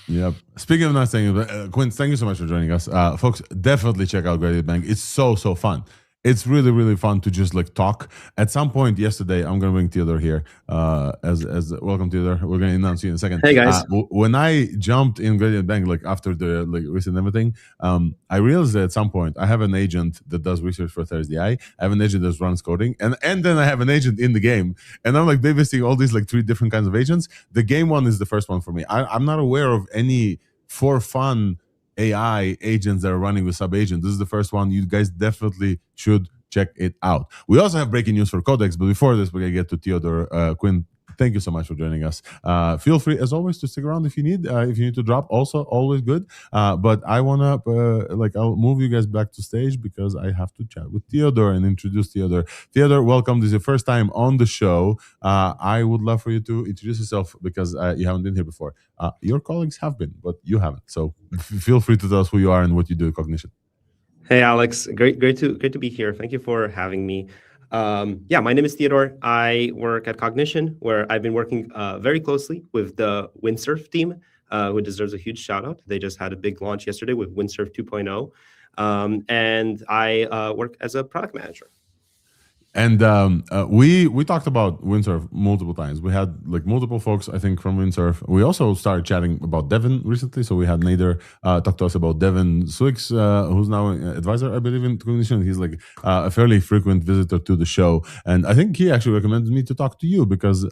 Yep. Speaking of not staying, Quinn, thank you so much for joining us, folks. Definitely check out Gradient Bank. It's so fun. It's really, really fun to just talk. At some point yesterday, I'm going to bring Theodore here. As welcome, Theodore. We're going to announce you in a second. Hey, guys. When I jumped in Gradient Bank, after the recent everything, I realized that at some point I have an agent that does research for Thursday. I have an agent that runs coding, and then I have an agent in the game, and I'm babysitting all these 3 different kinds of agents. The game one is the first one for me. I'm not aware of any for fun AI agents that are running with sub-agent. This is the first one. You guys definitely should check it out. We also have breaking news for Codex, but before this, we're going to get to Theodore. Quinn, thank you so much for joining us. Feel free, as always, to stick around if you need to drop. Also, always good. But I want to, I'll move you guys back to stage because I have to chat with Theodore and introduce Theodore. Theodore, welcome. This is your first time on the show. I would love for you to introduce yourself because you haven't been here before. Your colleagues have been, but you haven't. So feel free to tell us who you are and what you do at Cognition. Hey, Alex. Great to be here. Thank you for having me. My name is Theodore. I work at Cognition, where I've been working very closely with the Windsurf team, who deserves a huge shout out. They just had a big launch yesterday with Windsurf 2.0. And I work as a product manager. And we talked about Windsurf multiple times. We had like multiple folks, I think, from Windsurf. We also started chatting about Devin recently. So we had Nader talk to us about Devin Swix, who's now an advisor, I believe, in Cognition. He's like a fairly frequent visitor to the show. And I think he actually recommended me to talk to you because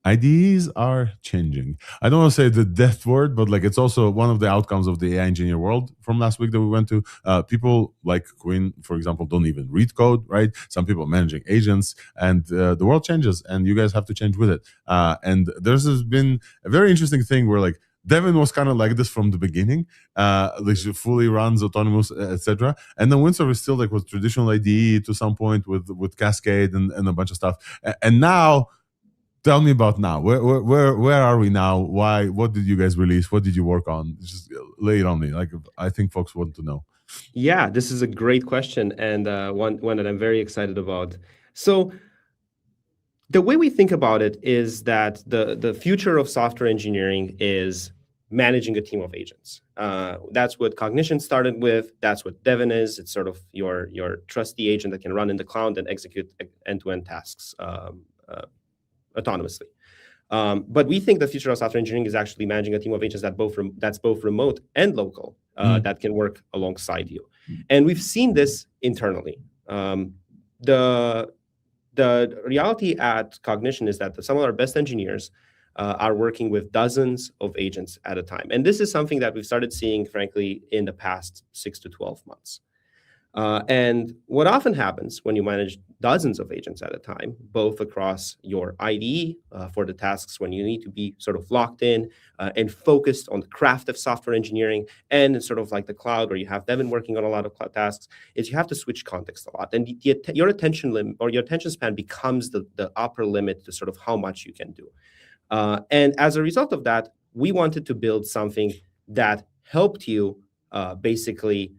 IDEs are changing. I don't want to say the death word, but like it's also one of the outcomes of the AI engineer world from last week that we went to. People like Quinn, for example, don't even read code, right? Some people are managing agents, and the world changes, and you guys have to change with it. And there's been a very interesting thing where like Devin was kind of like this from the beginning, like she fully runs autonomous, etc. And then Windsurf is still like with traditional IDE to some point with Cascade and a bunch of stuff. And now, tell me about now. Where are we now? Why? What did you guys release? What did you work on? Just lay it on me. Like I think folks want to know. Yeah, this is a great question and one that I'm very excited about. So the way we think about it is that the future of software engineering is managing a team of agents. That's what Cognition started with. That's what Devin is. It's sort of your trusty agent that can run in the cloud and execute end-to-end tasks autonomously. But we think the future of software engineering is actually managing a team of agents that's both remote and local that can work alongside you. And we've seen this internally. The reality at Cognition is that some of our best engineers are working with dozens of agents at a time. And this is something that we've started seeing, frankly, in the past 6 to 12 months. And what often happens when you manage dozens of agents at a time, both across your IDE for the tasks when you need to be sort of locked in and focused on the craft of software engineering, and sort of like the cloud where you have Devin working on a lot of cloud tasks, is you have to switch context a lot. And your attention limit or your attention span becomes the upper limit to sort of how much you can do. And as a result of that, we wanted to build something that helped you basically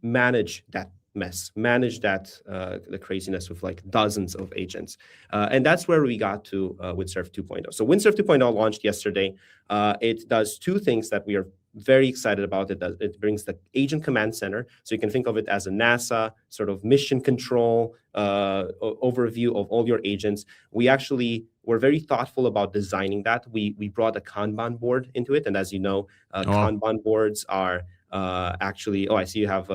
manage that mess, manage that the craziness with like dozens of agents. And that's where we got to Windsurf 2.0. So Windsurf 2.0 launched yesterday. It does two things that we are very excited about. It brings the agent command center. So you can think of it as a NASA sort of mission control overview of all your agents. We actually were very thoughtful about designing that. We brought a Kanban board into it. And as you know, Kanban boards are actually, I see you have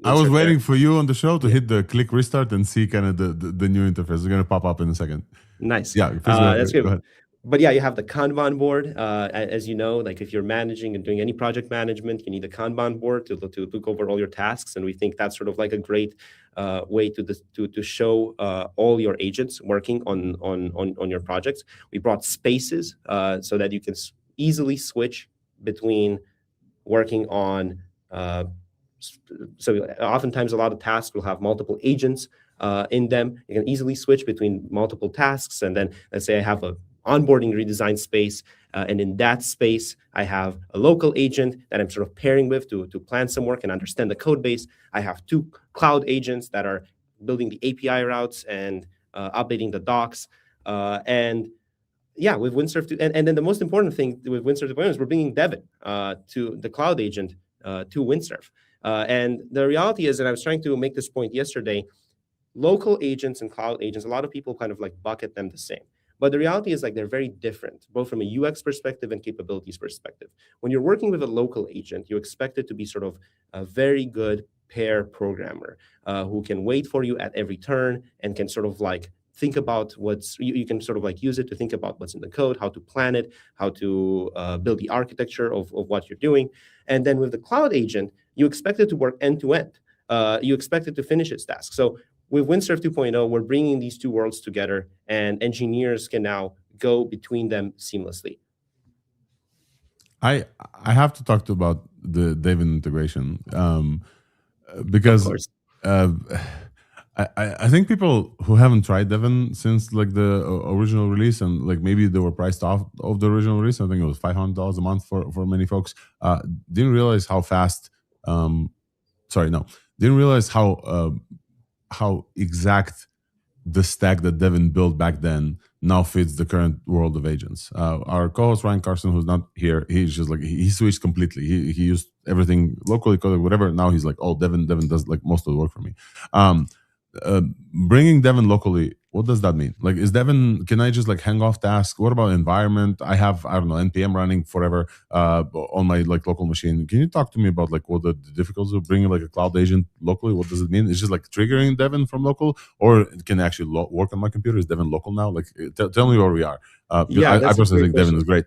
I was waiting for you on the show to hit the click restart and see kind of the new interface. It's going to pop up in a second. Nice. Yeah, that's good. Go ahead. But yeah, you have the Kanban board. As you know, like if you're managing and doing any project management, you need a Kanban board to look over all your tasks. And we think that's sort of like a great way to show all your agents working on your projects. We brought spaces so that you can easily switch between working on, so oftentimes a lot of tasks will have multiple agents in them. You can easily switch between multiple tasks. And then let's say I have a onboarding redesign space. And in that space, I have a local agent that I'm sort of pairing with to plan some work and understand the code base. I have two cloud agents that are building the API routes and updating the docs. And yeah, with Windsurf, and then the most important thing with Windsurf 2.0 is we're bringing Devin to the cloud agent to Windsurf. And the reality is, and I was trying to make this point yesterday, local agents and cloud agents, a lot of people kind of like bucket them the same. But the reality is like they're very different, both from a UX perspective and capabilities perspective. When you're working with a local agent, you expect it to be sort of a very good pair programmer who can wait for you at every turn and can sort of like think about you can sort of like use it to think about what's in the code, how to plan it, how to build the architecture of what you're doing. And then with the cloud agent, you expect it to work end to end. You expect it to finish its task. So with Windsurf 2.0, we're bringing these two worlds together, and engineers can now go between them seamlessly. I have to talk about the Devin integration because I think people who haven't tried Devin since like the original release, and like maybe they were priced off of the original release, I think it was $500 a month for many folks, didn't realize how fast. Didn't realize how exact the stack that Devin built back then now fits the current world of agents. Our co-host Ryan Carson, who's not here, he's just like he switched completely. He used everything locally coded, whatever. Now he's like, oh, Devin does like most of the work for me. Bringing Devin locally, what does that mean? Like, is Devin, can I just like hang off tasks? What about environment? I have, I don't know, NPM running forever on my like local machine. Can you talk to me about like what the difficulties of bringing like a cloud agent locally? What does it mean? It's just like triggering Devin from local, or can I actually work on my computer? Is Devin local now? Like, tell me where we are. I personally think Devin is great.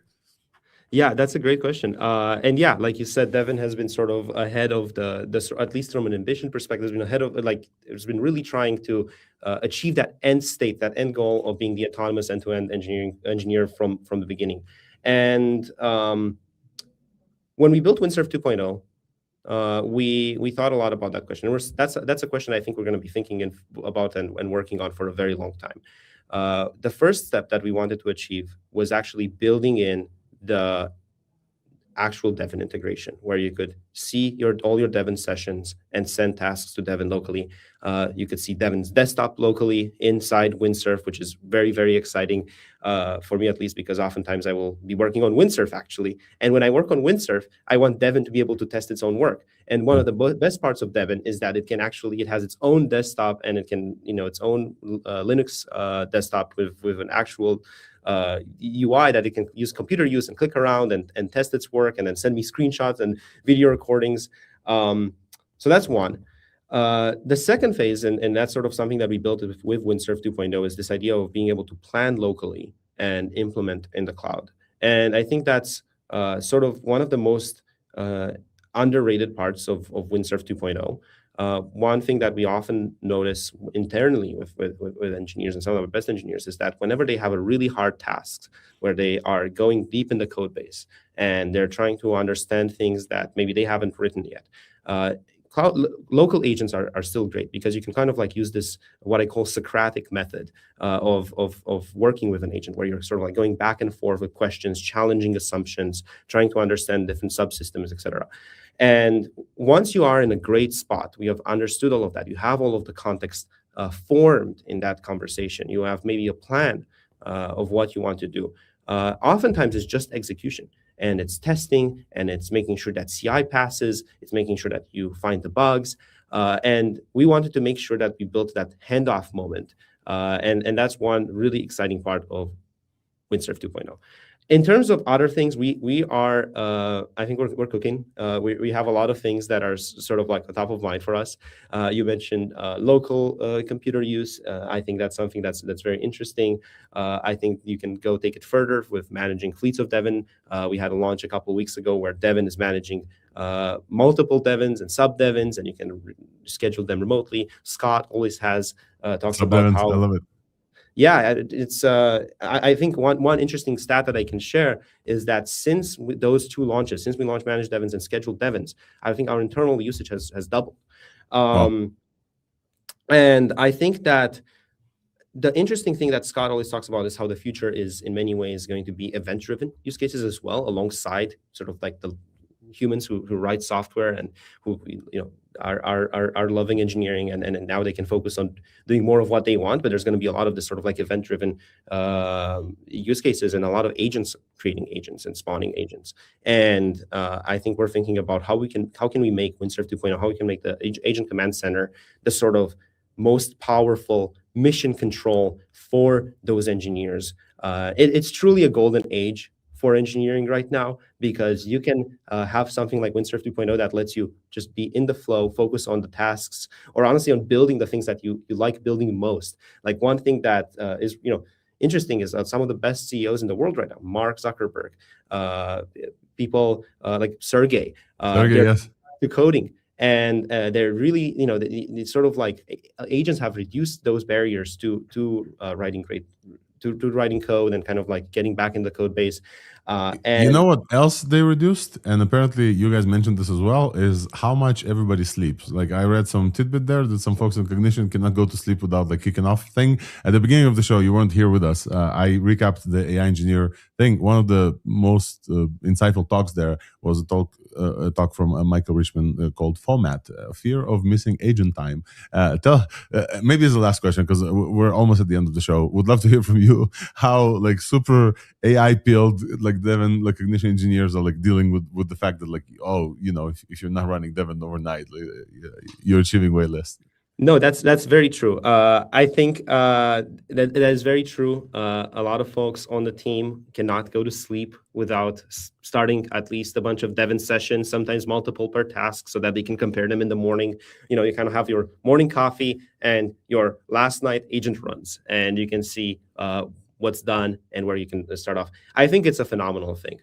Yeah, that's a great question. And yeah, like you said, Devin has been sort of ahead of the at least from an ambition perspective, has been ahead of, like, it's been really trying to achieve that end state, that end goal of being the autonomous end-to-end engineer from the beginning. And when we built Windsurf 2.0, we thought a lot about that question. That's a question I think we're going to be thinking about and working on for a very long time. The first step that we wanted to achieve was actually building in the actual Devin integration, where you could see all your Devin sessions and send tasks to Devin locally. You could see Devin's desktop locally inside Windsurf, which is very, very exciting for me, at least, because oftentimes I will be working on Windsurf actually. And when I work on Windsurf, I want Devin to be able to test its own work. And one of the best parts of Devin is that it has its own desktop, and it can, its own Linux desktop with an actual UI that it can use computer use and click around and test its work, and then send me screenshots and video recordings. So that's one. The second phase, and that's sort of something that we built with Windsurf 2.0, is this idea of being able to plan locally and implement in the cloud. And I think that's sort of one of the most underrated parts of Windsurf 2.0. One thing that we often notice internally with engineers, and some of our best engineers, is that whenever they have a really hard task where they are going deep in the code base and they're trying to understand things that maybe they haven't written yet, local agents are still great, because you can kind of like use this, what I call Socratic method of working with an agent, where you're sort of like going back and forth with questions, challenging assumptions, trying to understand different subsystems, etc. And once you are in a great spot, we have understood all of that, you have all of the context formed in that conversation, you have maybe a plan of what you want to do. Oftentimes it's just execution, and it's testing, and it's making sure that CI passes, it's making sure that you find the bugs. And we wanted to make sure that we built that handoff moment. And that's one really exciting part of Windsurf 2.0. In terms of other things, we are, I think we're cooking. We have a lot of things that are sort of like the top of mind for us. You mentioned local computer use. I think that's something that's very interesting. I think you can go take it further with managing fleets of Devin. We had a launch a couple of weeks ago where Devin is managing multiple Devins and sub-Devins, and you can schedule them remotely. Scott always has talks about how— I love it. Yeah, it's. I think one interesting stat that I can share is that since those two launches, since we launched Managed Devins and Scheduled Devins, I think our internal usage has doubled. And I think that the interesting thing that Scott always talks about is how the future is in many ways going to be event-driven use cases as well, alongside sort of like the humans who write software and who are loving engineering, and now they can focus on doing more of what they want. But there's going to be a lot of this sort of like event-driven use cases, and a lot of agents creating agents and spawning agents. And I think we're thinking about how can we make Windsurf 2.0, how we can make the agent command center the sort of most powerful mission control for those engineers. It's truly a golden age for engineering right now, because you can have something like Windsurf 2.0 that lets you just be in the flow, focus on the tasks, or honestly on building the things that you like building most. Like one thing that is interesting is some of the best CEOs in the world right now, Mark Zuckerberg, people like Sergey, yes, to coding. And they're really, it's sort of like agents have reduced those barriers to writing to writing code and kind of like getting back in the code base. And you know what else they reduced? And apparently you guys mentioned this as well, is how much everybody sleeps. Like I read some tidbit there that some folks in Cognition cannot go to sleep without like kicking off thing. At the beginning of the show, you weren't here with us. I recapped the AI engineer thing. One of the most insightful talks there was a talk from Michael Richman called FOMAT, Fear of Missing Agent Time. Maybe it's the last question, because we're almost at the end of the show. Would love to hear from you how like super AI pilled, like like Devin, like Cognition engineers are like dealing with the fact that like, oh, you know, if you're not running Devin overnight, like, you're achieving way less. No, that's very true. I think that is very true. A lot of folks on the team cannot go to sleep without starting at least a bunch of Devin sessions, sometimes multiple per task, so that they can compare them in the morning. You know, you kind of have your morning coffee and your last night agent runs, and you can see what's done and where you can start off. I think it's a phenomenal thing.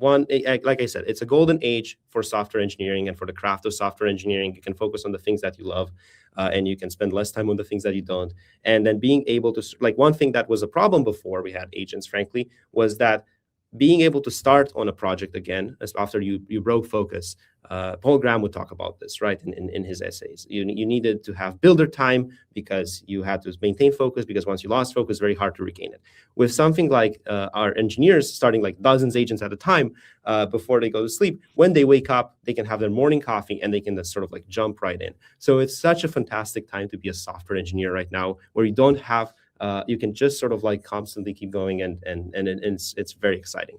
Like I said, it's a golden age for software engineering and for the craft of software engineering. You can focus on the things that you love, and you can spend less time on the things that you don't. And then being able to, like, one thing that was a problem before we had agents, frankly, was that being able to start on a project again after you broke focus. Paul Graham would talk about this, right, in his essays. You needed to have builder time because you had to maintain focus, because once you lost focus, it's very hard to regain it. With something like our engineers starting like dozens of agents at a time before they go to sleep, when they wake up, they can have their morning coffee and they can just sort of like jump right in. So it's such a fantastic time to be a software engineer right now, where you don't have you can just sort of like constantly keep going, and it's very exciting.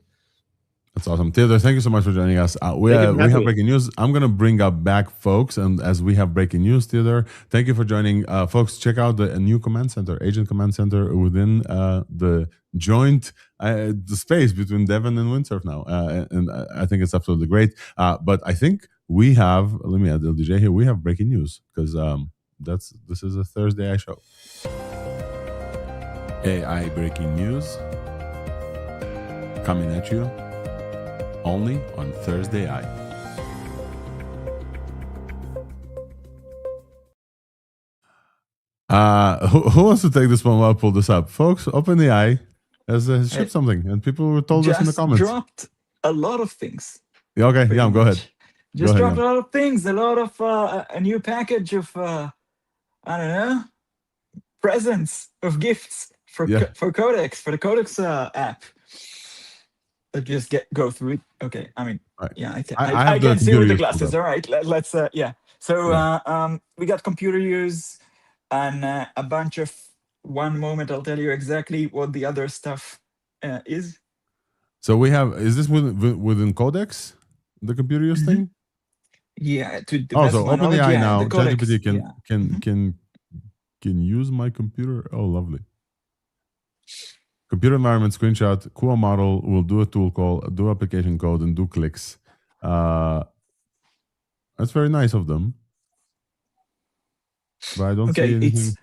That's awesome. Theodore, thank you so much for joining us. We have breaking news. I'm going to bring up back folks, and as we have breaking news, Theodore, thank you for joining. Folks, check out the new command center, agent command center within the joint the space between Devin and Windsurf now. And I think it's absolutely great. But I think we have, let me add LDJ here, we have breaking news, because this is a Thursday show. AI breaking news coming at you only on Thursday. Who wants to take this one while I pull this up? Folks, OpenAI has shipped something, and people were told us in the comments. Dropped a lot of things. Yeah, okay, yeah, go ahead. Just dropped a lot of things, a lot of a new package of I don't know, presents of gifts for Codex, for the Codex app. Let's just go through it. Okay, I mean, yeah, I can see with the glasses. All right, let's yeah. So we got computer use and a bunch of. One moment, I'll tell you exactly what the other stuff is. So we have. Is this within Codex, the computer use thing? Yeah. So OpenAI now, ChatGPT can use my computer. Oh, lovely. Computer environment screenshot, QA model will do a tool call, do application code, and do clicks. That's very nice of them. But I don't see anything.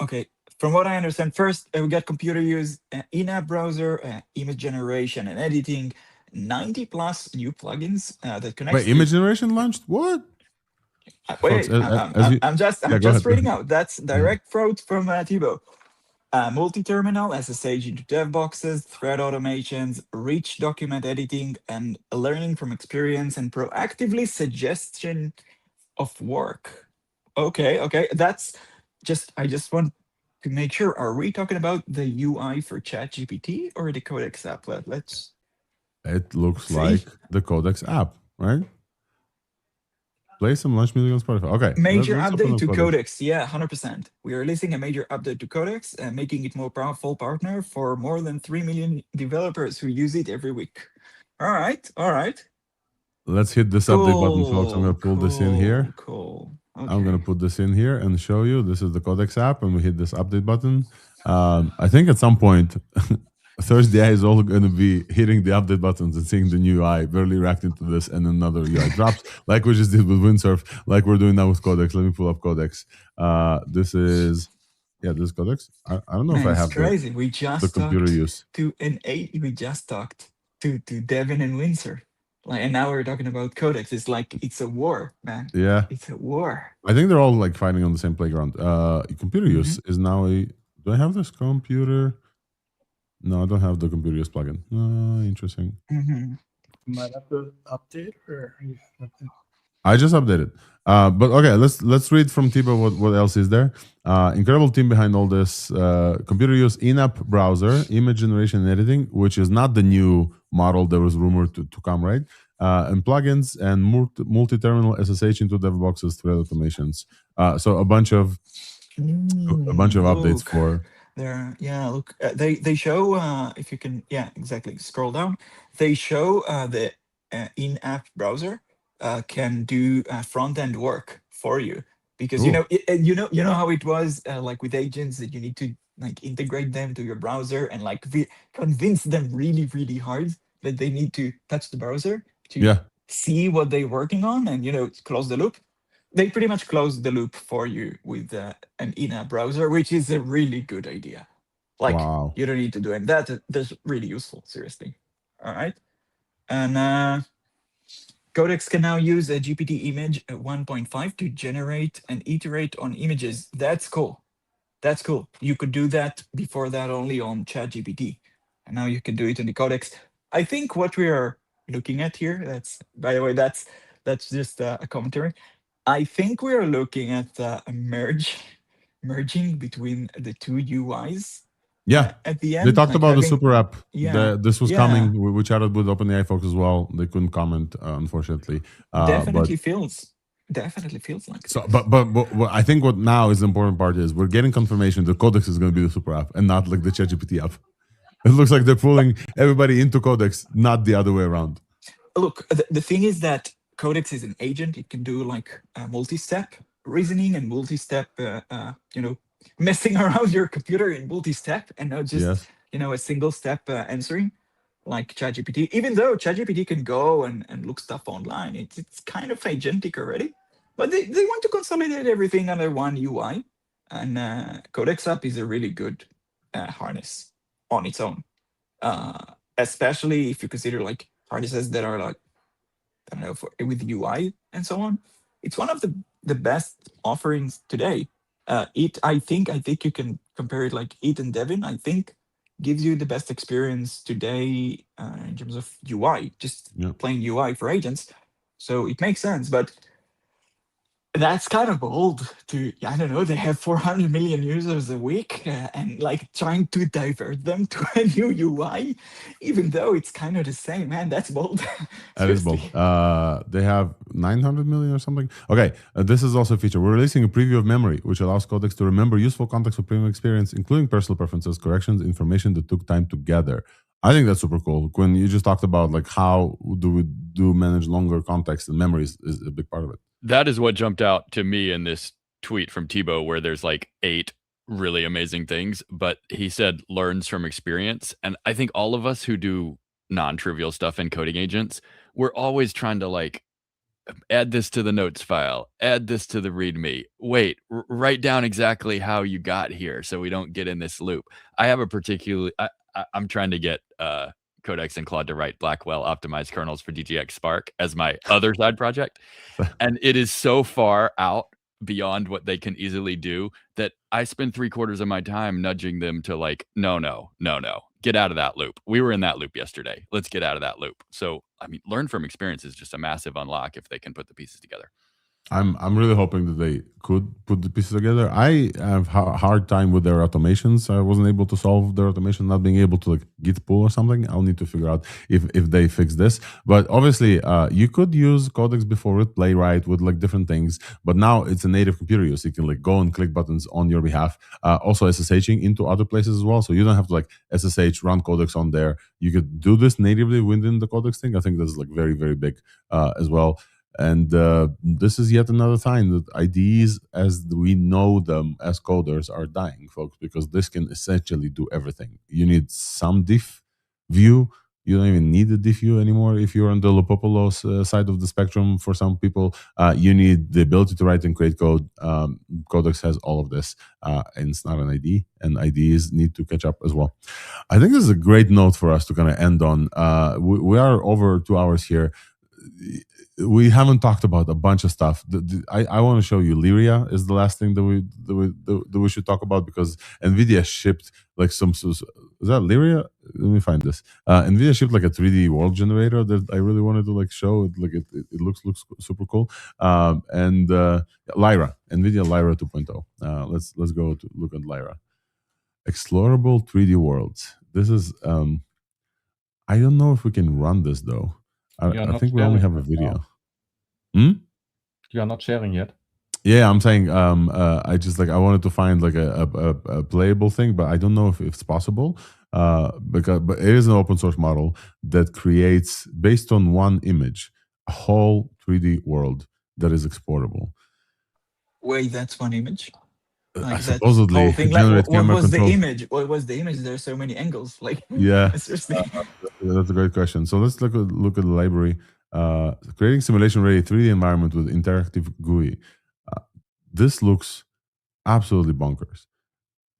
Okay. From what I understand, first we got computer use, in-app browser, image generation and editing, 90 plus new plugins that connect. Wait, image generation launched? What? Wait, I'm just reading out. That's direct quote from Thibaut. Multi-terminal, SSH into dev boxes, thread automations, rich document editing, and learning from experience and proactively suggestion of work. Okay. That's just, I just want to make sure, are we talking about the UI for ChatGPT or the Codex app? Let's. It looks like the Codex app, right? Play some launch music on Spotify. Okay. Major update to Codex. Yeah, 100%. We are releasing a major update to Codex and making it more powerful partner for more than 3 million developers who use it every week. All right. Let's hit this update button, folks. I'm going to pull this in here. Cool. Okay. I'm going to put this in here and show you. This is the Codex app, and we hit this update button. I think at some point, Thursday is all going to be hitting the update buttons and seeing the new UI, barely reacting to this, and another UI drops, like we just did with Windsurf, like we're doing now with Codex. Let me pull up Codex. This is Codex. I don't know if I have crazy. We just the computer use. We just talked to Devin and Windsurf. And now we're talking about Codex. It's like it's a war, man. Yeah, it's a war. I think they're all like fighting on the same playground. Computer use is now a. Do I have this computer? No, I don't have the computer use plugin. Interesting. Might have to update or. I just updated. But okay, let's read from Tiba what else is there. Incredible team behind all this. Computer use, in-app browser, image generation and editing, which is not the new model that was rumored to come, right? And plugins and multi-terminal SSH into dev boxes, thread automations. So a bunch of updates for There, yeah. Look, they show if you can, yeah, exactly. Scroll down. They show the in-app browser can do front end work for you because Ooh. you know how it was like with agents that you need to like integrate them to your browser and like convince them really hard that they need to touch the browser to Yeah. see what they're working on and close the loop. They pretty much close the loop for you with an in-app browser, which is a really good idea. Like, Wow. you don't need to do it. That's really useful, seriously. All right. And Codex can now use a GPT image 1.5 to generate and iterate on images. That's cool. That's cool. You could do that before that only on ChatGPT. And now you can do it in the Codex. I think what we are looking at here, by the way, that's just a commentary. I think we are looking at a merging between the two UIs. Yeah. At the end, They talked like about the having- super app. Yeah, This was yeah. coming. We chatted with OpenAI folks as well. They couldn't comment, unfortunately. Definitely feels like So, but I think what now is the important part is we're getting confirmation the Codex is going to be the super app and not like the ChatGPT app. It looks like they're pulling everybody into Codex, not the other way around. Look, the thing is that Codex is an agent. It can do like multi-step reasoning and multi-step, messing around your computer in multi-step and not just, Yes. a single step answering like ChatGPT. Even though ChatGPT can go and look stuff online, it's kind of agentic already. But they want to consolidate everything under one UI. And Codex app is a really good harness on its own. Especially if you consider like harnesses that are like, I don't know, with UI and so on. It's one of the best offerings today. I think you can compare it like it and Devin. I think gives you the best experience today in terms of UI, just plain UI for agents. So it makes sense, but that's kind of bold to, I don't know, they have 400 million users a week and like trying to divert them to a new UI, even though it's kind of the same, man, that's bold. That is bold. They have 900 million or something. Okay, this is also a feature. We're releasing a preview of memory, which allows Codex to remember useful context of premium experience, including personal preferences, corrections, information that took time to gather. I think that's super cool. When you just talked about like how do we manage longer context, and memory is a big part of it. That is what jumped out to me in this tweet from Thibaut, where there's like 8 really amazing things, but he said learns from experience. And I think all of us who do non-trivial stuff in coding agents, we're always trying to like add this to the notes file, add this to the README. Wait, write down exactly how you got here so we don't get in this loop. I have a particular, I'm trying to get Codex and Claude to write Blackwell optimized kernels for DGX Spark as my other side project. And it is so far out beyond what they can easily do that I spend 3/4 of my time nudging them to like, no, get out of that loop. We were in that loop yesterday. Let's get out of that loop. So, I mean, learn from experience is just a massive unlock if they can put the pieces together. I'm really hoping that they could put the pieces together. I have a hard time with their automations. I wasn't able to solve their automation, not being able to like git pull or something. I'll need to figure out if they fix this. But obviously, you could use Codex before with Playwright with like different things. But now it's a native computer use. You can like go and click buttons on your behalf. Also SSHing into other places as well. So you don't have to like SSH run Codex on there. You could do this natively within the Codex thing. I think that's like very, very big as well. And this is yet another sign that IDEs, as we know them as coders, are dying, folks, because this can essentially do everything. You need some diff view. You don't even need a diff view anymore if you're on the Lopopoulos side of the spectrum. For some people, you need the ability to write and create code. Codex has all of this, and it's not an IDE, and IDEs need to catch up as well. I think this is a great note for us to kind of end on. We are over 2 hours here. We haven't talked about a bunch of stuff. I want to show you Lyra is the last thing that we should talk about, because NVIDIA shipped like some. Is that Lyra? Let me find this. NVIDIA shipped like a 3D world generator that I really wanted to like show. It looks super cool. And Lyra, NVIDIA Lyra 2.0. Let's go to look at Lyra. Explorable 3D worlds. This is. I don't know if we can run this though. I think we only have a video. You are not sharing yet. Yeah, I'm saying I just I wanted to find like a playable thing, but I don't know if it's possible. But it is an open source model that creates based on one image a whole 3D world that is exportable. Wait, that's one image. Like that Supposedly whole thing. Like, generate what camera was the control. image? What was the image? There's so many angles. Like, Yeah, seriously. that's a great question. So let's look at the library. Creating simulation-ready 3D environment with interactive GUI. This looks absolutely bonkers.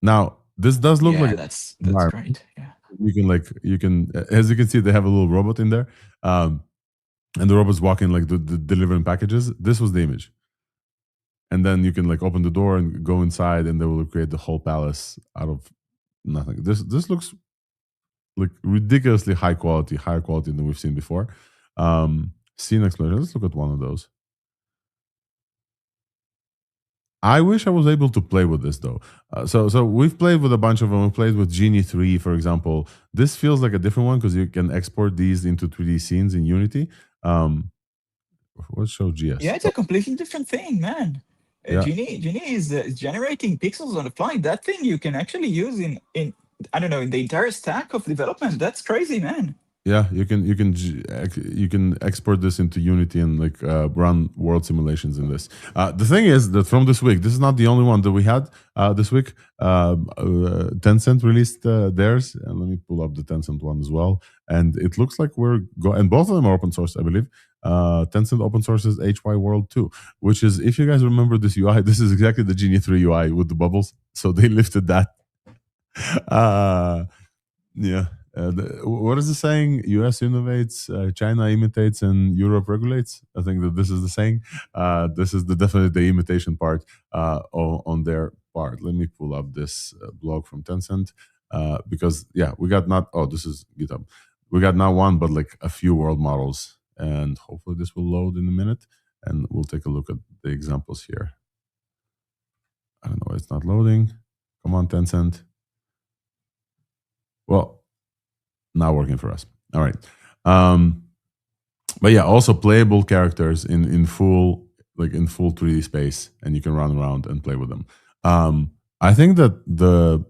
Now, this does look like that's environment. great. Yeah. You can as you can see, they have a little robot in there, and the robot's walking the delivering packages. This was the image, and then you can open the door and go inside, and they will create the whole palace out of nothing. This looks like ridiculously higher quality than we've seen before. Scene exploration. Let's look at one of those. I wish I was able to play with this though. So we've played with a bunch of them. We played with Genie 3, for example. This feels like a different one because you can export these into 3D scenes in Unity. Let's show GS. Yeah, it's a completely different thing, man. Yeah. Genie is generating pixels on the fly. That thing you can actually use in I don't know, in the entire stack of development. That's crazy, man. Yeah, you can export this into Unity and run world simulations in this. The thing is that from this week, this is not the only one that we had this week. Tencent released theirs, and let me pull up the Tencent one as well. And it looks like and both of them are open source, I believe. Tencent open sources HY World 2, which is, if you guys remember this UI, this is exactly the Genie 3 UI with the bubbles. So they lifted that. Yeah. What is the saying? US innovates, China imitates, and Europe regulates. I think that this is the saying. This is definitely the imitation part on their part. Let me pull up this blog from Tencent because we got this is GitHub. We got not one but a few world models, and hopefully this will load in a minute, and we'll take a look at the examples here. I don't know why it's not loading. Come on, Tencent. Well, not working for us. All right. But yeah, also playable characters in full 3D space, and you can run around and play with them. I think that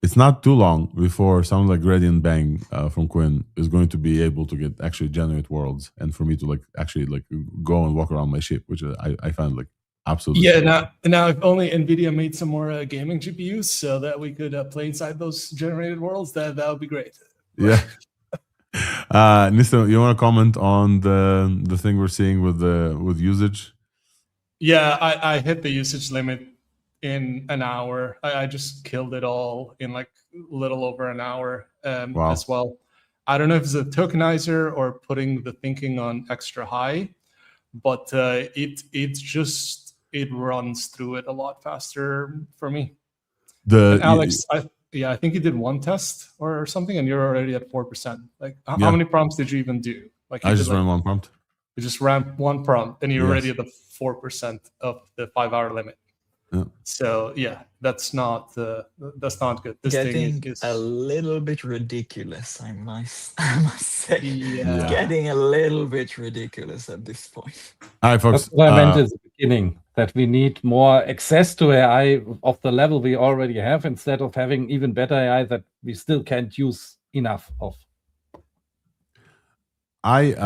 it's not too long before someone like Gradient Bang from Quinn is going to be able to actually generate worlds, and for me to actually go and walk around my ship, which I find absolutely. Yeah, now if only NVIDIA made some more gaming GPUs so that we could play inside those generated worlds, that would be great. Yeah. Nista, you want to comment on the thing we're seeing with usage? Yeah, I hit the usage limit in an hour. I just killed it all in little over an hour as well. I don't know if it's a tokenizer or putting the thinking on extra high, but it runs through it a lot faster for me. Alex, I think you did one test or something, and you're already at 4%. How many prompts did you even do? I just ran one prompt. You just ran one prompt, and you're already at the 4% of the 5-hour limit. Yeah. So that's not good. This getting thing is a little bit ridiculous, I must say. Yeah. Getting a little bit ridiculous at this point. All right, folks. That's what I meant at the beginning, that we need more access to AI of the level we already have, instead of having even better AI that we still can't use enough of. I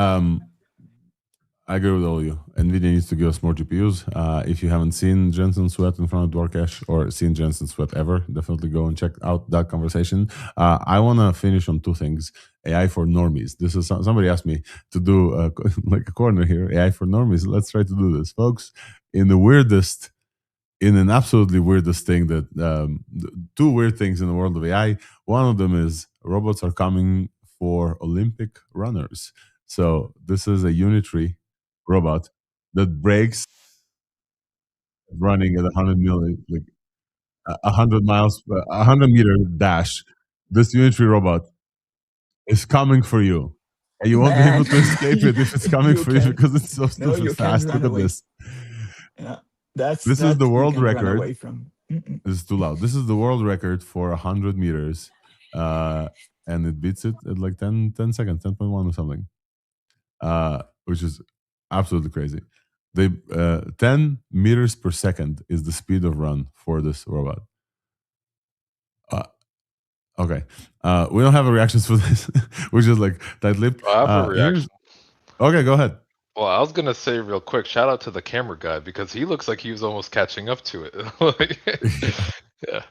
agree with all of you. NVIDIA needs to give us more GPUs. If you haven't seen Jensen Sweat in front of Dwarcash or seen Jensen Sweat ever, definitely go and check out that conversation. I want to finish on two things. AI for normies. This is somebody asked me to do a corner here. AI for normies. Let's try to do this, folks. In an absolutely weirdest thing that two weird things in the world of AI. One of them is robots are coming for Olympic runners. So this is a Unitary robot that breaks running at 100 meter dash. This Unitary robot is coming for you, and you won't be able to escape it if it's coming for you because it's so stupid fast. Look at this. Yeah, this is the world record. This is too loud. This is the world record for 100 meters, and it beats it at 10 seconds, 10.1 or something, which is absolutely crazy. They 10 meters per second is the speed of run for this robot. Okay. We don't have a reactions for this. We're just like tight-lipped. I have a reaction. Okay, go ahead. Well, I was gonna say real quick, shout out to the camera guy because he looks like he was almost catching up to it. Yeah.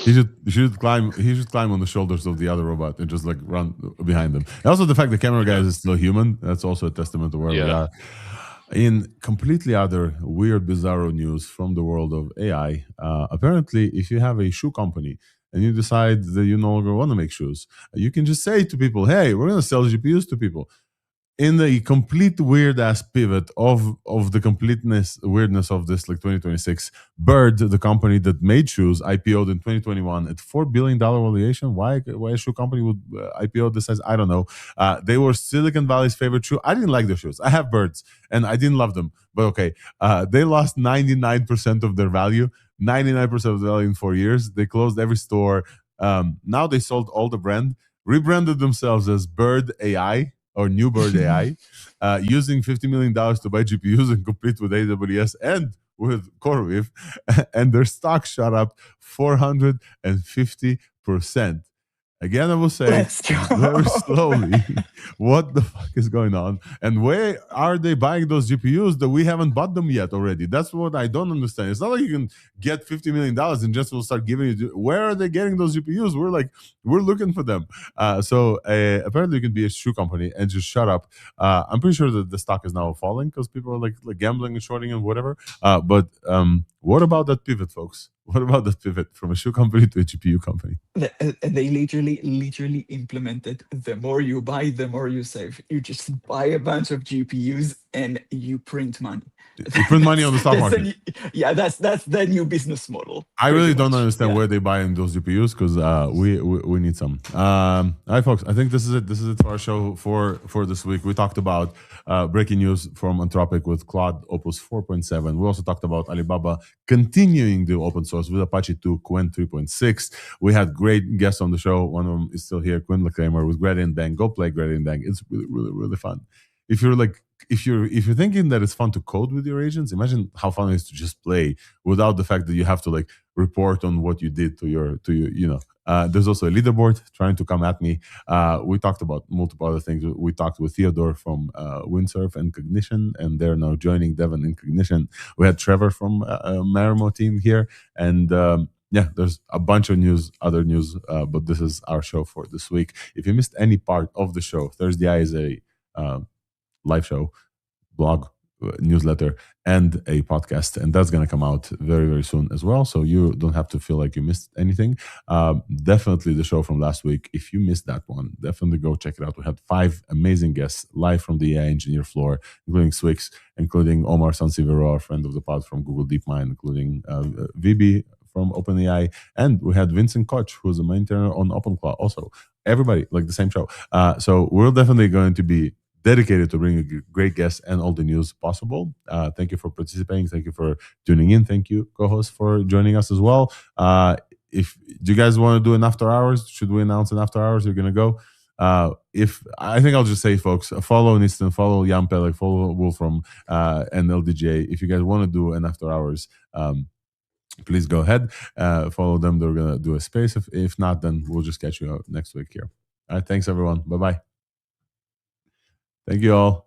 He should climb on the shoulders of the other robot and just like run behind them. And also the fact the camera guy is still human, that's also a testament to where we are. In completely other weird, bizarro news from the world of AI, apparently if you have a shoe company and you decide that you no longer want to make shoes, you can just say to people, hey, we're going to sell GPUs to people. In the complete weird ass pivot of the weirdness of this, like 2026, Bird, the company that made shoes, IPO'd in 2021 at $4 billion valuation. Why a shoe company would IPO this size? I don't know. They were Silicon Valley's favorite shoe. I didn't like their shoes. I have Birds and I didn't love them, but okay. They lost 99% of their value, 99% of the value in 4 years. They closed every store. Now they sold all the brand, rebranded themselves as Bird AI, or New Bird AI, using $50 million to buy GPUs and compete with AWS and with CoreWeave, and their stock shot up 450%. Again, I will say very slowly, what the fuck is going on? And where are they buying those GPUs that we haven't bought them yet already? That's what I don't understand. It's not like you can get $50 million and just will start giving you. Where are they getting those GPUs? We're looking for them. So apparently you can be a shoe company and just shut up. I'm pretty sure that the stock is now falling because people are like gambling and shorting and whatever. But what about that pivot, folks? What about that pivot from a shoe company to a GPU company? They literally implemented the more you buy, the more you save. You just buy a bunch of GPUs and you print money. You print money on the stock market. That's the new business model. I really don't understand where they're buying those GPUs because we need some. All right, folks. I think this is it. This is it for our show for this week. We talked about breaking news from Anthropic with Claude Opus 4.7. We also talked about Alibaba continuing the open source with Apache 2 Qwen 3.6. We had great guests on the show. One of them is still here, Quinn LeClamer with Gradient Bank. Go play Gradient Bank. It's really fun. If you're thinking that it's fun to code with your agents, imagine how fun it is to just play without the fact that you have to like report on what you did to your there's also a leaderboard trying to come at me. We talked about multiple other things. We talked with Theodore from Windsurf and Cognition, and they're now joining Devin in Cognition. We had Trevor from Marimo team here, and there's a bunch of other news, but this is our show for this week. If you missed any part of the show, Thursday is a live show, blog, newsletter, and a podcast, and that's going to come out very, very soon as well, so you don't have to feel like you missed anything. Definitely the show from last week, if you missed that one, definitely go check it out. We had 5 amazing guests live from the AI engineer floor, including Swix, including Omar Sansivero, our friend of the pod from Google DeepMind, including VB from OpenAI, and we had Vincent Koch, who's a maintainer on OpenClaw. Also, everybody, like the same show. So we're definitely going to be dedicated to bringing great guests and all the news possible. Thank you for participating. Thank you for tuning in. Thank you, co-host, for joining us as well. If do you guys want to do an after hours? Should we announce an after hours? You're gonna go. If I think I'll just say, folks, follow Nistan, follow Jan Peleg, follow Wolfram and LDJ. If you guys want to do an after hours, please go ahead. Follow them. They're gonna do a space. If not, then we'll just catch you out next week here. All right. Thanks everyone. Bye bye. Thank you all.